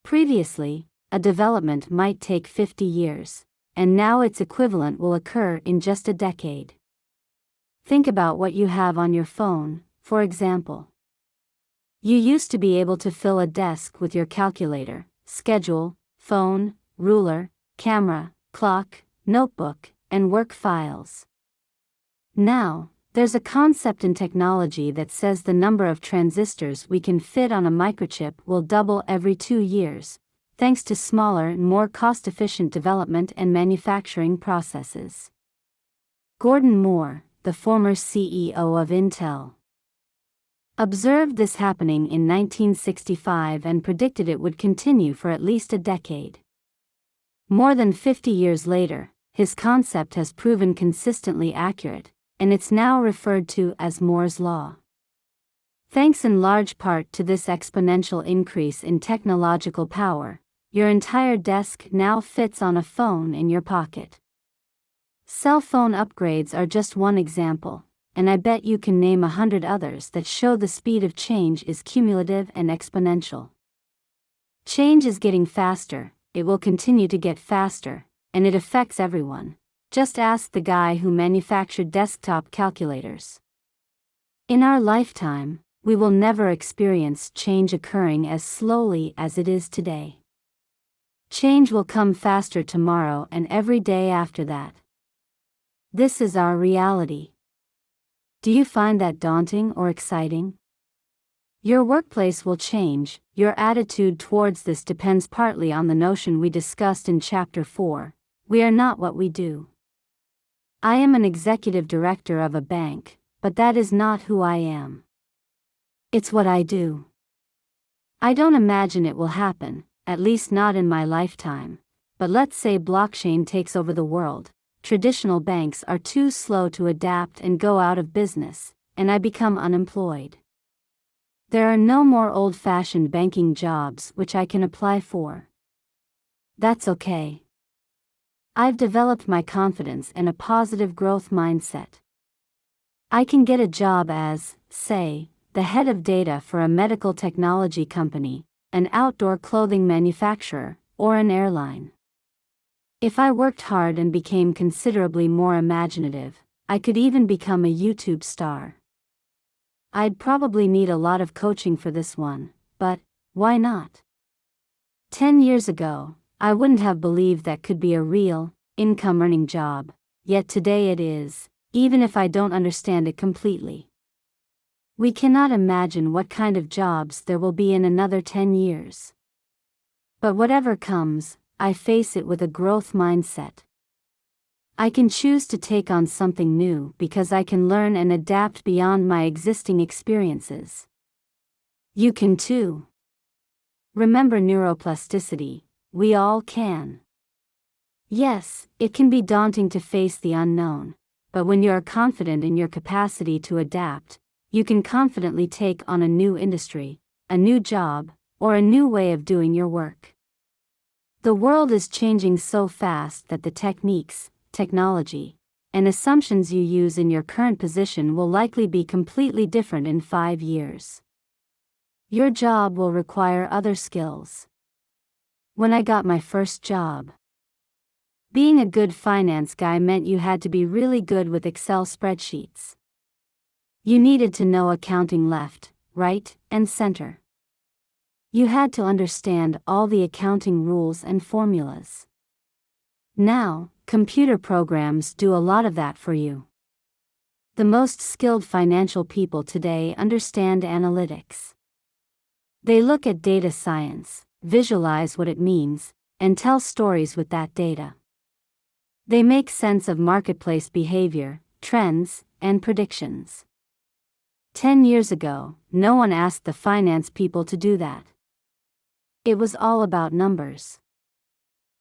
Previously, a development might take 50 years, and now its equivalent will occur in just a decade. Think about what you have on your phone, for example. You used to be able to fill a desk with your calculator, schedule, phone, ruler, camera, clock, notebook, and work files. Now, there's a concept in technology that says the number of transistors we can fit on a microchip will double every 2 years, thanks to smaller and more cost-efficient development and manufacturing processes. Gordon Moore, the former CEO of Intel, observed this happening in 1965 and predicted it would continue for at least a decade. More than 50 years later, his concept has proven consistently accurate, and it's now referred to as Moore's Law. Thanks in large part to this exponential increase in technological power, your entire desk now fits on a phone in your pocket. Cell phone upgrades are just one example, and I bet you can name 100 others that show the speed of change is cumulative and exponential. Change is getting faster, it will continue to get faster, and it affects everyone. Just ask the guy who manufactured desktop calculators. In our lifetime, we will never experience change occurring as slowly as it is today. Change will come faster tomorrow and every day after that. This is our reality. Do you find that daunting or exciting? Your workplace will change. Your attitude towards this depends partly on the notion we discussed in Chapter 4, we are not what we do. I am an executive director of a bank, but that is not who I am. It's what I do. I don't imagine it will happen, at least not in my lifetime. But let's say blockchain takes over the world, traditional banks are too slow to adapt and go out of business, and I become unemployed. There are no more old-fashioned banking jobs which I can apply for. That's okay. I've developed my confidence and a positive growth mindset. I can get a job as, say, the head of data for a medical technology company, an outdoor clothing manufacturer, or an airline. If I worked hard and became considerably more imaginative, I could even become a YouTube star. I'd probably need a lot of coaching for this one, but why not? 10 years ago, I wouldn't have believed that could be a real, income-earning job, yet today it is, even if I don't understand it completely. We cannot imagine what kind of jobs there will be in another 10 years. But whatever comes, I face it with a growth mindset. I can choose to take on something new because I can learn and adapt beyond my existing experiences. You can too. Remember neuroplasticity, we all can. Yes, it can be daunting to face the unknown, but when you are confident in your capacity to adapt, you can confidently take on a new industry, a new job, or a new way of doing your work. The world is changing so fast that the techniques, technology, and assumptions you use in your current position will likely be completely different in 5 years. Your job will require other skills. When I got my first job, being a good finance guy meant you had to be really good with Excel spreadsheets. You needed to know accounting left, right, and center. You had to understand all the accounting rules and formulas. Now, computer programs do a lot of that for you. The most skilled financial people today understand analytics. They look at data science, visualize what it means, and tell stories with that data. They make sense of marketplace behavior, trends, and predictions. 10 years ago, no one asked the finance people to do that. It was all about numbers.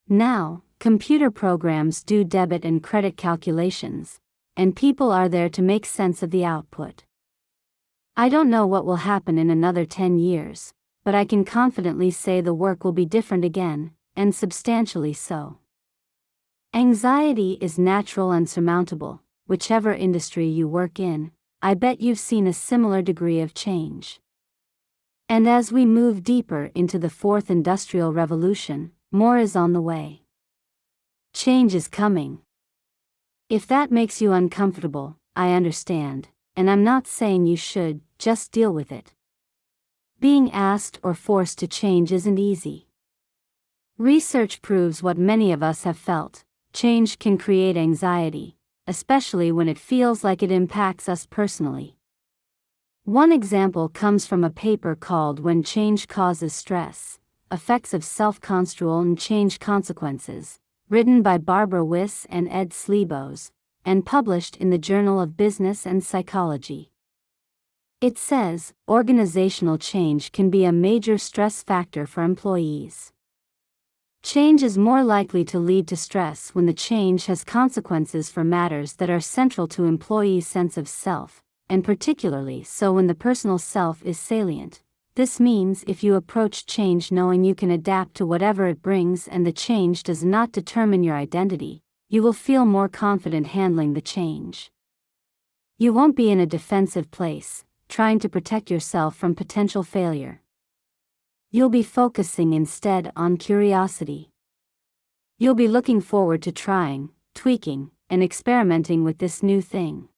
Now, computer programs do debit and credit calculations, and people are there to make sense of the output. I don't know what will happen in another 10 years, but I can confidently say the work will be different again, and substantially so. Anxiety is natural and surmountable, whichever industry you work in. I bet you've seen a similar degree of change. And as we move deeper into the fourth industrial revolution, more is on the way. Change is coming. If that makes you uncomfortable, I understand, and I'm not saying you should, just deal with it. Being asked or forced to change isn't easy. Research proves what many of us have felt: change can create anxiety, especially when it feels like it impacts us personally. One example comes from a paper called When Change Causes Stress: Effects of Self-Control and Change Consequences, written by Barbara Wiss and Ed Slebos, and published in the Journal of Business and Psychology. It says, organizational change can be a major stress factor for employees. Change is more likely to lead to stress when the change has consequences for matters that are central to employees' sense of self, and particularly so when the personal self is salient. This means if you approach change knowing you can adapt to whatever it brings and the change does not determine your identity, you will feel more confident handling the change. You won't be in a defensive place, trying to protect yourself from potential failure. You'll be focusing instead on curiosity. You'll be looking forward to trying, tweaking, and experimenting with this new thing.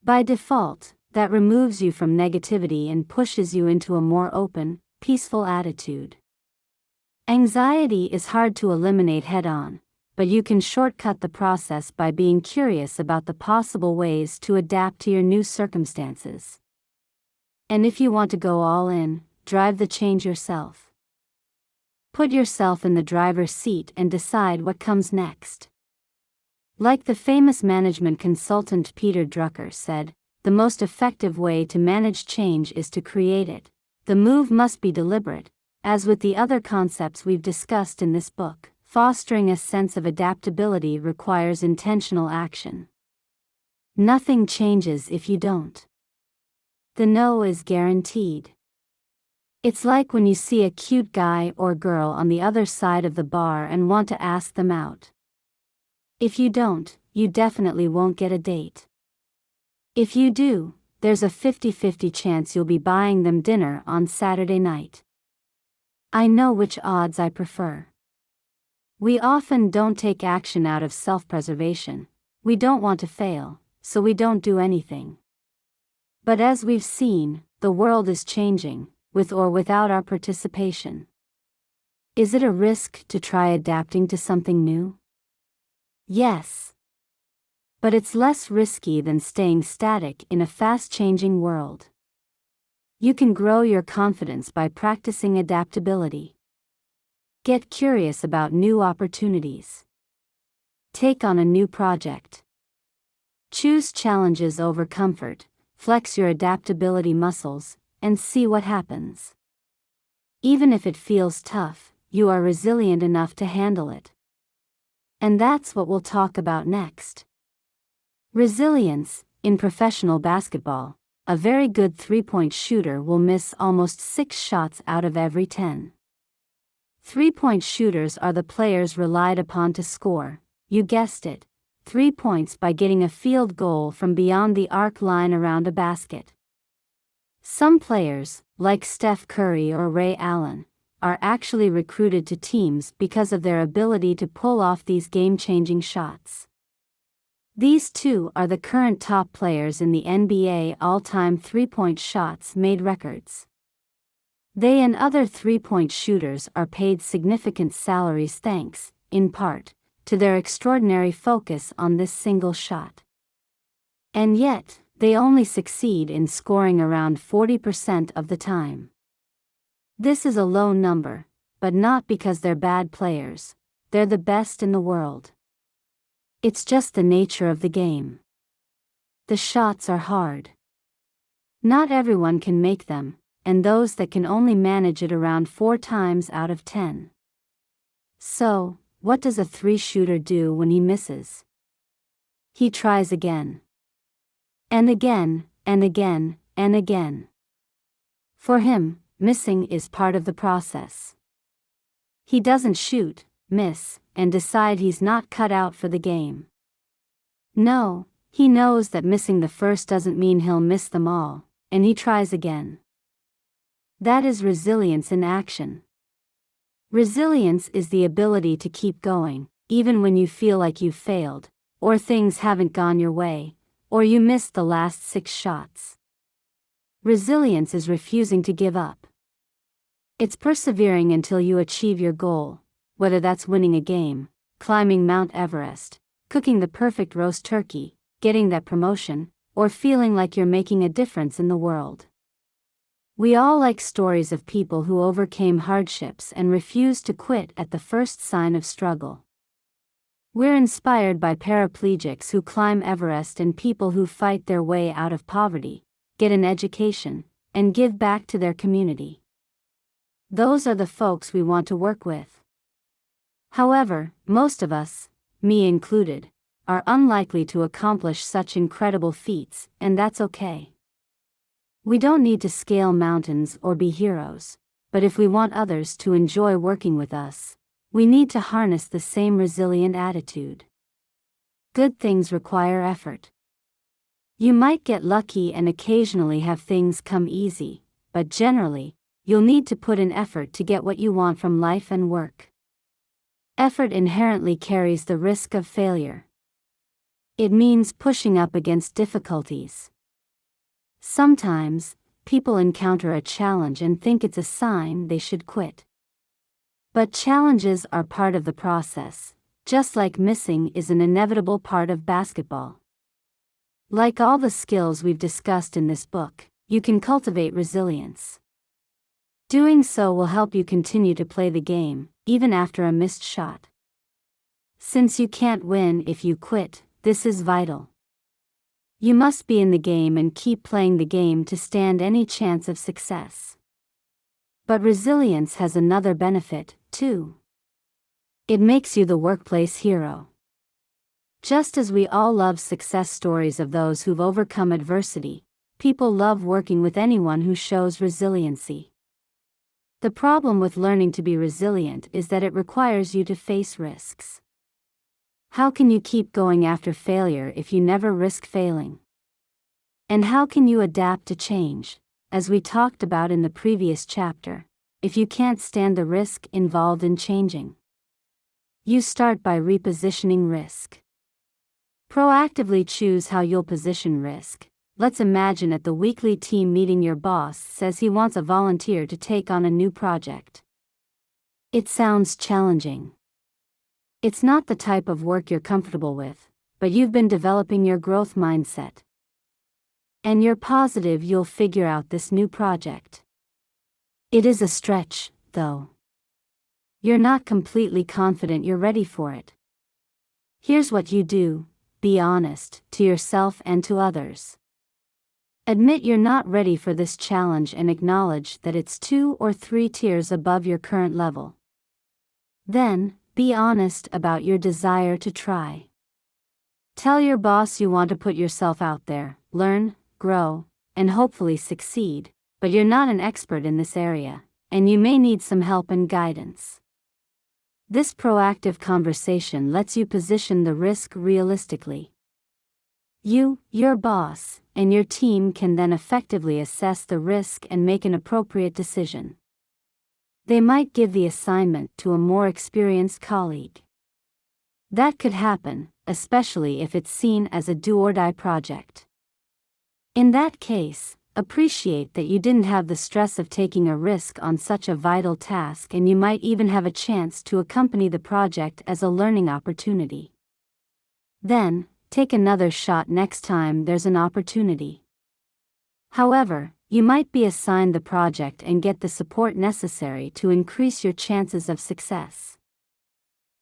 By default, that removes you from negativity and pushes you into a more open, peaceful attitude. Anxiety is hard to eliminate head-on, but you can shortcut the process by being curious about the possible ways to adapt to your new circumstances. And if you want to go all in, drive the change yourself. Put yourself in the driver's seat and decide what comes next. Like the famous management consultant Peter Drucker said, the most effective way to manage change is to create it. The move must be deliberate. As with the other concepts we've discussed in this book, fostering a sense of adaptability requires intentional action. Nothing changes if you don't. The no is guaranteed. It's like when you see a cute guy or girl on the other side of the bar and want to ask them out. If you don't, you definitely won't get a date. If you do, there's a 50-50 chance you'll be buying them dinner on Saturday night. I know which odds I prefer. We often don't take action out of self-preservation. We don't want to fail, so we don't do anything. But as we've seen, the world is changing, with or without our participation. Is it a risk to try adapting to something new? Yes. But it's less risky than staying static in a fast-changing world. You can grow your confidence by practicing adaptability. Get curious about new opportunities. Take on a new project. Choose challenges over comfort, flex your adaptability muscles, and see what happens. Even if it feels tough, you are resilient enough to handle it. And that's what we'll talk about next. Resilience. In professional basketball, a very good three-point shooter will miss almost 6 shots out of every 10. Three-point shooters are the players relied upon to score, you guessed it, 3 points by getting a field goal from beyond the arc line around a basket. Some players, like Steph Curry or Ray Allen, are actually recruited to teams because of their ability to pull off these game-changing shots. These two are the current top players in the NBA all-time three-point shots made records. They and other three-point shooters are paid significant salaries thanks, in part, to their extraordinary focus on this single shot. And yet, they only succeed in scoring around 40% of the time. This is a low number, but not because they're bad players, they're the best in the world. It's just the nature of the game. The shots are hard. Not everyone can make them, and those that can only manage it around 4 times out of 10. So, what does a 3-shooter do when he misses? He tries again. And again, and again, and again. For him, missing is part of the process. He doesn't shoot, miss, and decide he's not cut out for the game. No, he knows that missing the first doesn't mean he'll miss them all, and he tries again. That is resilience in action. Resilience is the ability to keep going, even when you feel like you've failed, or things haven't gone your way, or you missed the last 6 shots. Resilience is refusing to give up. It's persevering until you achieve your goal, whether that's winning a game, climbing Mount Everest, cooking the perfect roast turkey, getting that promotion, or feeling like you're making a difference in the world. We all like stories of people who overcame hardships and refused to quit at the first sign of struggle. We're inspired by paraplegics who climb Everest and people who fight their way out of poverty, get an education, and give back to their community. Those are the folks we want to work with. However, most of us, me included, are unlikely to accomplish such incredible feats, and that's okay. We don't need to scale mountains or be heroes, but if we want others to enjoy working with us, we need to harness the same resilient attitude. Good things require effort. You might get lucky and occasionally have things come easy, but generally, you'll need to put in effort to get what you want from life and work. Effort inherently carries the risk of failure. It means pushing up against difficulties. Sometimes, people encounter a challenge and think it's a sign they should quit. But challenges are part of the process, just like missing is an inevitable part of basketball. Like all the skills we've discussed in this book, you can cultivate resilience. Doing so will help you continue to play the game, even after a missed shot. Since you can't win if you quit, this is vital. You must be in the game and keep playing the game to stand any chance of success. But resilience has another benefit, too. It makes you the workplace hero. Just as we all love success stories of those who've overcome adversity, people love working with anyone who shows resiliency. The problem with learning to be resilient is that it requires you to face risks. How can you keep going after failure if you never risk failing? And how can you adapt to change, as we talked about in the previous chapter, if you can't stand the risk involved in changing? You start by repositioning risk. Proactively choose how you'll position risk. Let's imagine at the weekly team meeting your boss says he wants a volunteer to take on a new project. It sounds challenging. It's not the type of work you're comfortable with, but you've been developing your growth mindset. And you're positive you'll figure out this new project. It is a stretch, though. You're not completely confident you're ready for it. Here's what you do: be honest, to yourself and to others. Admit you're not ready for this challenge and acknowledge that it's 2 or 3 tiers above your current level. Then, be honest about your desire to try. Tell your boss you want to put yourself out there, learn, grow, and hopefully succeed, but you're not an expert in this area, and you may need some help and guidance. This proactive conversation lets you position the risk realistically. You, your boss, and your team can then effectively assess the risk and make an appropriate decision. They might give the assignment to a more experienced colleague. That could happen, especially if it's seen as a do-or-die project. In that case, appreciate that you didn't have the stress of taking a risk on such a vital task, and you might even have a chance to accompany the project as a learning opportunity. Then, take another shot next time there's an opportunity. However, you might be assigned the project and get the support necessary to increase your chances of success.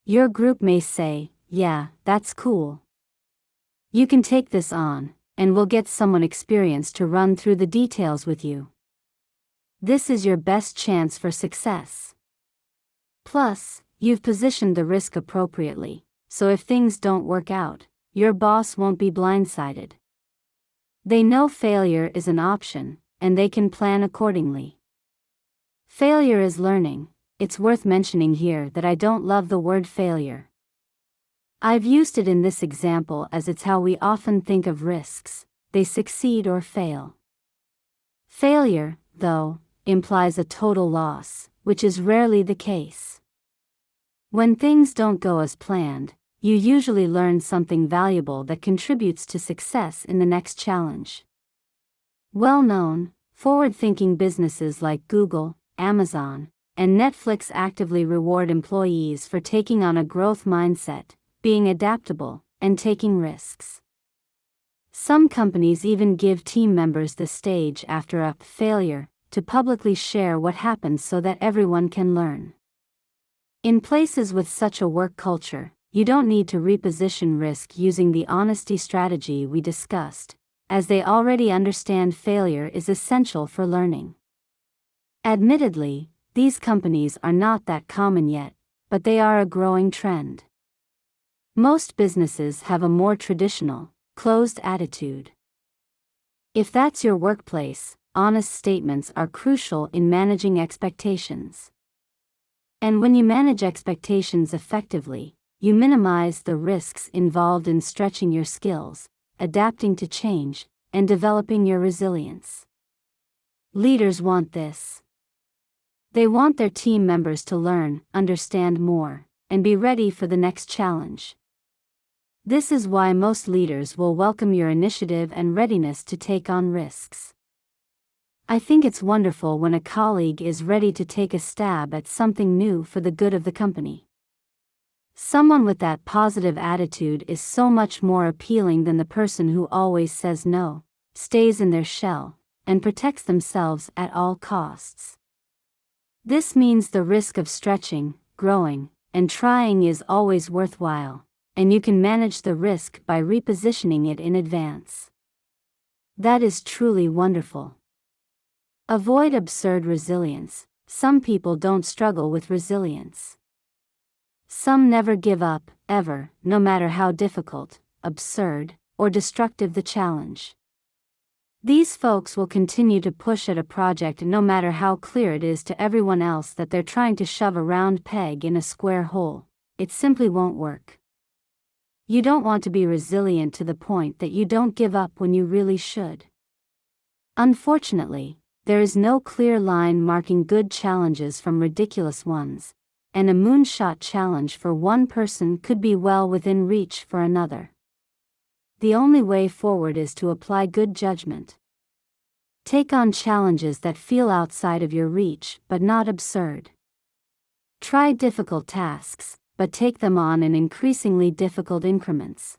Your group may say, "Yeah, that's cool. You can take this on, and we'll get someone experienced to run through the details with you." This is your best chance for success. Plus, you've positioned the risk appropriately, so if things don't work out, your boss won't be blindsided. They know failure is an option, and they can plan accordingly. Failure is learning. It's worth mentioning here that I don't love the word failure. I've used it in this example as it's how we often think of risks: they succeed or fail. Failure, though, implies a total loss, which is rarely the case. When things don't go as planned, you usually learn something valuable that contributes to success in the next challenge. Well-known, forward-thinking businesses like Google, Amazon, and Netflix actively reward employees for taking on a growth mindset, being adaptable, and taking risks. Some companies even give team members the stage after a failure to publicly share what happened so that everyone can learn. In places with such a work culture, you don't need to reposition risk using the honesty strategy we discussed, as they already understand failure is essential for learning. Admittedly, these companies are not that common yet, but they are a growing trend. Most businesses have a more traditional, closed attitude. If that's your workplace, honest statements are crucial in managing expectations. And when you manage expectations effectively, you minimize the risks involved in stretching your skills, adapting to change, and developing your resilience. Leaders want this. They want their team members to learn, understand more, and be ready for the next challenge. This is why most leaders will welcome your initiative and readiness to take on risks. I think it's wonderful when a colleague is ready to take a stab at something new for the good of the company. Someone with that positive attitude is so much more appealing than the person who always says no, stays in their shell, and protects themselves at all costs. This means the risk of stretching, growing, and trying is always worthwhile, and you can manage the risk by repositioning it in advance. That is truly wonderful. Avoid absurd resilience. Some people don't struggle with resilience. Some never give up, ever, no matter how difficult, absurd, or destructive the challenge. These folks will continue to push at a project no matter how clear it is to everyone else that they're trying to shove a round peg in a square hole. It simply won't work. You don't want to be resilient to the point that you don't give up when you really should. Unfortunately, there is no clear line marking good challenges from ridiculous ones, and a moonshot challenge for one person could be well within reach for another. The only way forward is to apply good judgment. Take on challenges that feel outside of your reach but not absurd. Try difficult tasks, but take them on in increasingly difficult increments.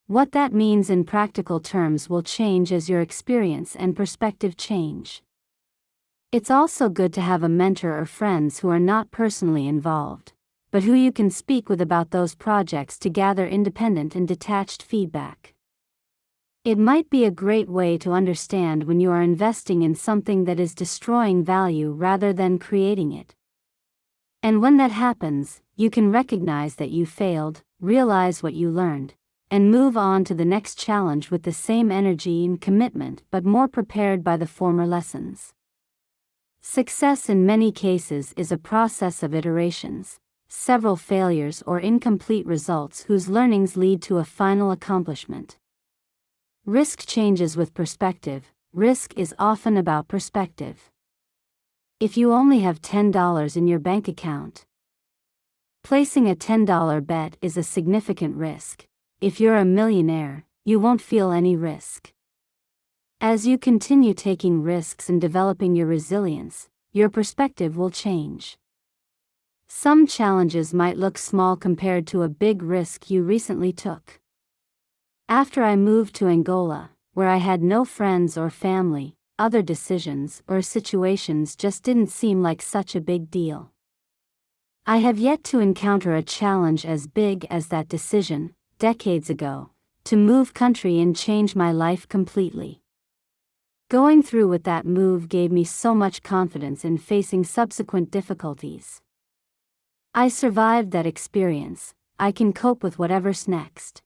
What that means in practical terms will change as your experience and perspective change. It's also good to have a mentor or friends who are not personally involved, but who you can speak with about those projects to gather independent and detached feedback. It might be a great way to understand when you are investing in something that is destroying value rather than creating it. And when that happens, you can recognize that you failed, realize what you learned, and move on to the next challenge with the same energy and commitment but more prepared by the former lessons. Success in many cases is a process of iterations, several failures or incomplete results whose learnings lead to a final accomplishment. Risk changes with perspective. Risk is often about perspective. If you only have $10 in your bank account, placing a $10 bet is a significant risk. If you're a millionaire, you won't feel any risk. As you continue taking risks and developing your resilience, your perspective will change. Some challenges might look small compared to a big risk you recently took. After I moved to Angola, where I had no friends or family, other decisions or situations just didn't seem like such a big deal. I have yet to encounter a challenge as big as that decision, decades ago, to move country and change my life completely. Going through with that move gave me so much confidence in facing subsequent difficulties. I survived that experience. I can cope with whatever's next.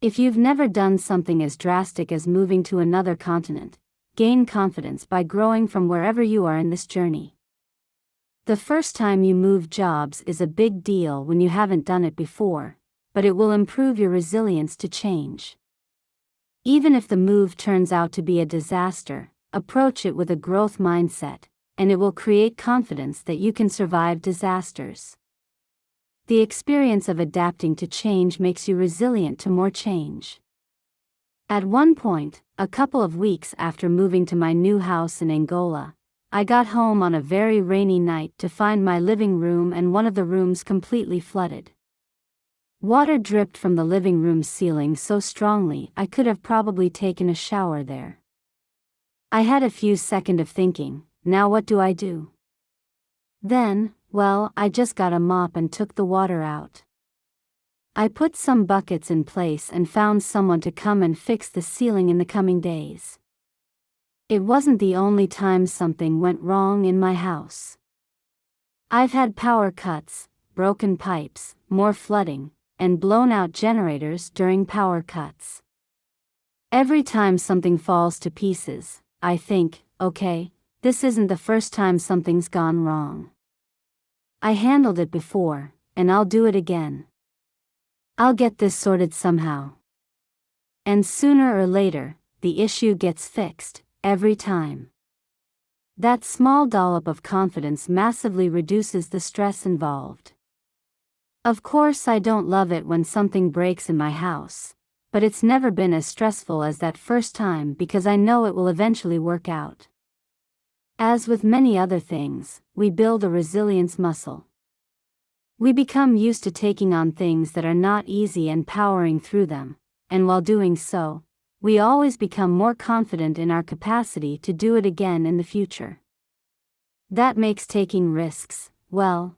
If you've never done something as drastic as moving to another continent, gain confidence by growing from wherever you are in this journey. The first time you move jobs is a big deal when you haven't done it before, but it will improve your resilience to change. Even if the move turns out to be a disaster, approach it with a growth mindset, and it will create confidence that you can survive disasters. The experience of adapting to change makes you resilient to more change. At one point, a couple of weeks after moving to my new house in Angola, I got home on a very rainy night to find my living room and one of the rooms completely flooded. Water dripped from the living room ceiling so strongly I could have probably taken a shower there. I had a few seconds of thinking, now what do I do? Then, well, I just got a mop and took the water out. I put some buckets in place and found someone to come and fix the ceiling in the coming days. It wasn't the only time something went wrong in my house. I've had power cuts, broken pipes, more flooding, and blown out generators during power cuts. Every time something falls to pieces, I think, okay, this isn't the first time something's gone wrong. I handled it before, and I'll do it again. I'll get this sorted somehow. And sooner or later, the issue gets fixed, every time. That small dollop of confidence massively reduces the stress involved. Of course, I don't love it when something breaks in my house, but it's never been as stressful as that first time because I know it will eventually work out. As with many other things, we build a resilience muscle. We become used to taking on things that are not easy and powering through them, and while doing so, we always become more confident in our capacity to do it again in the future. That makes taking risks, well,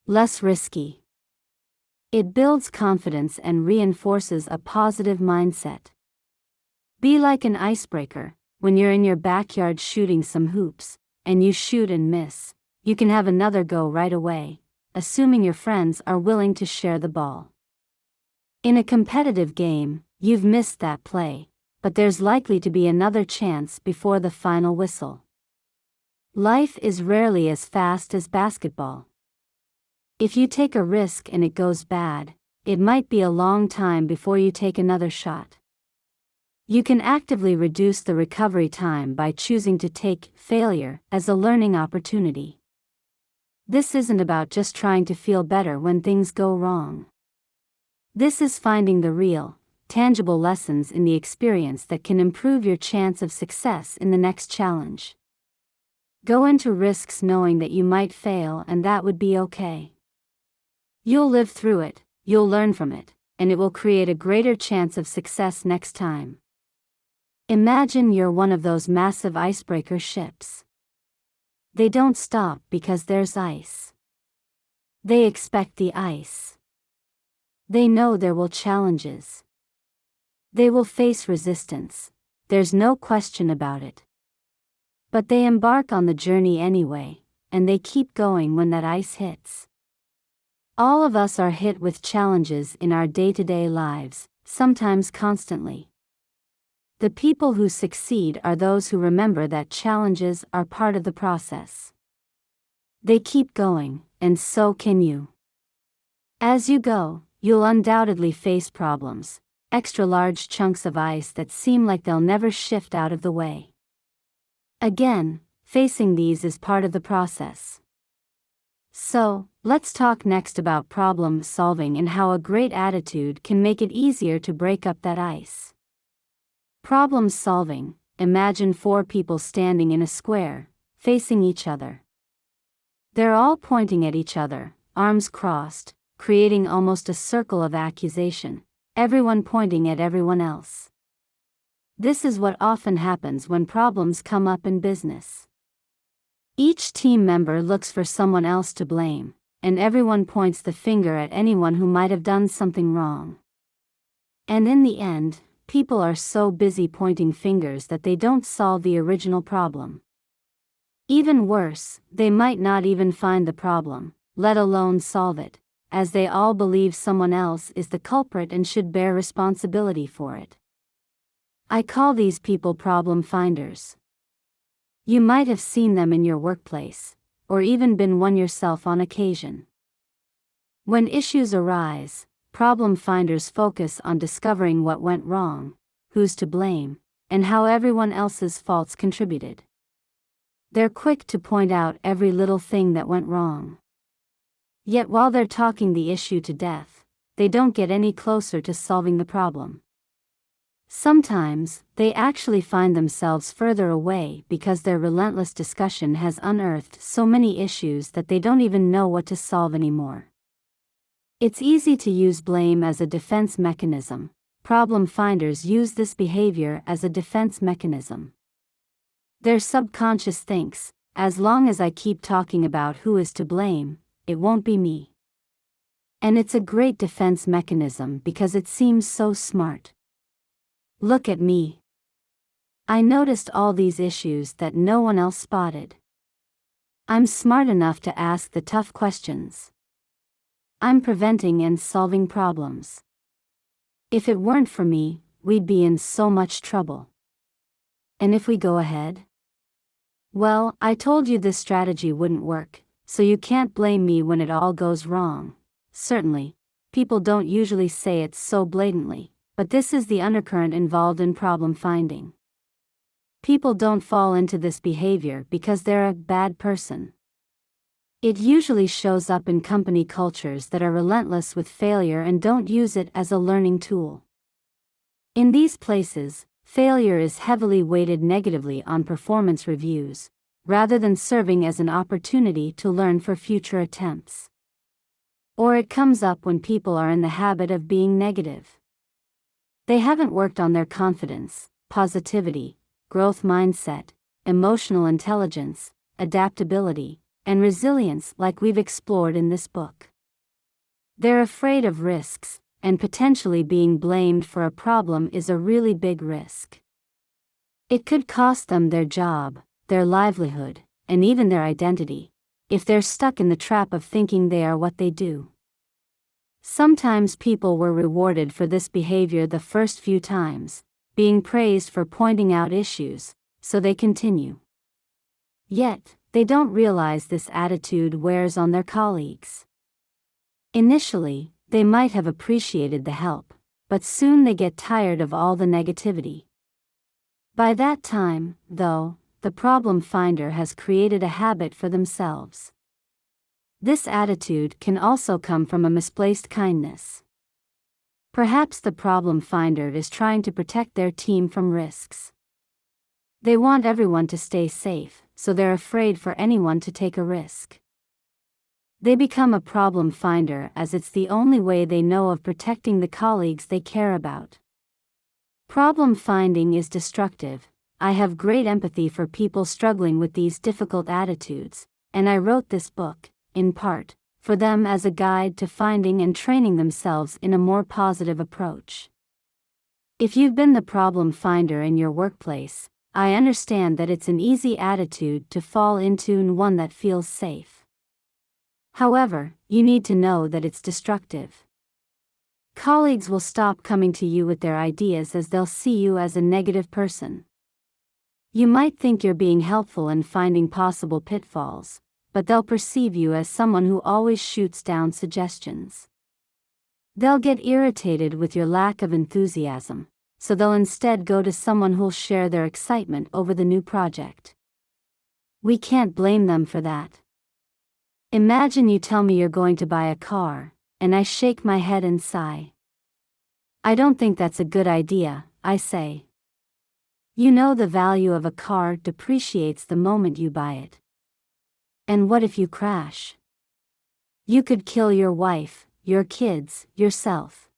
less risky. It builds confidence and reinforces a positive mindset. Be like an icebreaker. When you're in your backyard shooting some hoops, and you shoot and miss, you can have another go right away, assuming your friends are willing to share the ball. In a competitive game, you've missed that play, but there's likely to be another chance before the final whistle. Life is rarely as fast as basketball. If you take a risk and it goes bad, it might be a long time before you take another shot. You can actively reduce the recovery time by choosing to take failure as a learning opportunity. This isn't about just trying to feel better when things go wrong. This is finding the real, tangible lessons in the experience that can improve your chance of success in the next challenge. Go into risks knowing that you might fail and that would be okay. You'll live through it, you'll learn from it, and it will create a greater chance of success next time. Imagine you're one of those massive icebreaker ships. They don't stop because there's ice. They expect the ice. They know there will challenges. They will face resistance, there's no question about it. But they embark on the journey anyway, and they keep going when that ice hits. All of us are hit with challenges in our day-to-day lives, sometimes constantly. The people who succeed are those who remember that challenges are part of the process. They keep going, and so can you. As you go, you'll undoubtedly face problems, extra large chunks of ice that seem like they'll never shift out of the way. Again, facing these is part of the process. So, let's talk next about problem solving and how a great attitude can make it easier to break up that ice. Problem solving. Imagine 4 people standing in a square, facing each other. They're all pointing at each other, arms crossed, creating almost a circle of accusation, everyone pointing at everyone else. This is what often happens when problems come up in business. Each team member looks for someone else to blame, and everyone points the finger at anyone who might have done something wrong. And in the end, people are so busy pointing fingers that they don't solve the original problem. Even worse, they might not even find the problem, let alone solve it, as they all believe someone else is the culprit and should bear responsibility for it. I call these people problem finders. You might have seen them in your workplace, or even been one yourself on occasion. When issues arise, problem finders focus on discovering what went wrong, who's to blame, and how everyone else's faults contributed. They're quick to point out every little thing that went wrong. Yet while they're talking the issue to death, they don't get any closer to solving the problem. Sometimes, they actually find themselves further away because their relentless discussion has unearthed so many issues that they don't even know what to solve anymore. It's easy to use blame as a defense mechanism. Problem finders use this behavior as a defense mechanism. Their subconscious thinks, as long as I keep talking about who is to blame, it won't be me. And it's a great defense mechanism because it seems so smart. Look at me. I noticed all these issues that no one else spotted. I'm smart enough to ask the tough questions. I'm preventing and solving problems. If it weren't for me, we'd be in so much trouble. And if we go ahead? Well, I told you this strategy wouldn't work, so you can't blame me when it all goes wrong. Certainly, people don't usually say it so blatantly, but this is the undercurrent involved in problem finding. People don't fall into this behavior because they're a bad person. It usually shows up in company cultures that are relentless with failure and don't use it as a learning tool. In these places, failure is heavily weighted negatively on performance reviews, rather than serving as an opportunity to learn for future attempts. Or it comes up when people are in the habit of being negative. They haven't worked on their confidence, positivity, growth mindset, emotional intelligence, adaptability, and resilience like we've explored in this book. They're afraid of risks, and potentially being blamed for a problem is a really big risk. It could cost them their job, their livelihood, and even their identity, if they're stuck in the trap of thinking they are what they do. Sometimes people were rewarded for this behavior the first few times, being praised for pointing out issues, so they continue. Yet, they don't realize this attitude wears on their colleagues. Initially, they might have appreciated the help, but soon they get tired of all the negativity. By that time, though, the problem finder has created a habit for themselves. This attitude can also come from a misplaced kindness. Perhaps the problem finder is trying to protect their team from risks. They want everyone to stay safe, so they're afraid for anyone to take a risk. They become a problem finder as it's the only way they know of protecting the colleagues they care about. Problem finding is destructive. I have great empathy for people struggling with these difficult attitudes, and I wrote this book, in part, for them as a guide to finding and training themselves in a more positive approach. If you've been the problem finder in your workplace, I understand that it's an easy attitude to fall into and one that feels safe. However, you need to know that it's destructive. Colleagues will stop coming to you with their ideas as they'll see you as a negative person. You might think you're being helpful and finding possible pitfalls, but they'll perceive you as someone who always shoots down suggestions. They'll get irritated with your lack of enthusiasm, so they'll instead go to someone who'll share their excitement over the new project. We can't blame them for that. Imagine you tell me you're going to buy a car, and I shake my head and sigh. I don't think that's a good idea, I say. You know the value of a car depreciates the moment you buy it. And what if you crash? You could kill your wife, your kids, yourself.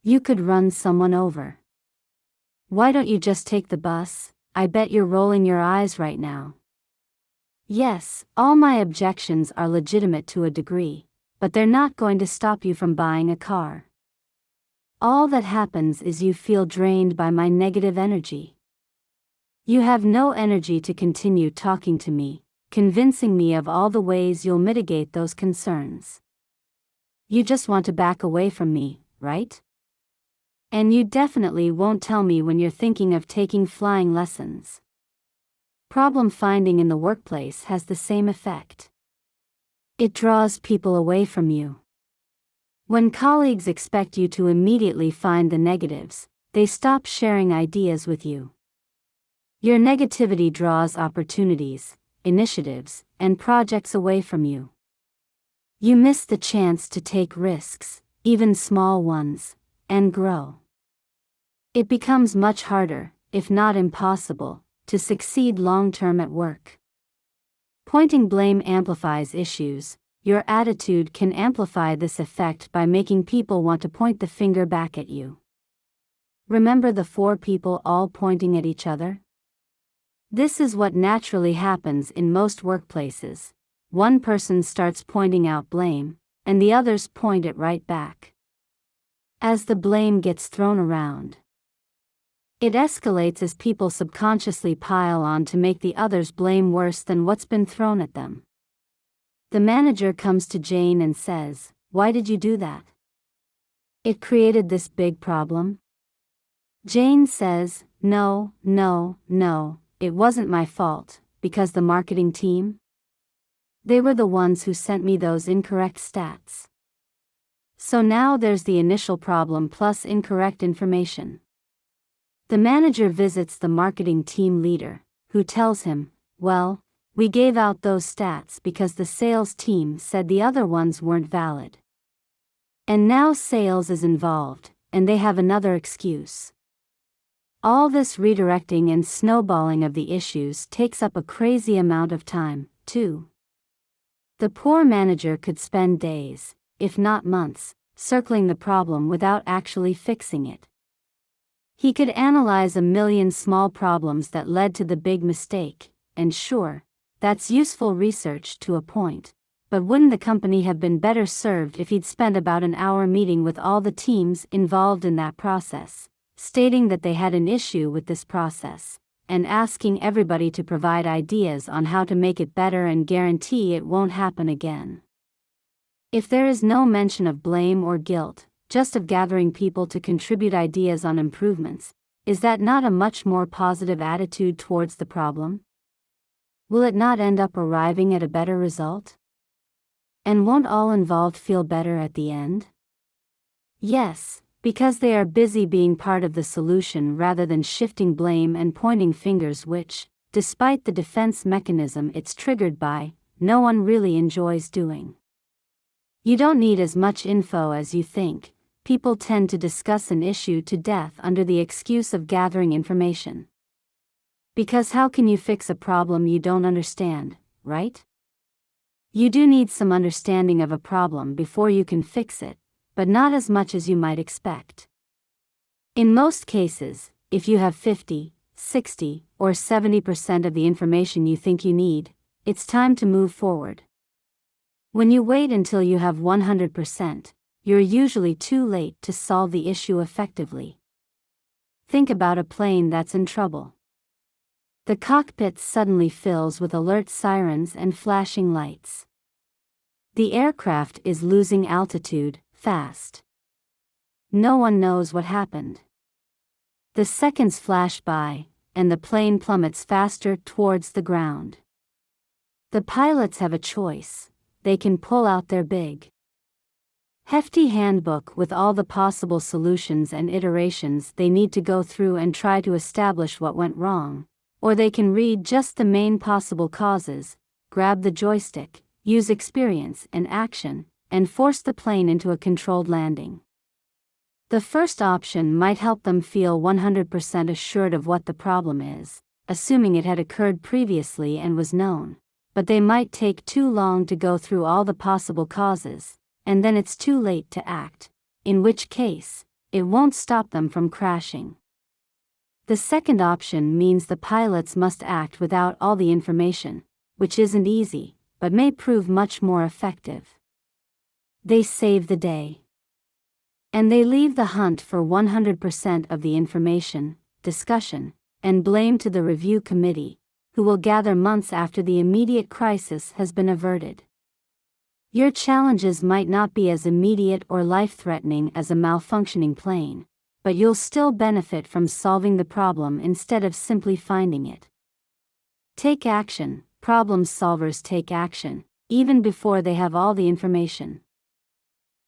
You could run someone over. Why don't you just take the bus? I bet you're rolling your eyes right now. Yes, all my objections are legitimate to a degree, but they're not going to stop you from buying a car. All that happens is you feel drained by my negative energy. You have no energy to continue talking to me, convincing me of all the ways you'll mitigate those concerns. You just want to back away from me, right? And you definitely won't tell me when you're thinking of taking flying lessons. Problem finding in the workplace has the same effect. It draws people away from you. When colleagues expect you to immediately find the negatives, they stop sharing ideas with you. Your negativity draws opportunities, initiatives, and projects away from you. You miss the chance to take risks, even small ones, and grow. It becomes much harder, if not impossible, to succeed long-term at work. Pointing blame amplifies issues. Your attitude can amplify this effect by making people want to point the finger back at you. Remember the 4 people all pointing at each other? This is what naturally happens in most workplaces. One person starts pointing out blame, and the others point it right back. As the blame gets thrown around, it escalates as people subconsciously pile on to make the others blame worse than what's been thrown at them. The manager comes to Jane and says, "Why did you do that? It created this big problem." Jane says, No, it wasn't my fault, because the marketing team? They were the ones who sent me those incorrect stats. So now there's the initial problem plus incorrect information. The manager visits the marketing team leader, who tells him, "Well, we gave out those stats because the sales team said the other ones weren't valid. And now sales is involved, and they have another excuse." All this redirecting and snowballing of the issues takes up a crazy amount of time, too. The poor manager could spend days, if not months, circling the problem without actually fixing it. He could analyze a million small problems that led to the big mistake, and sure, that's useful research to a point, but wouldn't the company have been better served if he'd spent about an hour meeting with all the teams involved in that process, stating that they had an issue with this process, and asking everybody to provide ideas on how to make it better and guarantee it won't happen again. If there is no mention of blame or guilt, just of gathering people to contribute ideas on improvements, is that not a much more positive attitude towards the problem? Will it not end up arriving at a better result? And won't all involved feel better at the end? Yes, because they are busy being part of the solution rather than shifting blame and pointing fingers, which, despite the defense mechanism it's triggered by, no one really enjoys doing. You don't need as much info as you think. People tend to discuss an issue to death under the excuse of gathering information. Because how can you fix a problem you don't understand, right? You do need some understanding of a problem before you can fix it, but not as much as you might expect. In most cases, if you have 50, 60, or 70% of the information you think you need, it's time to move forward. When you wait until you have 100%, you're usually too late to solve the issue effectively. Think about a plane that's in trouble. The cockpit suddenly fills with alert sirens and flashing lights. The aircraft is losing altitude, fast. No one knows what happened. The seconds flash by, and the plane plummets faster towards the ground. The pilots have a choice. They can pull out their big, hefty handbook with all the possible solutions and iterations they need to go through and try to establish what went wrong, or they can read just the main possible causes, grab the joystick, use experience and action, and force the plane into a controlled landing. The first option might help them feel 100% assured of what the problem is, assuming it had occurred previously and was known, but they might take too long to go through all the possible causes, and then it's too late to act, in which case, it won't stop them from crashing. The second option means the pilots must act without all the information, which isn't easy, but may prove much more effective. They save the day. And they leave the hunt for 100% of the information, discussion, and blame to the review committee, who will gather months after the immediate crisis has been averted. Your challenges might not be as immediate or life-threatening as a malfunctioning plane, but you'll still benefit from solving the problem instead of simply finding it. Take action. Problem solvers take action, even before they have all the information.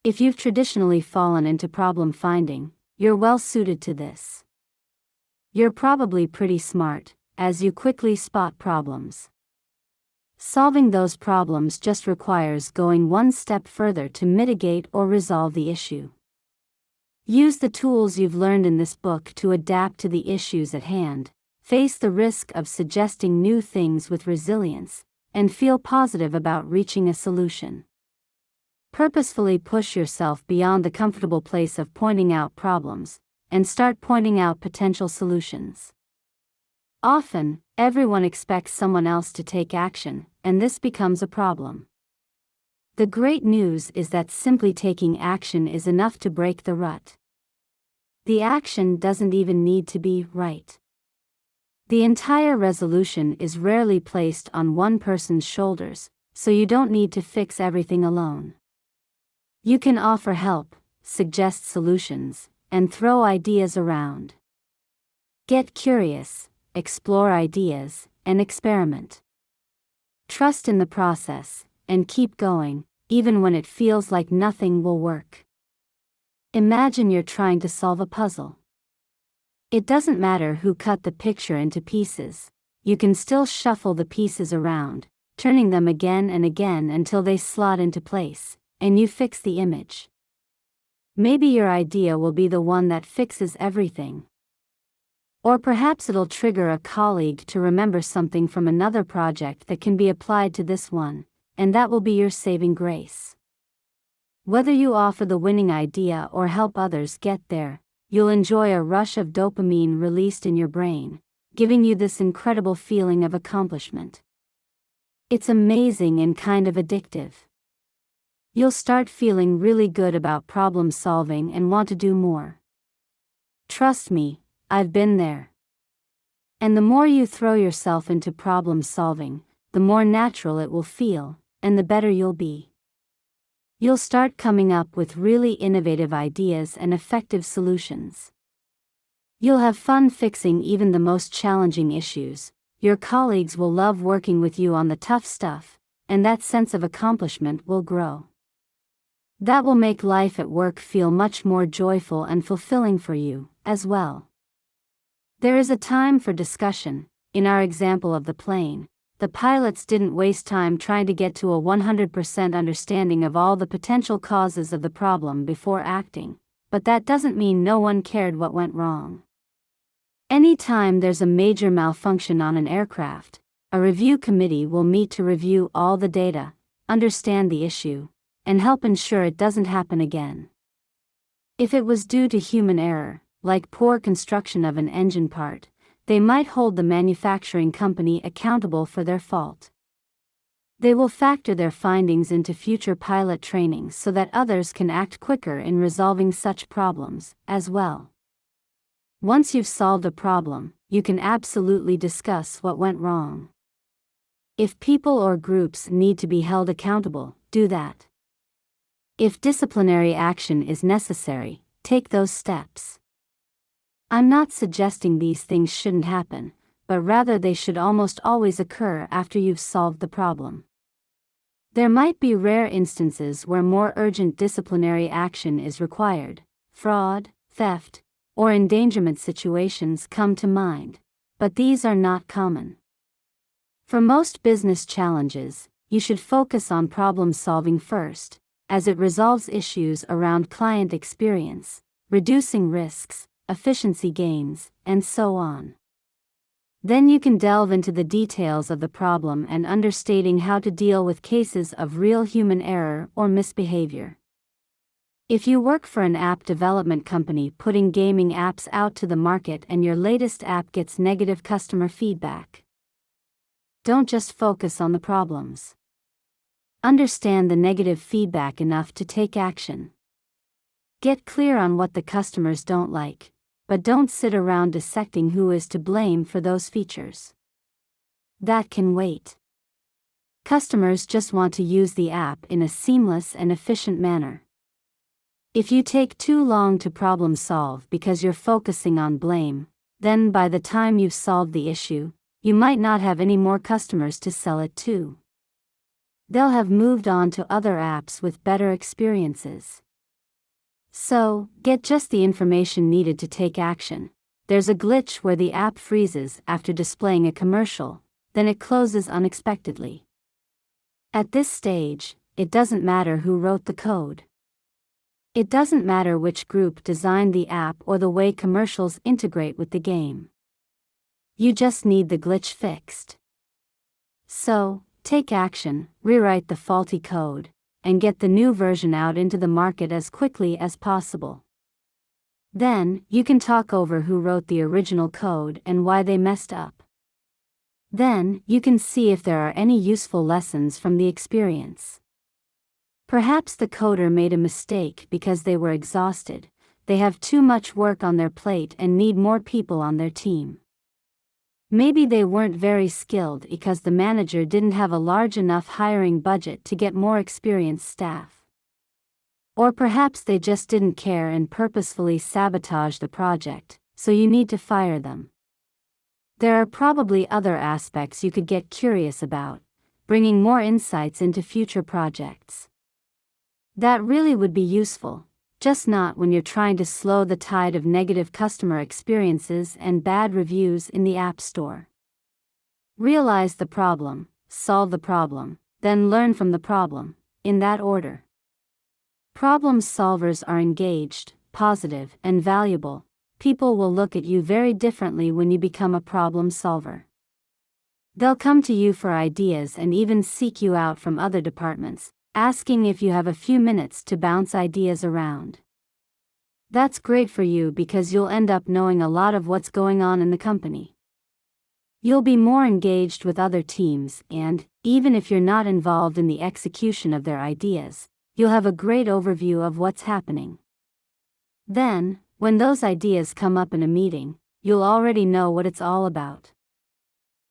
If you've traditionally fallen into problem finding, you're well suited to this. You're probably pretty smart, as you quickly spot problems. Solving those problems just requires going one step further to mitigate or resolve the issue. Use the tools you've learned in this book to adapt to the issues at hand, face the risk of suggesting new things with resilience, and feel positive about reaching a solution. Purposefully push yourself beyond the comfortable place of pointing out problems, and start pointing out potential solutions. Often, everyone expects someone else to take action, and this becomes a problem. The great news is that simply taking action is enough to break the rut. The action doesn't even need to be right. The entire resolution is rarely placed on one person's shoulders, so you don't need to fix everything alone. You can offer help, suggest solutions, and throw ideas around. Get curious, explore ideas, and experiment. Trust in the process, and keep going, even when it feels like nothing will work. Imagine you're trying to solve a puzzle. It doesn't matter who cut the picture into pieces, you can still shuffle the pieces around, turning them again and again until they slot into place, and you fix the image. Maybe your idea will be the one that fixes everything. Or perhaps it'll trigger a colleague to remember something from another project that can be applied to this one, and that will be your saving grace. Whether you offer the winning idea or help others get there, you'll enjoy a rush of dopamine released in your brain, giving you this incredible feeling of accomplishment. It's amazing and kind of addictive. You'll start feeling really good about problem solving and want to do more. Trust me, I've been there. And the more you throw yourself into problem solving, the more natural it will feel, and the better you'll be. You'll start coming up with really innovative ideas and effective solutions. You'll have fun fixing even the most challenging issues. Your colleagues will love working with you on the tough stuff, and that sense of accomplishment will grow. That will make life at work feel much more joyful and fulfilling for you, as well. There is a time for discussion. In our example of the plane, the pilots didn't waste time trying to get to a 100% understanding of all the potential causes of the problem before acting, but that doesn't mean no one cared what went wrong. Anytime there's a major malfunction on an aircraft, a review committee will meet to review all the data, understand the issue, and help ensure it doesn't happen again. If it was due to human error, like poor construction of an engine part, they might hold the manufacturing company accountable for their fault. They will factor their findings into future pilot trainings so that others can act quicker in resolving such problems, as well. Once you've solved a problem, you can absolutely discuss what went wrong. If people or groups need to be held accountable, do that. If disciplinary action is necessary, take those steps. I'm not suggesting these things shouldn't happen, but rather they should almost always occur after you've solved the problem. There might be rare instances where more urgent disciplinary action is required. Fraud, theft, or endangerment situations come to mind, but these are not common. For most business challenges, you should focus on problem solving first, as it resolves issues around client experience, reducing risks, efficiency gains, and so on. Then you can delve into the details of the problem and understanding how to deal with cases of real human error or misbehavior. If you work for an app development company putting gaming apps out to the market and your latest app gets negative customer feedback, don't just focus on the problems. Understand the negative feedback enough to take action. Get clear on what the customers don't like, but don't sit around dissecting who is to blame for those features. That can wait. Customers just want to use the app in a seamless and efficient manner. If you take too long to problem solve because you're focusing on blame, then by the time you've solved the issue, you might not have any more customers to sell it to. They'll have moved on to other apps with better experiences. So, get just the information needed to take action. There's a glitch where the app freezes after displaying a commercial, then it closes unexpectedly. At this stage, it doesn't matter who wrote the code. It doesn't matter which group designed the app or the way commercials integrate with the game. You just need the glitch fixed. So, take action, rewrite the faulty code, and get the new version out into the market as quickly as possible. Then, you can talk over who wrote the original code and why they messed up. Then, you can see if there are any useful lessons from the experience. Perhaps the coder made a mistake because they were exhausted, they have too much work on their plate and need more people on their team. Maybe they weren't very skilled because the manager didn't have a large enough hiring budget to get more experienced staff. Or perhaps they just didn't care and purposefully sabotaged the project, so you need to fire them. There are probably other aspects you could get curious about, bringing more insights into future projects. That really would be useful, just not when you're trying to slow the tide of negative customer experiences and bad reviews in the App Store. Realize the problem, solve the problem, then learn from the problem, in that order. Problem solvers are engaged, positive, and valuable. People will look at you very differently when you become a problem solver. They'll come to you for ideas and even seek you out from other departments, asking if you have a few minutes to bounce ideas around. That's great for you because you'll end up knowing a lot of what's going on in the company. You'll be more engaged with other teams and, even if you're not involved in the execution of their ideas, you'll have a great overview of what's happening. Then, when those ideas come up in a meeting, you'll already know what it's all about.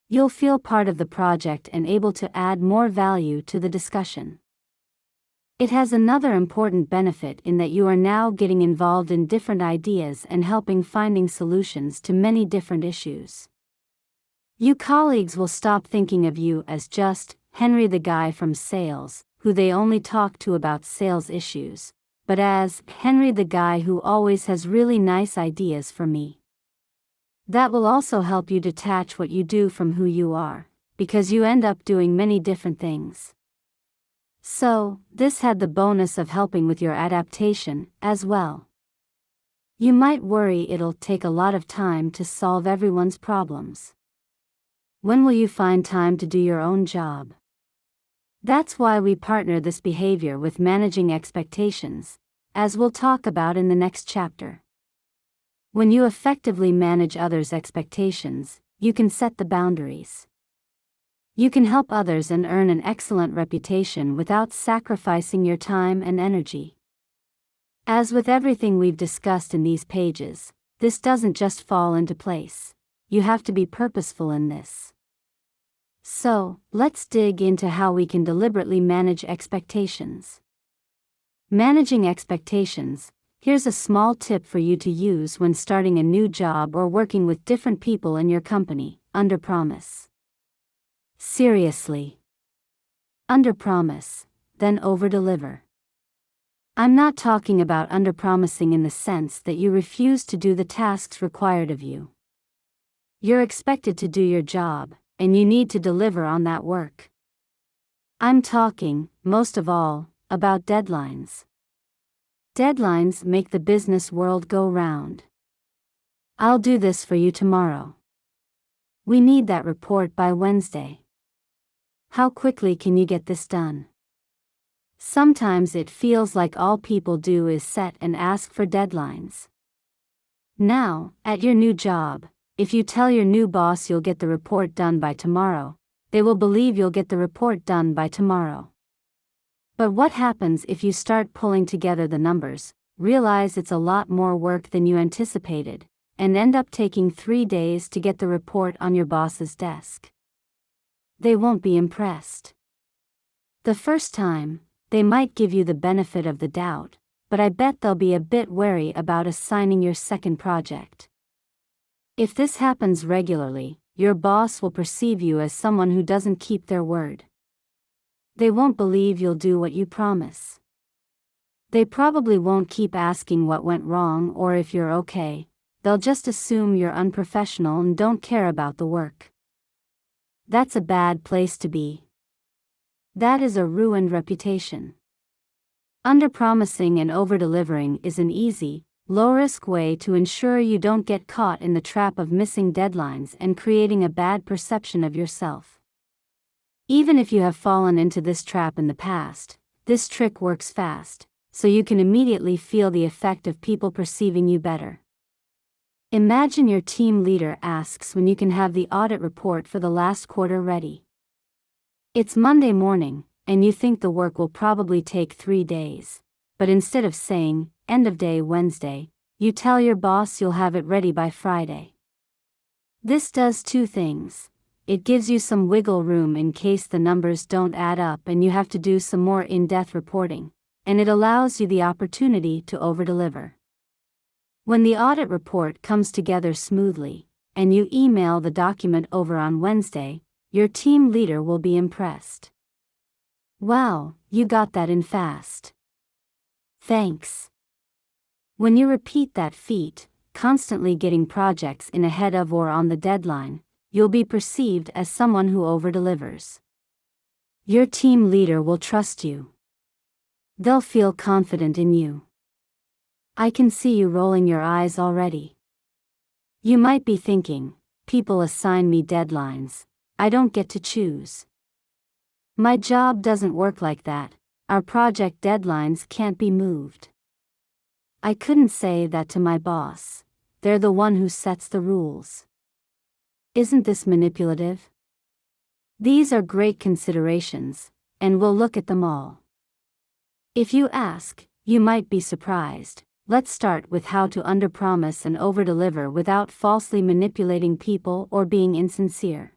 You'll feel part of the project and able to add more value to the discussion. It has another important benefit in that you are now getting involved in different ideas and helping finding solutions to many different issues. You colleagues will stop thinking of you as just Henry the guy from sales, who they only talk to about sales issues, but as Henry the guy who always has really nice ideas for me. That will also help you detach what you do from who you are, because you end up doing many different things. So, this had the bonus of helping with your adaptation, as well. You might worry it'll take a lot of time to solve everyone's problems. When will you find time to do your own job? That's why we partner this behavior with managing expectations, as we'll talk about in the next chapter. When you effectively manage others' expectations, you can set the boundaries. You can help others and earn an excellent reputation without sacrificing your time and energy. As with everything we've discussed in these pages, this doesn't just fall into place. You have to be purposeful in this. So, let's dig into how we can deliberately manage expectations. Managing expectations. Here's a small tip for you to use when starting a new job or working with different people in your company. Underpromise. Seriously. Underpromise, then overdeliver. I'm not talking about underpromising in the sense that you refuse to do the tasks required of you. You're expected to do your job, and you need to deliver on that work. I'm talking, most of all, about deadlines. Deadlines make the business world go round. I'll do this for you tomorrow. We need that report by Wednesday. How quickly can you get this done? Sometimes it feels like all people do is set and ask for deadlines. Now, at your new job, if you tell your new boss you'll get the report done by tomorrow, they will believe you'll get the report done by tomorrow. But what happens if you start pulling together the numbers, realize it's a lot more work than you anticipated, and end up taking 3 days to get the report on your boss's desk? They won't be impressed. The first time, they might give you the benefit of the doubt, but I bet they'll be a bit wary about assigning your second project. If this happens regularly, your boss will perceive you as someone who doesn't keep their word. They won't believe you'll do what you promise. They probably won't keep asking what went wrong or if you're okay. They'll just assume you're unprofessional and don't care about the work. That's a bad place to be. That is a ruined reputation. Underpromising and overdelivering is an easy, low-risk way to ensure you don't get caught in the trap of missing deadlines and creating a bad perception of yourself. Even if you have fallen into this trap in the past, this trick works fast, so you can immediately feel the effect of people perceiving you better. Imagine your team leader asks when you can have the audit report for the last quarter ready. It's Monday morning, and you think the work will probably take 3 days, but instead of saying, end of day Wednesday, you tell your boss you'll have it ready by Friday. This does 2 things. It gives you some wiggle room in case the numbers don't add up and you have to do some more in-depth reporting, and it allows you the opportunity to overdeliver. When the audit report comes together smoothly, and you email the document over on Wednesday, your team leader will be impressed. Wow, you got that in fast. Thanks. When you repeat that feat, constantly getting projects in ahead of or on the deadline, you'll be perceived as someone who overdelivers. Your team leader will trust you. They'll feel confident in you. I can see you rolling your eyes already. You might be thinking, people assign me deadlines, I don't get to choose. My job doesn't work like that, our project deadlines can't be moved. I couldn't say that to my boss, they're the one who sets the rules. Isn't this manipulative? These are great considerations, and we'll look at them all. If you ask, you might be surprised, Let's start with how to underpromise and overdeliver without falsely manipulating people or being insincere.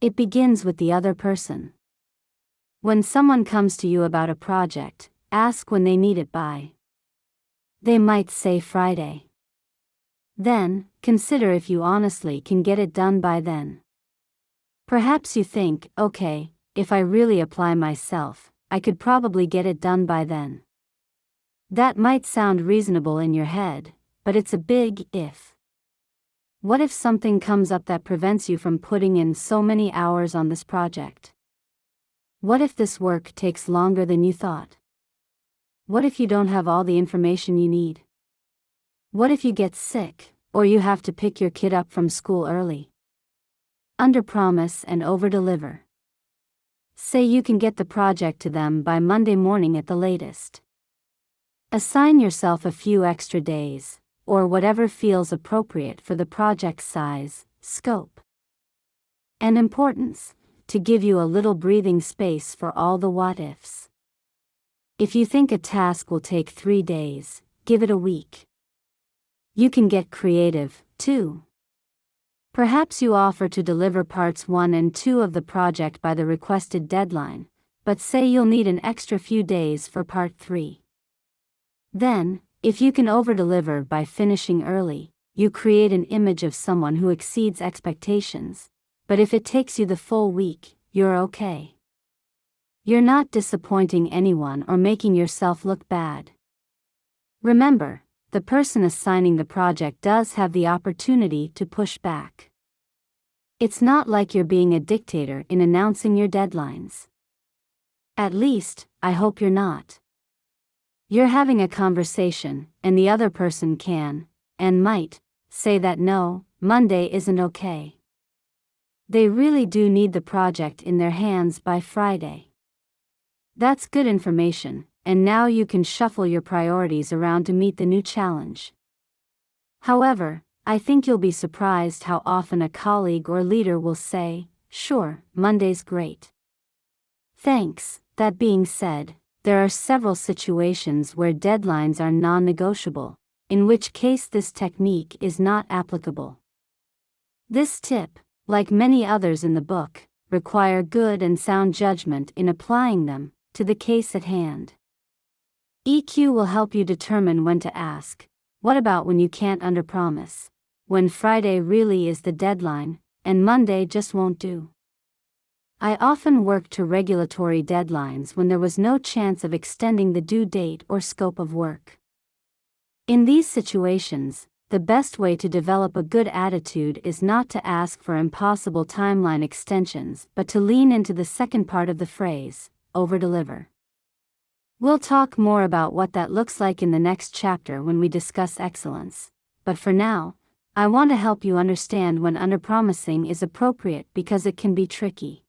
It begins with the other person. When someone comes to you about a project, ask when they need it by. They might say Friday. Then, consider if you honestly can get it done by then. Perhaps you think, okay, if I really apply myself, I could probably get it done by then. That might sound reasonable in your head, but it's a big if. What if something comes up that prevents you from putting in so many hours on this project? What if this work takes longer than you thought? What if you don't have all the information you need? What if you get sick, or you have to pick your kid up from school early? Underpromise and overdeliver. Say you can get the project to them by Monday morning at the latest. Assign yourself a few extra days, or whatever feels appropriate for the project's size, scope, and importance, to give you a little breathing space for all the what-ifs. If you think a task will take 3 days, give it a week. You can get creative, too. Perhaps you offer to deliver parts 1 and 2 of the project by the requested deadline, but say you'll need an extra few days for part 3. Then, if you can overdeliver by finishing early, you create an image of someone who exceeds expectations, but if it takes you the full week, you're okay. You're not disappointing anyone or making yourself look bad. Remember, the person assigning the project does have the opportunity to push back. It's not like you're being a dictator in announcing your deadlines. At least, I hope you're not. You're having a conversation, and the other person can, and might, say that no, Monday isn't okay. They really do need the project in their hands by Friday. That's good information, and now you can shuffle your priorities around to meet the new challenge. However, I think you'll be surprised how often a colleague or leader will say, "Sure, Monday's great. Thanks." That being said, there are several situations where deadlines are non-negotiable, in which case this technique is not applicable. This tip, like many others in the book, require good and sound judgment in applying them to the case at hand. EQ will help you determine when to ask, what about when you can't underpromise? When Friday really is the deadline, and Monday just won't do? I often worked to regulatory deadlines when there was no chance of extending the due date or scope of work. In these situations, the best way to develop a good attitude is not to ask for impossible timeline extensions but to lean into the second part of the phrase, overdeliver. We'll talk more about what that looks like in the next chapter when we discuss excellence, but for now, I want to help you understand when underpromising is appropriate because it can be tricky.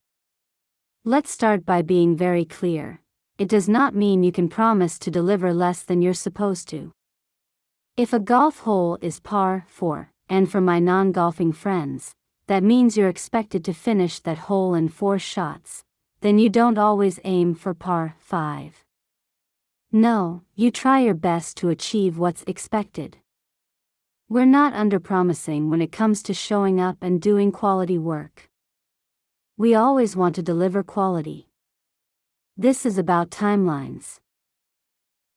Let's start by being very clear. It does not mean you can promise to deliver less than you're supposed to. If a golf hole is par 4, and for my non-golfing friends, that means you're expected to finish that hole in 4 shots, then you don't always aim for par 5. No, you try your best to achieve what's expected. We're not underpromising when it comes to showing up and doing quality work. We always want to deliver quality. This is about timelines.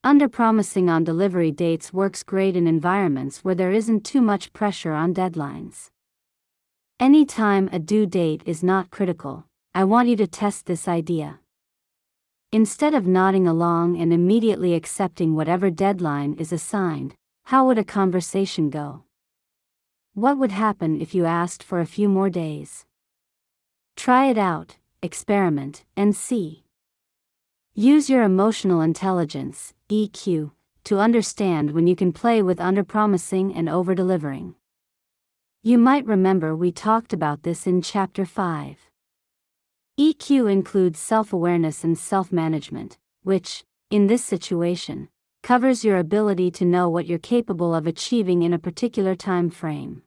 Underpromising on delivery dates works great in environments where there isn't too much pressure on deadlines. Anytime a due date is not critical, I want you to test this idea. Instead of nodding along and immediately accepting whatever deadline is assigned, how would a conversation go? What would happen if you asked for a few more days? Try it out, experiment, and see. Use your emotional intelligence, EQ, to understand when you can play with underpromising and overdelivering. You might remember we talked about this in Chapter 5. EQ includes self-awareness and self-management, which, in this situation, covers your ability to know what you're capable of achieving in a particular time frame.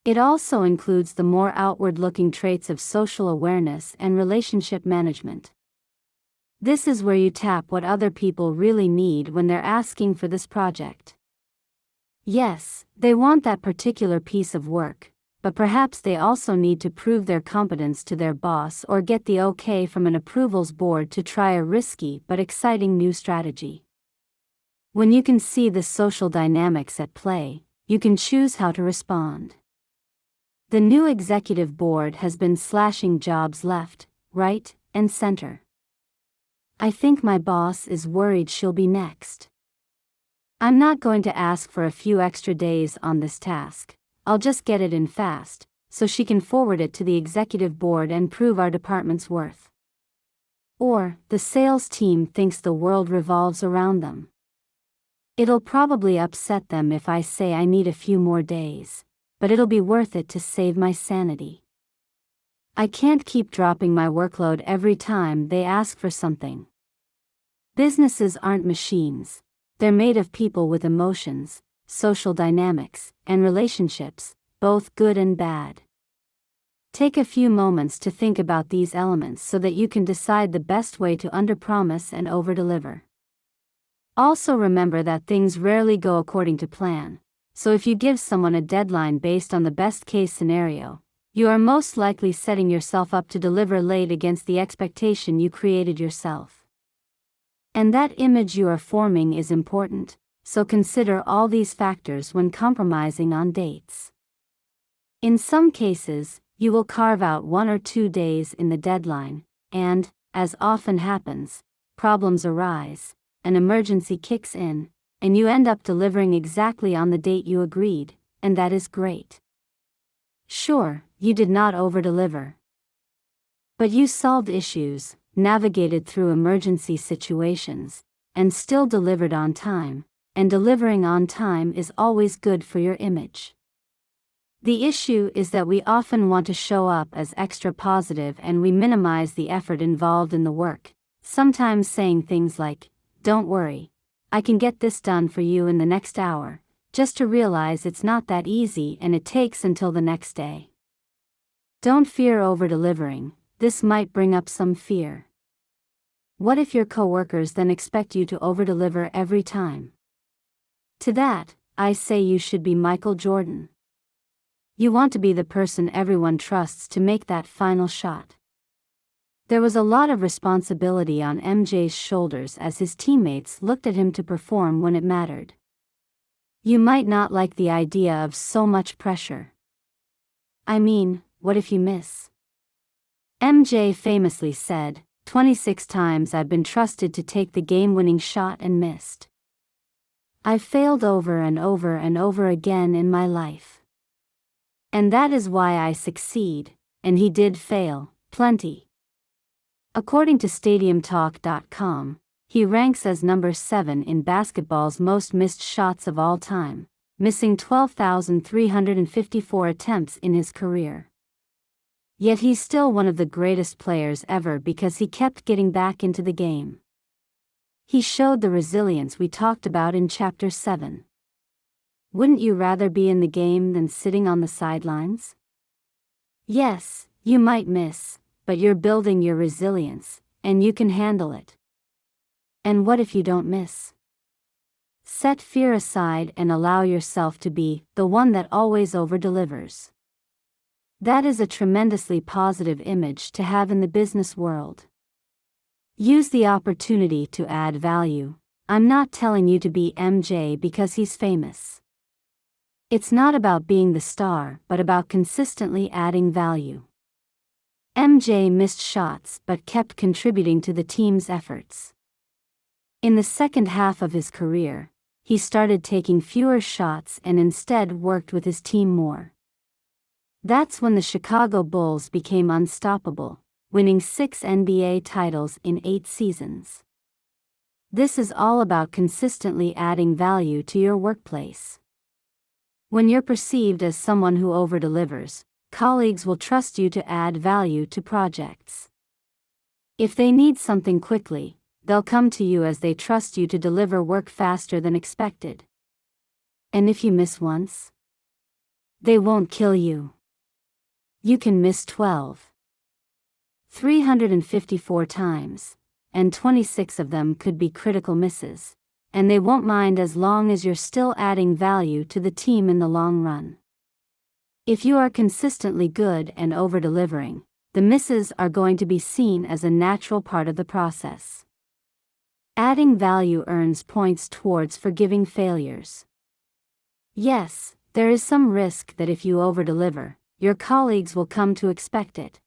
It also includes the more outward-looking traits of social awareness and relationship management. This is where you tap what other people really need when they're asking for this project. Yes, they want that particular piece of work, but perhaps they also need to prove their competence to their boss or get the okay from an approvals board to try a risky but exciting new strategy. When you can see the social dynamics at play, you can choose how to respond. The new executive board has been slashing jobs left, right, and center. I think my boss is worried she'll be next. I'm not going to ask for a few extra days on this task. I'll just get it in fast, so she can forward it to the executive board and prove our department's worth. Or, the sales team thinks the world revolves around them. It'll probably upset them if I say I need a few more days, but it'll be worth it to save my sanity. I can't keep dropping my workload every time they ask for something. Businesses aren't machines. They're made of people with emotions, social dynamics, and relationships, both good and bad. Take a few moments to think about these elements so that you can decide the best way to underpromise and overdeliver. Also remember that things rarely go according to plan, so if you give someone a deadline based on the best-case scenario, you are most likely setting yourself up to deliver late against the expectation you created yourself. And that image you are forming is important, so consider all these factors when compromising on dates. In some cases, you will carve out 1 or 2 days in the deadline, and, as often happens, problems arise, an emergency kicks in, and you end up delivering exactly on the date you agreed, and that is great. Sure, you did not overdeliver. But you solved issues, navigated through emergency situations, and still delivered on time, and delivering on time is always good for your image. The issue is that we often want to show up as extra positive and we minimize the effort involved in the work, sometimes saying things like, "Don't worry, I can get this done for you in the next hour," just to realize it's not that easy and it takes until the next day. Don't fear over-delivering. This might bring up some fear. What if your coworkers then expect you to over-deliver every time? To that, I say you should be Michael Jordan. You want to be the person everyone trusts to make that final shot. There was a lot of responsibility on MJ's shoulders as his teammates looked at him to perform when it mattered. You might not like the idea of so much pressure. I mean, what if you miss? MJ famously said, 26 times I've been trusted to take the game-winning shot and missed. I've failed over and over and over again in my life. And that is why I succeed, and he did fail, plenty. According to StadiumTalk.com, he ranks as number 7 in basketball's most missed shots of all time, missing 12,354 attempts in his career. Yet he's still one of the greatest players ever because he kept getting back into the game. He showed the resilience we talked about in Chapter 7. Wouldn't you rather be in the game than sitting on the sidelines? Yes, you might miss, but you're building your resilience, and you can handle it. And what if you don't miss? Set fear aside and allow yourself to be the one that always over-delivers. That is a tremendously positive image to have in the business world. Use the opportunity to add value. I'm not telling you to be MJ because he's famous. It's not about being the star, but about consistently adding value. MJ missed shots but kept contributing to the team's efforts. In the second half of his career, he started taking fewer shots and instead worked with his team more. That's when the Chicago Bulls became unstoppable, winning 6 NBA titles in 8 seasons. This is all about consistently adding value to your workplace. When you're perceived as someone who over-delivers, colleagues will trust you to add value to projects. If they need something quickly, they'll come to you as they trust you to deliver work faster than expected. And if you miss once, they won't kill you. You can miss 12,354 times, and 26 of them could be critical misses. And they won't mind as long as you're still adding value to the team in the long run. If you are consistently good and over-delivering, the misses are going to be seen as a natural part of the process. Adding value earns points towards forgiving failures. Yes, there is some risk that if you over-deliver, your colleagues will come to expect it.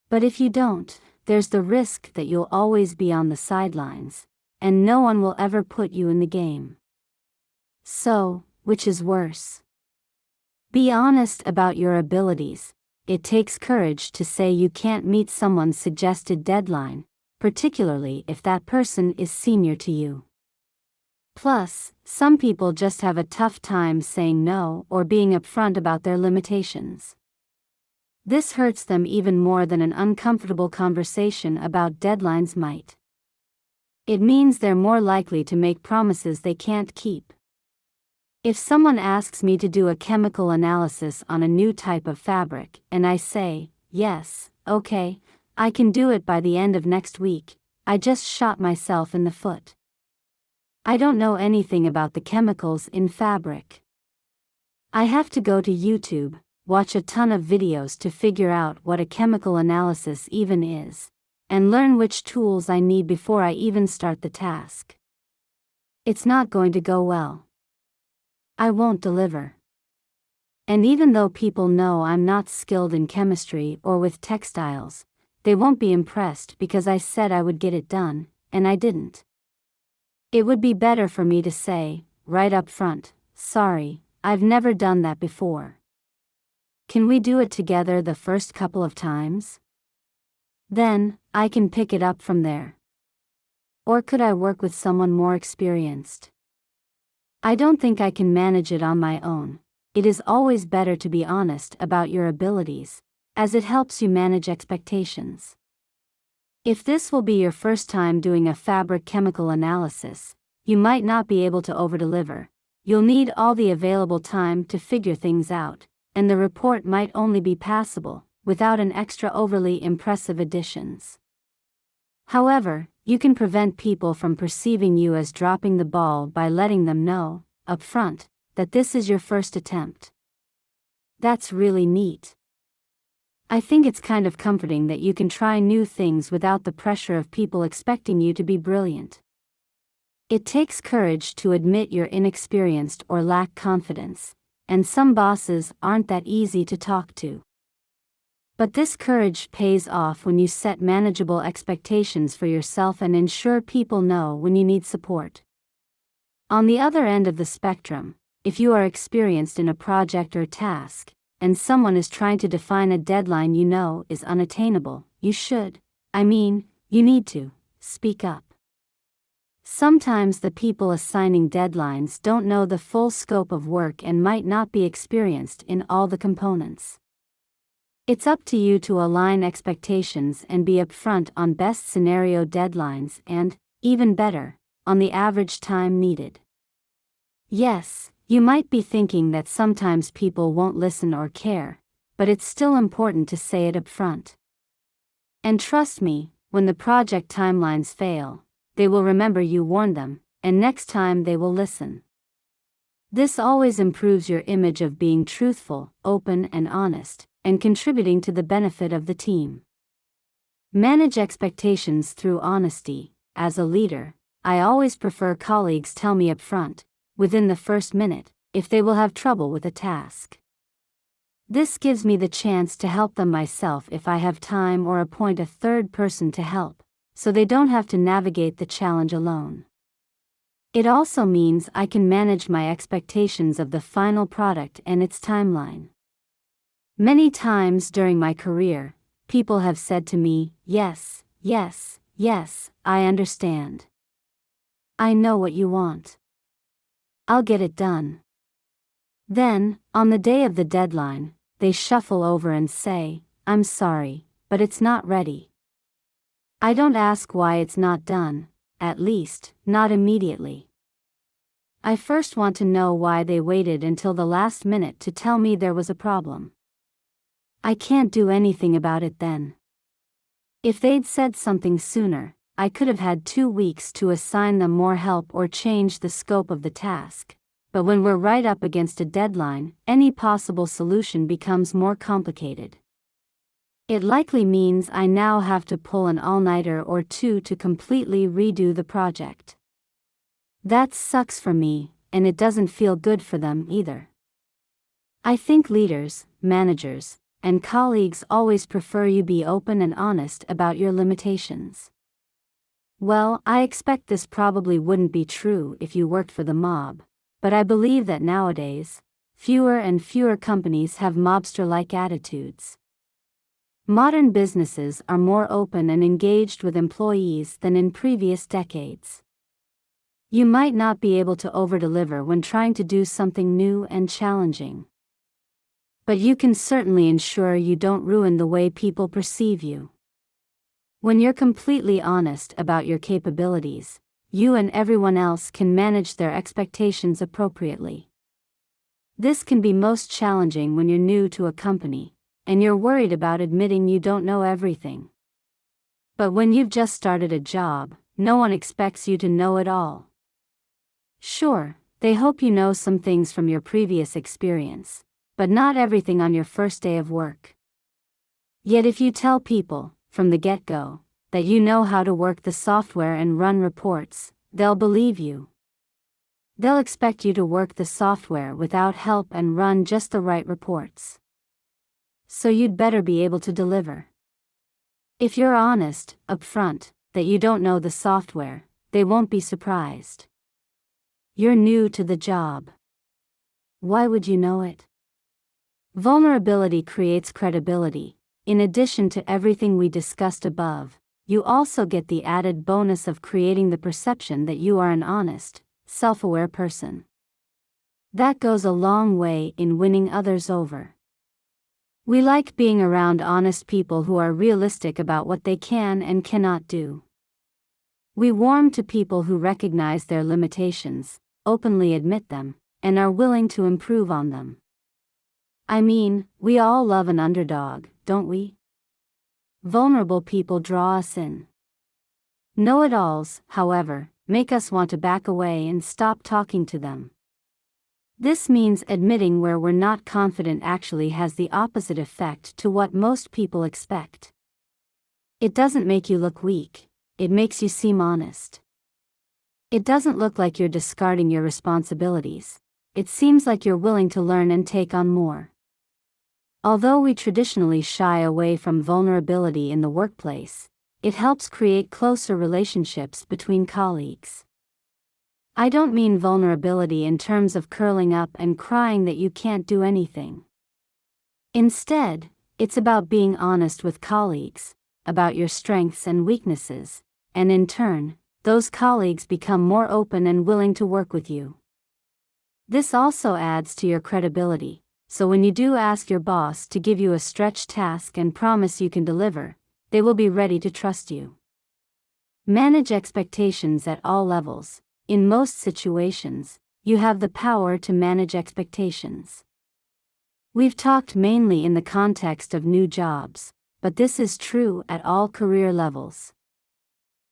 But if you don't, there's the risk that you'll always be on the sidelines, and no one will ever put you in the game. So, which is worse? Be honest about your abilities. It takes courage to say you can't meet someone's suggested deadline, particularly if that person is senior to you. Plus, some people just have a tough time saying no or being upfront about their limitations. This hurts them even more than an uncomfortable conversation about deadlines might. It means they're more likely to make promises they can't keep. If someone asks me to do a chemical analysis on a new type of fabric, and I say, yes, okay, I can do it by the end of next week, I just shot myself in the foot. I don't know anything about the chemicals in fabric. I have to go to YouTube, watch a ton of videos to figure out what a chemical analysis even is, and learn which tools I need before I even start the task. It's not going to go well. I won't deliver. And even though people know I'm not skilled in chemistry or with textiles, they won't be impressed because I said I would get it done, and I didn't. It would be better for me to say, right up front, sorry, I've never done that before. Can we do it together the first couple of times? Then, I can pick it up from there. Or could I work with someone more experienced? I don't think I can manage it on my own. It is always better to be honest about your abilities, as it helps you manage expectations. If this will be your first time doing a fabric chemical analysis, you might not be able to overdeliver. You'll need all the available time to figure things out, and the report might only be passable, without an extra overly impressive additions. However, you can prevent people from perceiving you as dropping the ball by letting them know, up front, that this is your first attempt. That's really neat. I think it's kind of comforting that you can try new things without the pressure of people expecting you to be brilliant. It takes courage to admit you're inexperienced or lack confidence, and some bosses aren't that easy to talk to. But this courage pays off when you set manageable expectations for yourself and ensure people know when you need support. On the other end of the spectrum, if you are experienced in a project or task, and someone is trying to define a deadline you know is unattainable, you need to, speak up. Sometimes the people assigning deadlines don't know the full scope of work and might not be experienced in all the components. It's up to you to align expectations and be upfront on best scenario deadlines and, even better, on the average time needed. Yes, you might be thinking that sometimes people won't listen or care, but it's still important to say it upfront. And trust me, when the project timelines fail, they will remember you warned them, and next time they will listen. This always improves your image of being truthful, open and honest, and contributing to the benefit of the team. Manage expectations through honesty. As a leader, I always prefer colleagues tell me upfront, within the first minute, if they will have trouble with a task. This gives me the chance to help them myself if I have time or appoint a third person to help, so they don't have to navigate the challenge alone. It also means I can manage my expectations of the final product and its timeline. Many times during my career, people have said to me, yes, yes, yes, I understand. I know what you want. I'll get it done. Then, on the day of the deadline, they shuffle over and say, I'm sorry, but it's not ready. I don't ask why it's not done, at least, not immediately. I first want to know why they waited until the last minute to tell me there was a problem. I can't do anything about it then. If they'd said something sooner, I could have had 2 weeks to assign them more help or change the scope of the task. But when we're right up against a deadline, any possible solution becomes more complicated. It likely means I now have to pull an all-nighter or two to completely redo the project. That sucks for me, and it doesn't feel good for them either. I think leaders, managers, and colleagues always prefer you be open and honest about your limitations. Well, I expect this probably wouldn't be true if you worked for the mob, but I believe that nowadays, fewer and fewer companies have mobster-like attitudes. Modern businesses are more open and engaged with employees than in previous decades. You might not be able to over-deliver when trying to do something new and challenging. But you can certainly ensure you don't ruin the way people perceive you. When you're completely honest about your capabilities, you and everyone else can manage their expectations appropriately. This can be most challenging when you're new to a company, and you're worried about admitting you don't know everything. But when you've just started a job, no one expects you to know it all. Sure, they hope you know some things from your previous experience, but not everything on your first day of work. Yet if you tell people, from the get-go, that you know how to work the software and run reports, they'll believe you. They'll expect you to work the software without help and run just the right reports. So you'd better be able to deliver. If you're honest, upfront, that you don't know the software, they won't be surprised. You're new to the job. Why would you know it? Vulnerability creates credibility. In addition to everything we discussed above, you also get the added bonus of creating the perception that you are an honest, self-aware person. That goes a long way in winning others over. We like being around honest people who are realistic about what they can and cannot do. We warm to people who recognize their limitations, openly admit them, and are willing to improve on them. I mean, we all love an underdog, don't we? Vulnerable people draw us in. Know-it-alls, however, make us want to back away and stop talking to them. This means admitting where we're not confident actually has the opposite effect to what most people expect. It doesn't make you look weak, it makes you seem honest. It doesn't look like you're discarding your responsibilities, it seems like you're willing to learn and take on more. Although we traditionally shy away from vulnerability in the workplace, it helps create closer relationships between colleagues. I don't mean vulnerability in terms of curling up and crying that you can't do anything. Instead, it's about being honest with colleagues, about your strengths and weaknesses, and in turn, those colleagues become more open and willing to work with you. This also adds to your credibility, so when you do ask your boss to give you a stretch task and promise you can deliver, they will be ready to trust you. Manage expectations at all levels. In most situations, you have the power to manage expectations. We've talked mainly in the context of new jobs, but this is true at all career levels.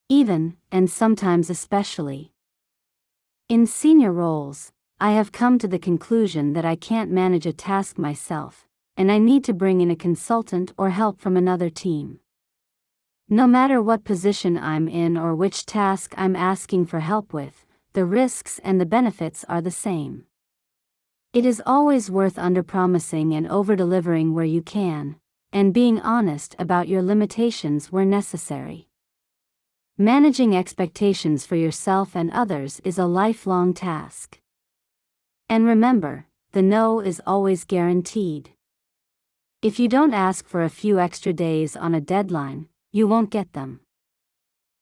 Even, and sometimes especially, in senior roles, I have come to the conclusion that I can't manage a task myself, and I need to bring in a consultant or help from another team. No matter what position I'm in or which task I'm asking for help with, the risks and the benefits are the same. It is always worth underpromising and over-delivering where you can, and being honest about your limitations where necessary. Managing expectations for yourself and others is a lifelong task. And remember, the no is always guaranteed. If you don't ask for a few extra days on a deadline, you won't get them.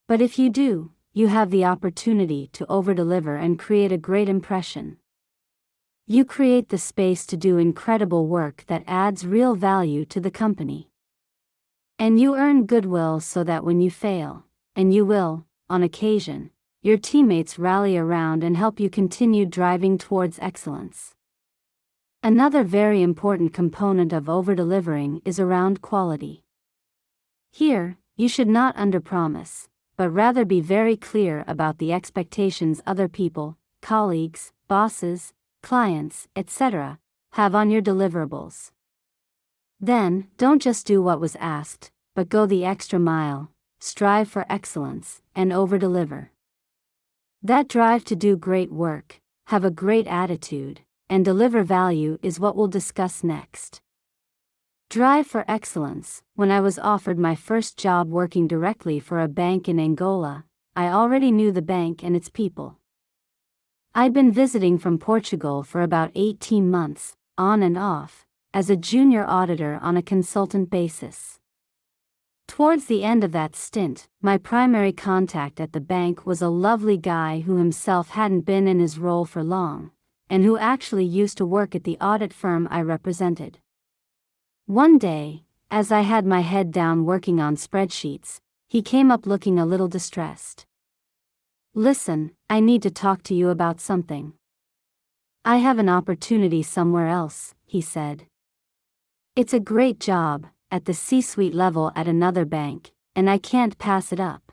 But if you do, you have the opportunity to over-deliver and create a great impression. You create the space to do incredible work that adds real value to the company. And you earn goodwill so that when you fail, and you will, on occasion, your teammates rally around and help you continue driving towards excellence. Another very important component of over-delivering is around quality. Here, you should not underpromise, but rather be very clear about the expectations other people, colleagues, bosses, clients, etc., have on your deliverables. Then, don't just do what was asked, but go the extra mile, strive for excellence, and over-deliver. That drive to do great work, have a great attitude, and deliver value is what we'll discuss next. Drive for excellence. When I was offered my first job working directly for a bank in Angola, I already knew the bank and its people. I'd been visiting from Portugal for about 18 months, on and off, as a junior auditor on a consultant basis. Towards the end of that stint, my primary contact at the bank was a lovely guy who himself hadn't been in his role for long, and who actually used to work at the audit firm I represented. One day, as I had my head down working on spreadsheets, he came up looking a little distressed. "Listen, I need to talk to you about something. I have an opportunity somewhere else," he said. "It's a great job, at the C-suite level at another bank, and I can't pass it up.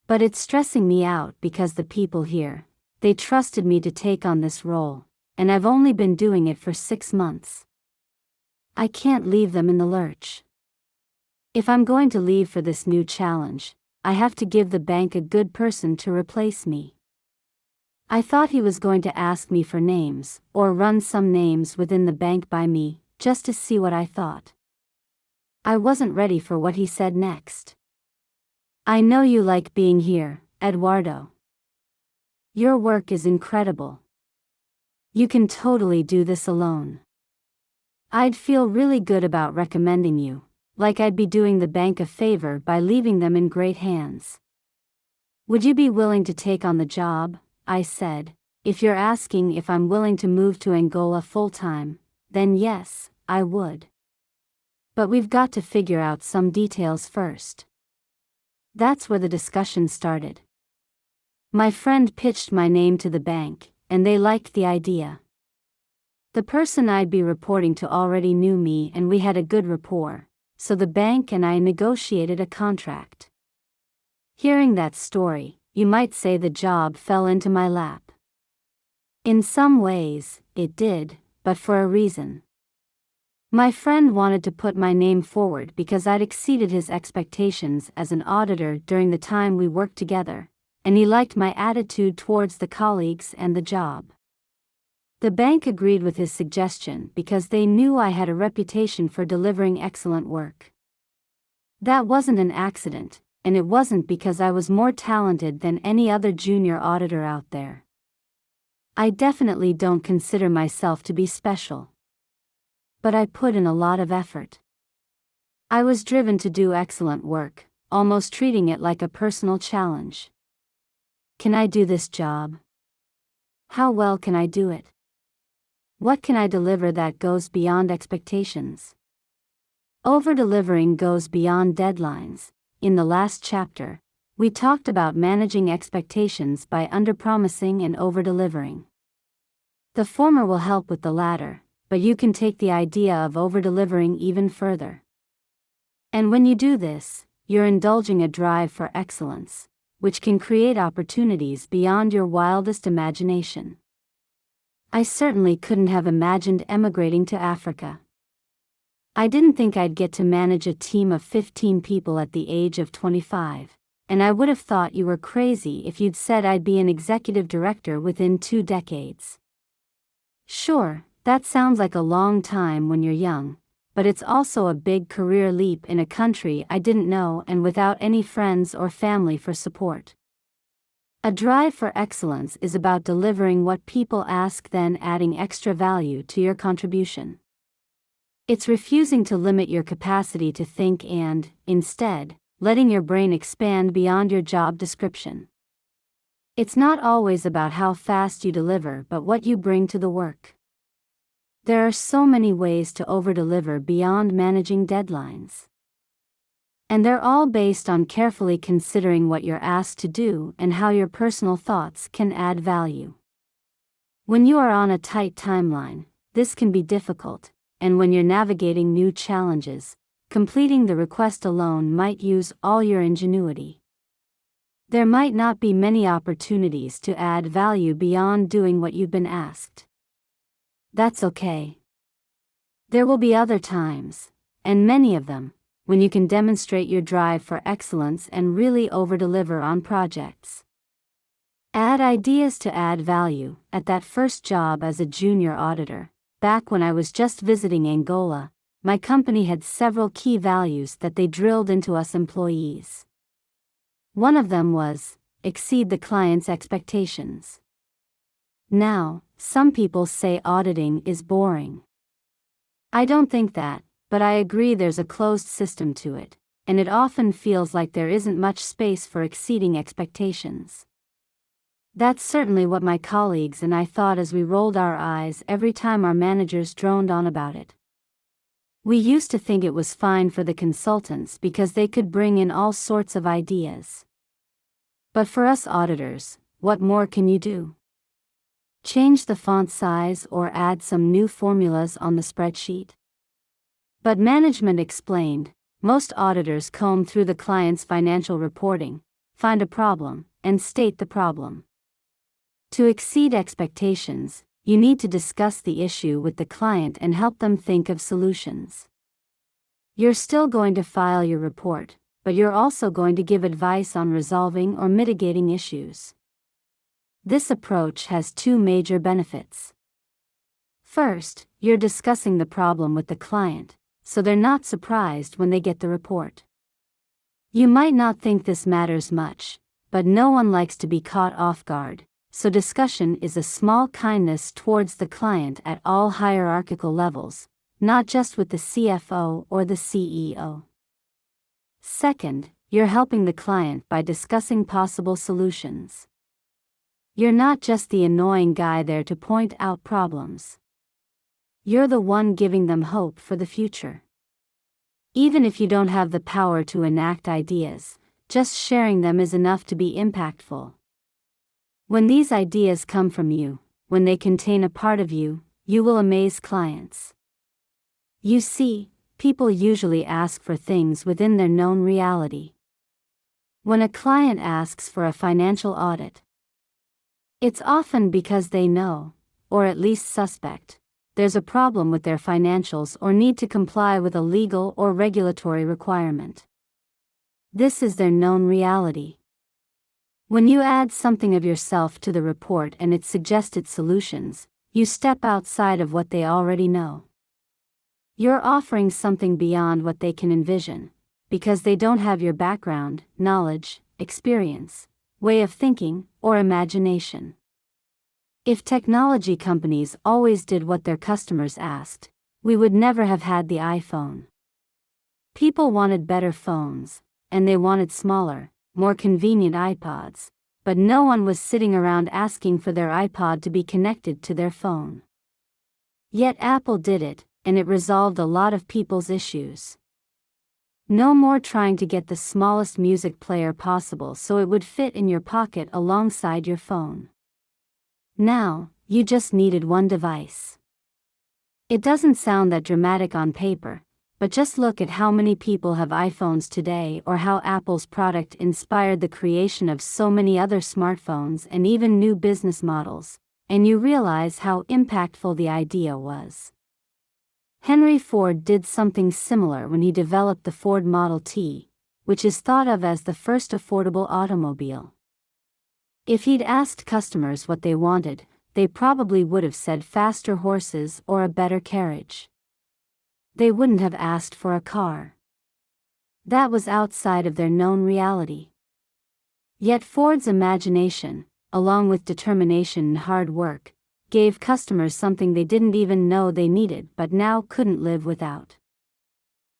But it's stressing me out because the people here, they trusted me to take on this role, and I've only been doing it for 6 months. I can't leave them in the lurch. If I'm going to leave for this new challenge, I have to give the bank a good person to replace me." I thought he was going to ask me for names, or run some names within the bank by me, just to see what I thought. I wasn't ready for what he said next. "I know you like being here, Eduardo. Your work is incredible. You can totally do this alone. I'd feel really good about recommending you, like I'd be doing the bank a favor by leaving them in great hands. Would you be willing to take on the job?" I said. "If you're asking if I'm willing to move to Angola full-time, then yes, I would. But we've got to figure out some details first." That's where the discussion started. My friend pitched my name to the bank, and they liked the idea. The person I'd be reporting to already knew me and we had a good rapport, so the bank and I negotiated a contract. Hearing that story, you might say the job fell into my lap. In some ways, it did, but for a reason. My friend wanted to put my name forward because I'd exceeded his expectations as an auditor during the time we worked together, and he liked my attitude towards the colleagues and the job. The bank agreed with his suggestion because they knew I had a reputation for delivering excellent work. That wasn't an accident, and it wasn't because I was more talented than any other junior auditor out there. I definitely don't consider myself to be special. But I put in a lot of effort. I was driven to do excellent work, almost treating it like a personal challenge. Can I do this job? How well can I do it? What can I deliver that goes beyond expectations? Over-delivering goes beyond deadlines. In the last chapter, we talked about managing expectations by under-promising and over-delivering. The former will help with the latter, but you can take the idea of over-delivering even further. And when you do this, you're indulging a drive for excellence, which can create opportunities beyond your wildest imagination. I certainly couldn't have imagined emigrating to Africa. I didn't think I'd get to manage a team of 15 people at the age of 25, and I would have thought you were crazy if you'd said I'd be an executive director within 2 decades. Sure, that sounds like a long time when you're young, but it's also a big career leap in a country I didn't know and without any friends or family for support. A drive for excellence is about delivering what people ask, then adding extra value to your contribution. It's refusing to limit your capacity to think and, instead, letting your brain expand beyond your job description. It's not always about how fast you deliver but what you bring to the work. There are so many ways to over-deliver beyond managing deadlines. And they're all based on carefully considering what you're asked to do and how your personal thoughts can add value. When you are on a tight timeline, this can be difficult, and when you're navigating new challenges, completing the request alone might use all your ingenuity. There might not be many opportunities to add value beyond doing what you've been asked. That's okay. There will be other times, and many of them, when you can demonstrate your drive for excellence and really over-deliver on projects. Add ideas to add value. At that first job as a junior auditor, back when I was just visiting Angola, my company had several key values that they drilled into us employees. One of them was, exceed the client's expectations. Now, some people say auditing is boring. I don't think that, but I agree there's a closed system to it, and it often feels like there isn't much space for exceeding expectations. That's certainly what my colleagues and I thought as we rolled our eyes every time our managers droned on about it. We used to think it was fine for the consultants because they could bring in all sorts of ideas. But for us auditors, what more can you do? Change the font size or add some new formulas on the spreadsheet? But management explained, most auditors comb through the client's financial reporting, find a problem, and state the problem. To exceed expectations, you need to discuss the issue with the client and help them think of solutions. You're still going to file your report, but you're also going to give advice on resolving or mitigating issues. This approach has two major benefits. First, you're discussing the problem with the client, so they're not surprised when they get the report. You might not think this matters much, but no one likes to be caught off guard. So discussion is a small kindness towards the client at all hierarchical levels, not just with the CFO or the CEO. Second, you're helping the client by discussing possible solutions. You're not just the annoying guy there to point out problems. You're the one giving them hope for the future. Even if you don't have the power to enact ideas, just sharing them is enough to be impactful. When these ideas come from you, when they contain a part of you, you will amaze clients. You see, people usually ask for things within their known reality. When a client asks for a financial audit, it's often because they know, or at least suspect, there's a problem with their financials or need to comply with a legal or regulatory requirement. This is their known reality. When you add something of yourself to the report and its suggested solutions, you step outside of what they already know. You're offering something beyond what they can envision, because they don't have your background, knowledge, experience, way of thinking, or imagination. If technology companies always did what their customers asked, we would never have had the iPhone. People wanted better phones, and they wanted smaller, more convenient iPods, but no one was sitting around asking for their iPod to be connected to their phone. Yet Apple did it, and it resolved a lot of people's issues. No more trying to get the smallest music player possible so it would fit in your pocket alongside your phone. Now, you just needed one device. It doesn't sound that dramatic on paper, but just look at how many people have iPhones today or how Apple's product inspired the creation of so many other smartphones and even new business models, and you realize how impactful the idea was. Henry Ford did something similar when he developed the Ford Model T, which is thought of as the first affordable automobile. If he'd asked customers what they wanted, they probably would have said faster horses or a better carriage. They wouldn't have asked for a car. That was outside of their known reality. Yet Ford's imagination, along with determination and hard work, gave customers something they didn't even know they needed but now couldn't live without.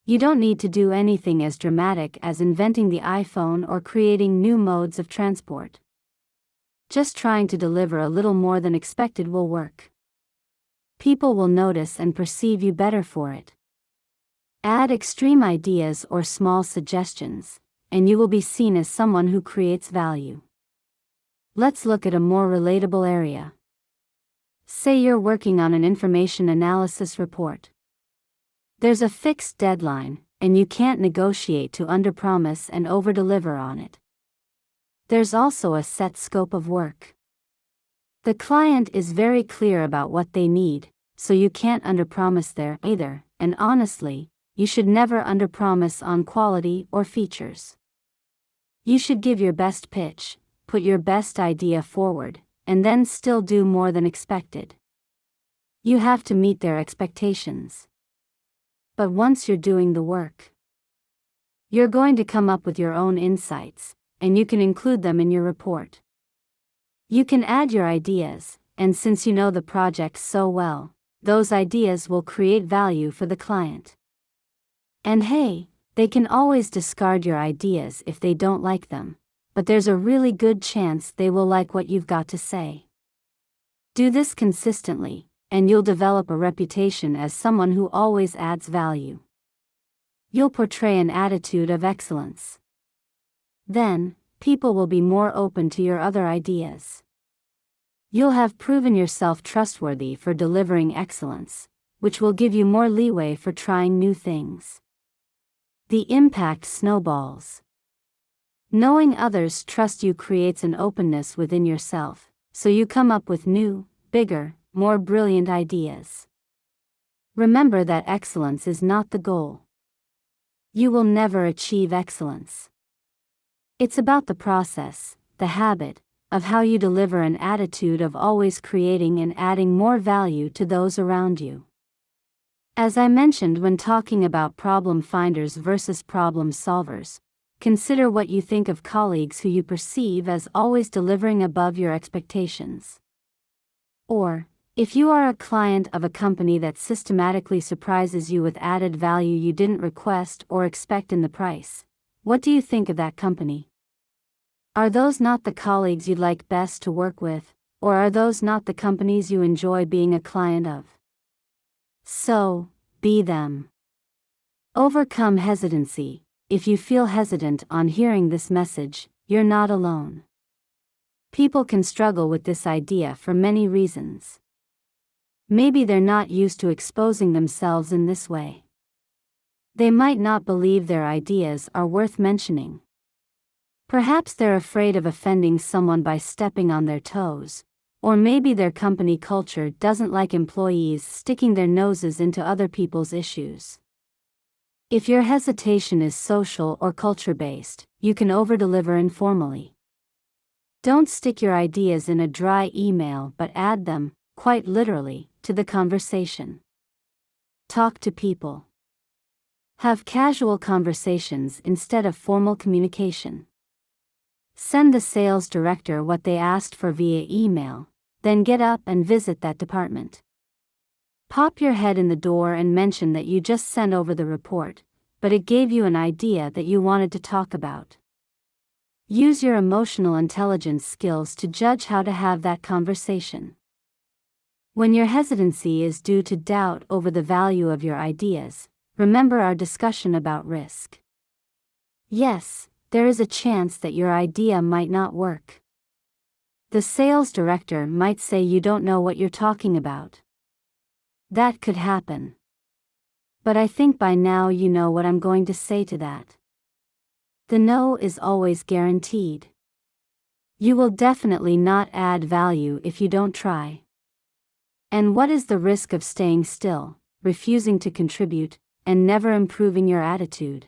You don't need to do anything as dramatic as inventing the iPhone or creating new modes of transport. Just trying to deliver a little more than expected will work. People will notice and perceive you better for it. Add extreme ideas or small suggestions, and you will be seen as someone who creates value. Let's look at a more relatable area. Say you're working on an information analysis report. There's a fixed deadline, and you can't negotiate to underpromise and overdeliver on it. There's also a set scope of work. The client is very clear about what they need, so you can't underpromise there either, and honestly, you should never underpromise on quality or features. You should give your best pitch, put your best idea forward, and then still do more than expected. You have to meet their expectations. But once you're doing the work, you're going to come up with your own insights, and you can include them in your report. You can add your ideas, and since you know the project so well, those ideas will create value for the client. And hey, they can always discard your ideas if they don't like them, but there's a really good chance they will like what you've got to say. Do this consistently, and you'll develop a reputation as someone who always adds value. You'll portray an attitude of excellence. Then, people will be more open to your other ideas. You'll have proven yourself trustworthy for delivering excellence, which will give you more leeway for trying new things. The impact snowballs. Knowing others trust you creates an openness within yourself, so you come up with new, bigger, more brilliant ideas. Remember that excellence is not the goal. You will never achieve excellence. It's about the process, the habit, of how you deliver an attitude of always creating and adding more value to those around you. As I mentioned when talking about problem finders versus problem solvers, consider what you think of colleagues who you perceive as always delivering above your expectations. Or, if you are a client of a company that systematically surprises you with added value you didn't request or expect in the price, what do you think of that company? Are those not the colleagues you'd like best to work with, or are those not the companies you enjoy being a client of? So, be them. Overcome hesitancy. If you feel hesitant on hearing this message, you're not alone. People can struggle with this idea for many reasons. Maybe they're not used to exposing themselves in this way. They might not believe their ideas are worth mentioning. Perhaps they're afraid of offending someone by stepping on their toes, or maybe their company culture doesn't like employees sticking their noses into other people's issues. If your hesitation is social or culture-based, you can overdeliver informally. Don't stick your ideas in a dry email but add them, quite literally, to the conversation. Talk to people. Have casual conversations instead of formal communication. Send the sales director what they asked for via email, then get up and visit that department. Pop your head in the door and mention that you just sent over the report, but it gave you an idea that you wanted to talk about. Use your emotional intelligence skills to judge how to have that conversation. When your hesitancy is due to doubt over the value of your ideas, remember our discussion about risk. Yes, there is a chance that your idea might not work. The sales director might say you don't know what you're talking about. That could happen. But I think by now you know what I'm going to say to that. The no is always guaranteed. You will definitely not add value if you don't try. And what is the risk of staying still, refusing to contribute, and never improving your attitude?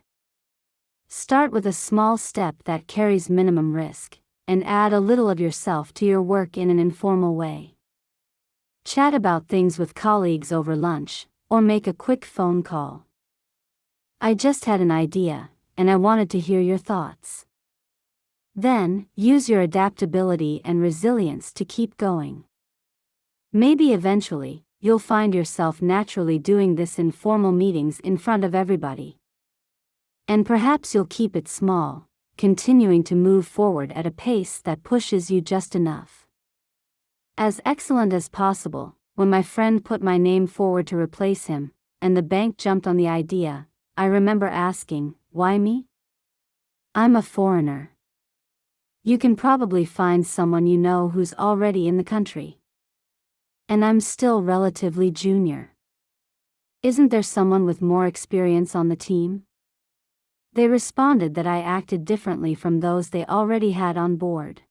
Start with a small step that carries minimum risk, and add a little of yourself to your work in an informal way. Chat about things with colleagues over lunch, or make a quick phone call. I just had an idea, and I wanted to hear your thoughts. Then, use your adaptability and resilience to keep going. Maybe eventually, you'll find yourself naturally doing this in formal meetings in front of everybody. And perhaps you'll keep it small, continuing to move forward at a pace that pushes you just enough. As excellent as possible, when my friend put my name forward to replace him, and the bank jumped on the idea, I remember asking, why me? I'm a foreigner. You can probably find someone you know who's already in the country. And I'm still relatively junior. Isn't there someone with more experience on the team? They responded that I acted differently from those they already had on board.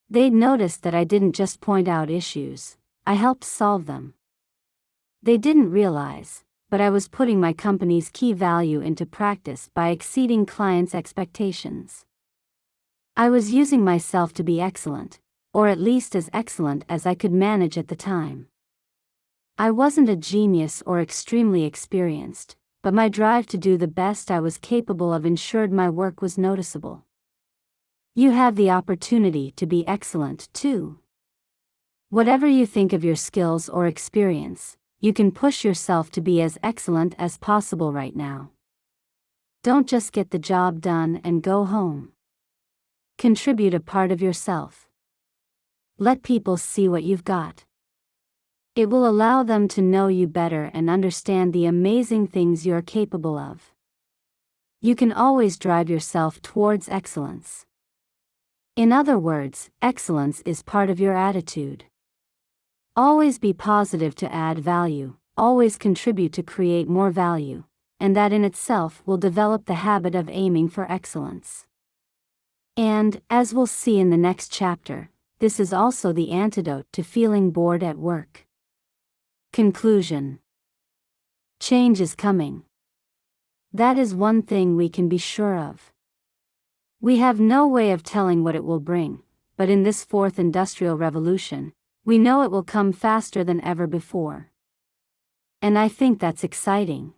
They'd noticed that I didn't just point out issues, I helped solve them. They didn't realize, but I was putting my company's key value into practice by exceeding clients' expectations. I was using myself to be excellent, or at least as excellent as I could manage at the time. I wasn't a genius or extremely experienced, but my drive to do the best I was capable of ensured my work was noticeable. You have the opportunity to be excellent too. Whatever you think of your skills or experience, you can push yourself to be as excellent as possible right now. Don't just get the job done and go home. Contribute a part of yourself. Let people see what you've got. It will allow them to know you better and understand the amazing things you're capable of. You can always drive yourself towards excellence. In other words, excellence is part of your attitude. Always be positive to add value, always contribute to create more value, and that in itself will develop the habit of aiming for excellence. And, as we'll see in the next chapter, this is also the antidote to feeling bored at work. Conclusion. Change is coming. That is one thing we can be sure of. We have no way of telling what it will bring, but in this fourth industrial revolution, we know it will come faster than ever before. And I think that's exciting.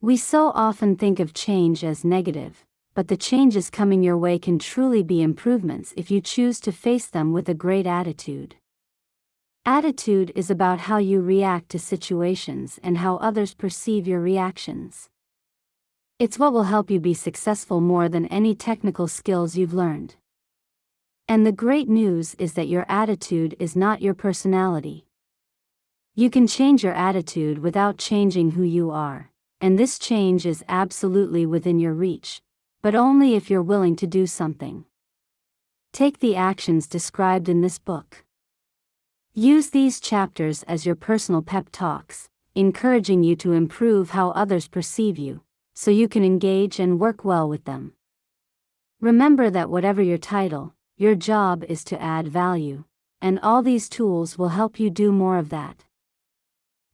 We so often think of change as negative, but the changes coming your way can truly be improvements if you choose to face them with a great attitude. Attitude is about how you react to situations and how others perceive your reactions. It's what will help you be successful more than any technical skills you've learned. And the great news is that your attitude is not your personality. You can change your attitude without changing who you are, and this change is absolutely within your reach, but only if you're willing to do something. Take the actions described in this book. Use these chapters as your personal pep talks, encouraging you to improve how others perceive you, so you can engage and work well with them. Remember that whatever your title, your job is to add value, and all these tools will help you do more of that.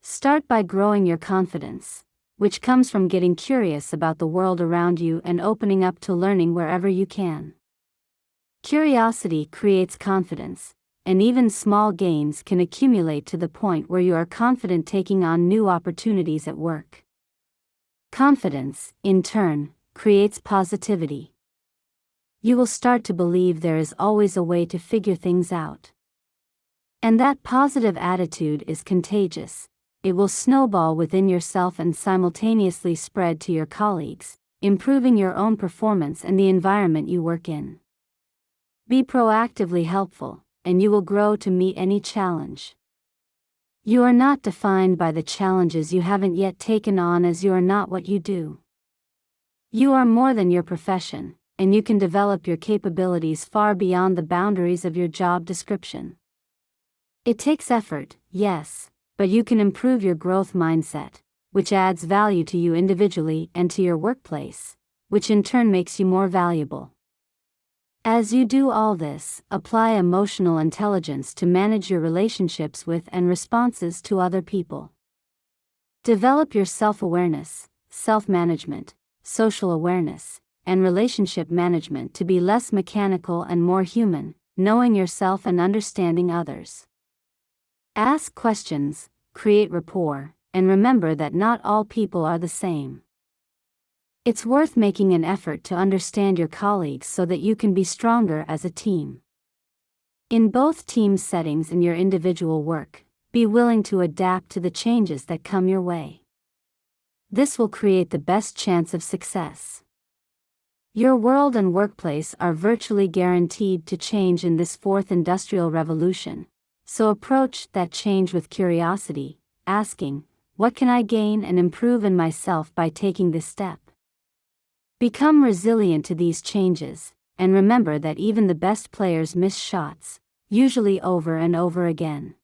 Start by growing your confidence, which comes from getting curious about the world around you and opening up to learning wherever you can. Curiosity creates confidence, and even small gains can accumulate to the point where you are confident taking on new opportunities at work. Confidence, in turn, creates positivity. You will start to believe there is always a way to figure things out. And that positive attitude is contagious. It will snowball within yourself and simultaneously spread to your colleagues, improving your own performance and the environment you work in. Be proactively helpful, and you will grow to meet any challenge. You are not defined by the challenges you haven't yet taken on, as you are not what you do. You are more than your profession, and you can develop your capabilities far beyond the boundaries of your job description. It takes effort, yes, but you can improve your growth mindset, which adds value to you individually and to your workplace, which in turn makes you more valuable. As you do all this, apply emotional intelligence to manage your relationships with and responses to other people. Develop your self-awareness, self-management, social awareness, and relationship management to be less mechanical and more human, knowing yourself and understanding others. Ask questions, create rapport, and remember that not all people are the same. It's worth making an effort to understand your colleagues so that you can be stronger as a team. In both team settings and your individual work, be willing to adapt to the changes that come your way. This will create the best chance of success. Your world and workplace are virtually guaranteed to change in this fourth industrial revolution, so approach that change with curiosity, asking, what can I gain and improve in myself by taking this step? Become resilient to these changes, and remember that even the best players miss shots, usually over and over again.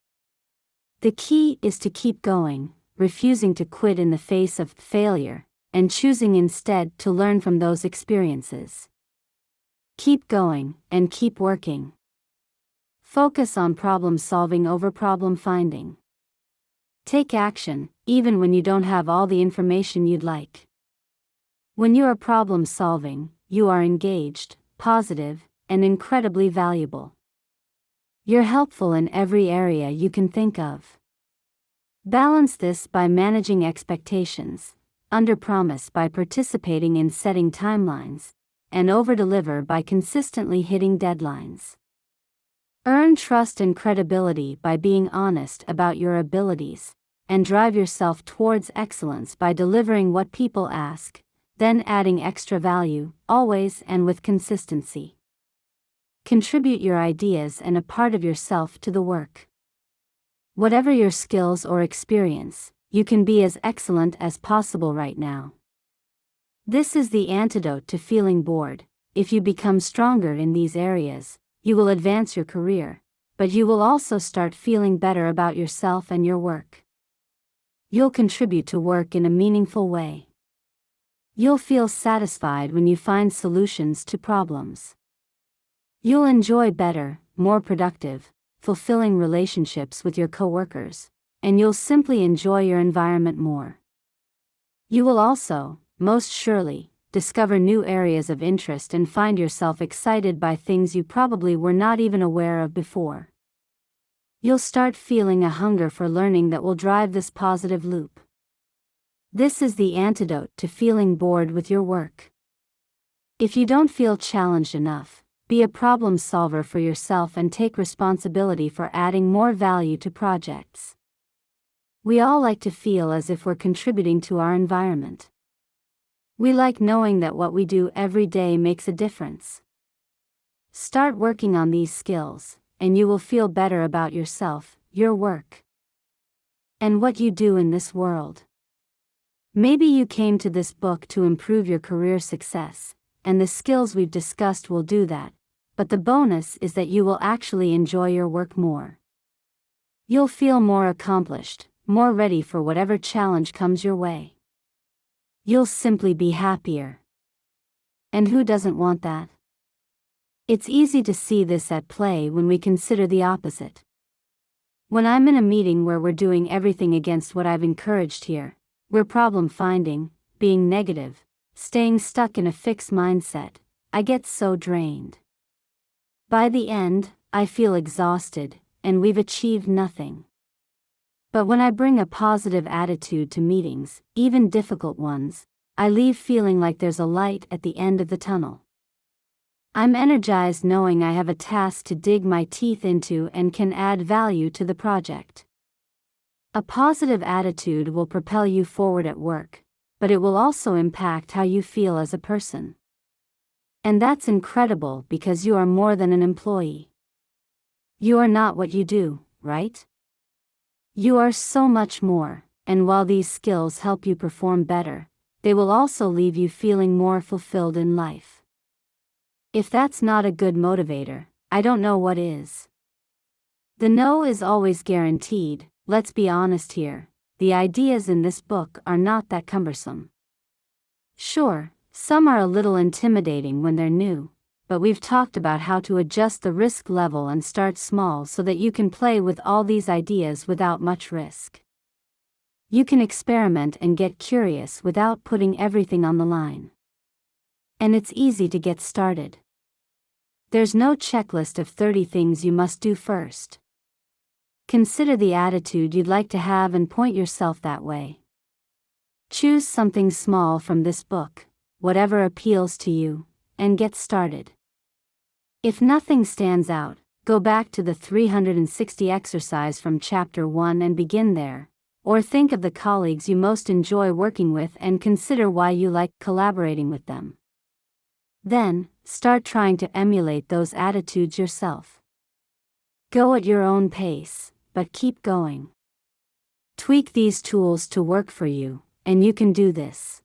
The key is to keep going, refusing to quit in the face of failure, and choosing instead to learn from those experiences. Keep going, and keep working. Focus on problem solving over problem finding. Take action, even when you don't have all the information you'd like. When you are problem solving, you are engaged, positive, and incredibly valuable. You're helpful in every area you can think of. Balance this by managing expectations, underpromise by participating in setting timelines, and overdeliver by consistently hitting deadlines. Earn trust and credibility by being honest about your abilities, and drive yourself towards excellence by delivering what people ask, then adding extra value, always and with consistency. Contribute your ideas and a part of yourself to the work. Whatever your skills or experience, you can be as excellent as possible right now. This is the antidote to feeling bored. If you become stronger in these areas, you will advance your career, but you will also start feeling better about yourself and your work. You'll contribute to work in a meaningful way. You'll feel satisfied when you find solutions to problems. You'll enjoy better, more productive, fulfilling relationships with your coworkers, and you'll simply enjoy your environment more. You will also, most surely, discover new areas of interest and find yourself excited by things you probably were not even aware of before. You'll start feeling a hunger for learning that will drive this positive loop. This is the antidote to feeling bored with your work. If you don't feel challenged enough, be a problem solver for yourself and take responsibility for adding more value to projects. We all like to feel as if we're contributing to our environment. We like knowing that what we do every day makes a difference. Start working on these skills, and you will feel better about yourself, your work, and what you do in this world. Maybe you came to this book to improve your career success, and the skills we've discussed will do that, but the bonus is that you will actually enjoy your work more. You'll feel more accomplished, more ready for whatever challenge comes your way. You'll simply be happier. And who doesn't want that? It's easy to see this at play when we consider the opposite. When I'm in a meeting where we're doing everything against what I've encouraged here, we're problem finding, being negative, staying stuck in a fixed mindset, I get so drained. By the end, I feel exhausted, and we've achieved nothing. But when I bring a positive attitude to meetings, even difficult ones, I leave feeling like there's a light at the end of the tunnel. I'm energized knowing I have a task to dig my teeth into and can add value to the project. A positive attitude will propel you forward at work, but it will also impact how you feel as a person. And that's incredible because you are more than an employee. You are not what you do, right? You are so much more, and while these skills help you perform better, they will also leave you feeling more fulfilled in life. If that's not a good motivator, I don't know what is. The no is always guaranteed. Let's be honest here, the ideas in this book are not that cumbersome. Sure, some are a little intimidating when they're new, but we've talked about how to adjust the risk level and start small so that you can play with all these ideas without much risk. You can experiment and get curious without putting everything on the line. And it's easy to get started. There's no checklist of 30 things you must do first. Consider the attitude you'd like to have and point yourself that way. Choose something small from this book, whatever appeals to you, and get started. If nothing stands out, go back to the 360 exercise from Chapter 1 and begin there, or think of the colleagues you most enjoy working with and consider why you like collaborating with them. Then, start trying to emulate those attitudes yourself. Go at your own pace, but keep going. Tweak these tools to work for you, and you can do this.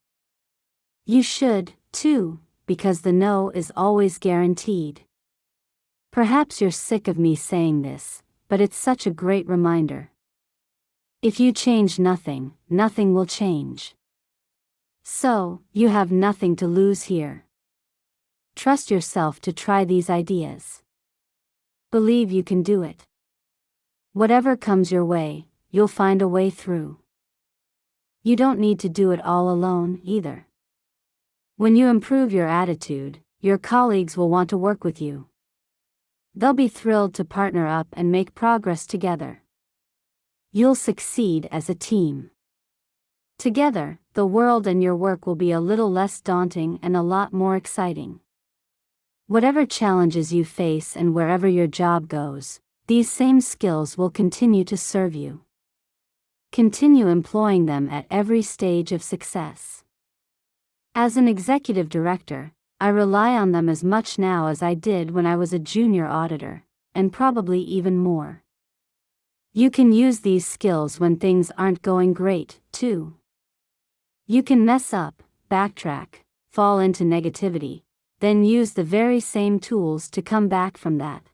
You should, too, because the no is always guaranteed. Perhaps you're sick of me saying this, but it's such a great reminder. If you change nothing, nothing will change. So, you have nothing to lose here. Trust yourself to try these ideas. Believe you can do it. Whatever comes your way, you'll find a way through. You don't need to do it all alone, either. When you improve your attitude, your colleagues will want to work with you. They'll be thrilled to partner up and make progress together. You'll succeed as a team. Together, the world and your work will be a little less daunting and a lot more exciting. Whatever challenges you face and wherever your job goes, these same skills will continue to serve you. Continue employing them at every stage of success. As an executive director, I rely on them as much now as I did when I was a junior auditor, and probably even more. You can use these skills when things aren't going great, too. You can mess up, backtrack, fall into negativity, then use the very same tools to come back from that.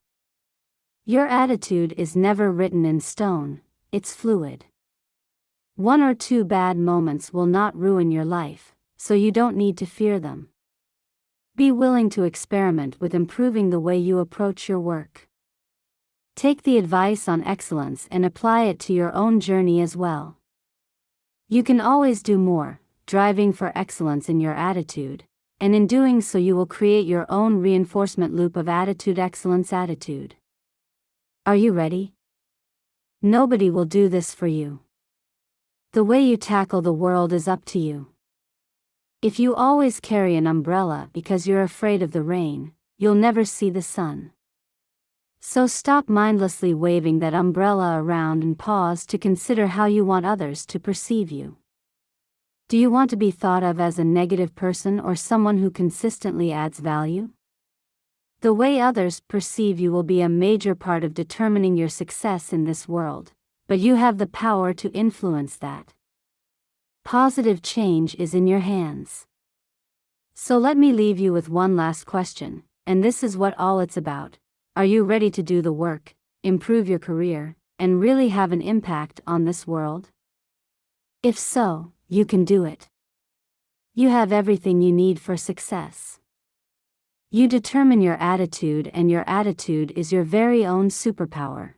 Your attitude is never written in stone, it's fluid. One or two bad moments will not ruin your life, so you don't need to fear them. Be willing to experiment with improving the way you approach your work. Take the advice on excellence and apply it to your own journey as well. You can always do more, driving for excellence in your attitude, and in doing so you will create your own reinforcement loop of attitude excellence attitude. Are you ready? Nobody will do this for you. The way you tackle the world is up to you. If you always carry an umbrella because you're afraid of the rain, you'll never see the sun. So stop mindlessly waving that umbrella around and pause to consider how you want others to perceive you. Do you want to be thought of as a negative person or someone who consistently adds value? The way others perceive you will be a major part of determining your success in this world, but you have the power to influence that. Positive change is in your hands. So let me leave you with one last question, and this is what all it's about. Are you ready to do the work, improve your career, and really have an impact on this world? If so, you can do it. You have everything you need for success. You determine your attitude, and your attitude is your very own superpower.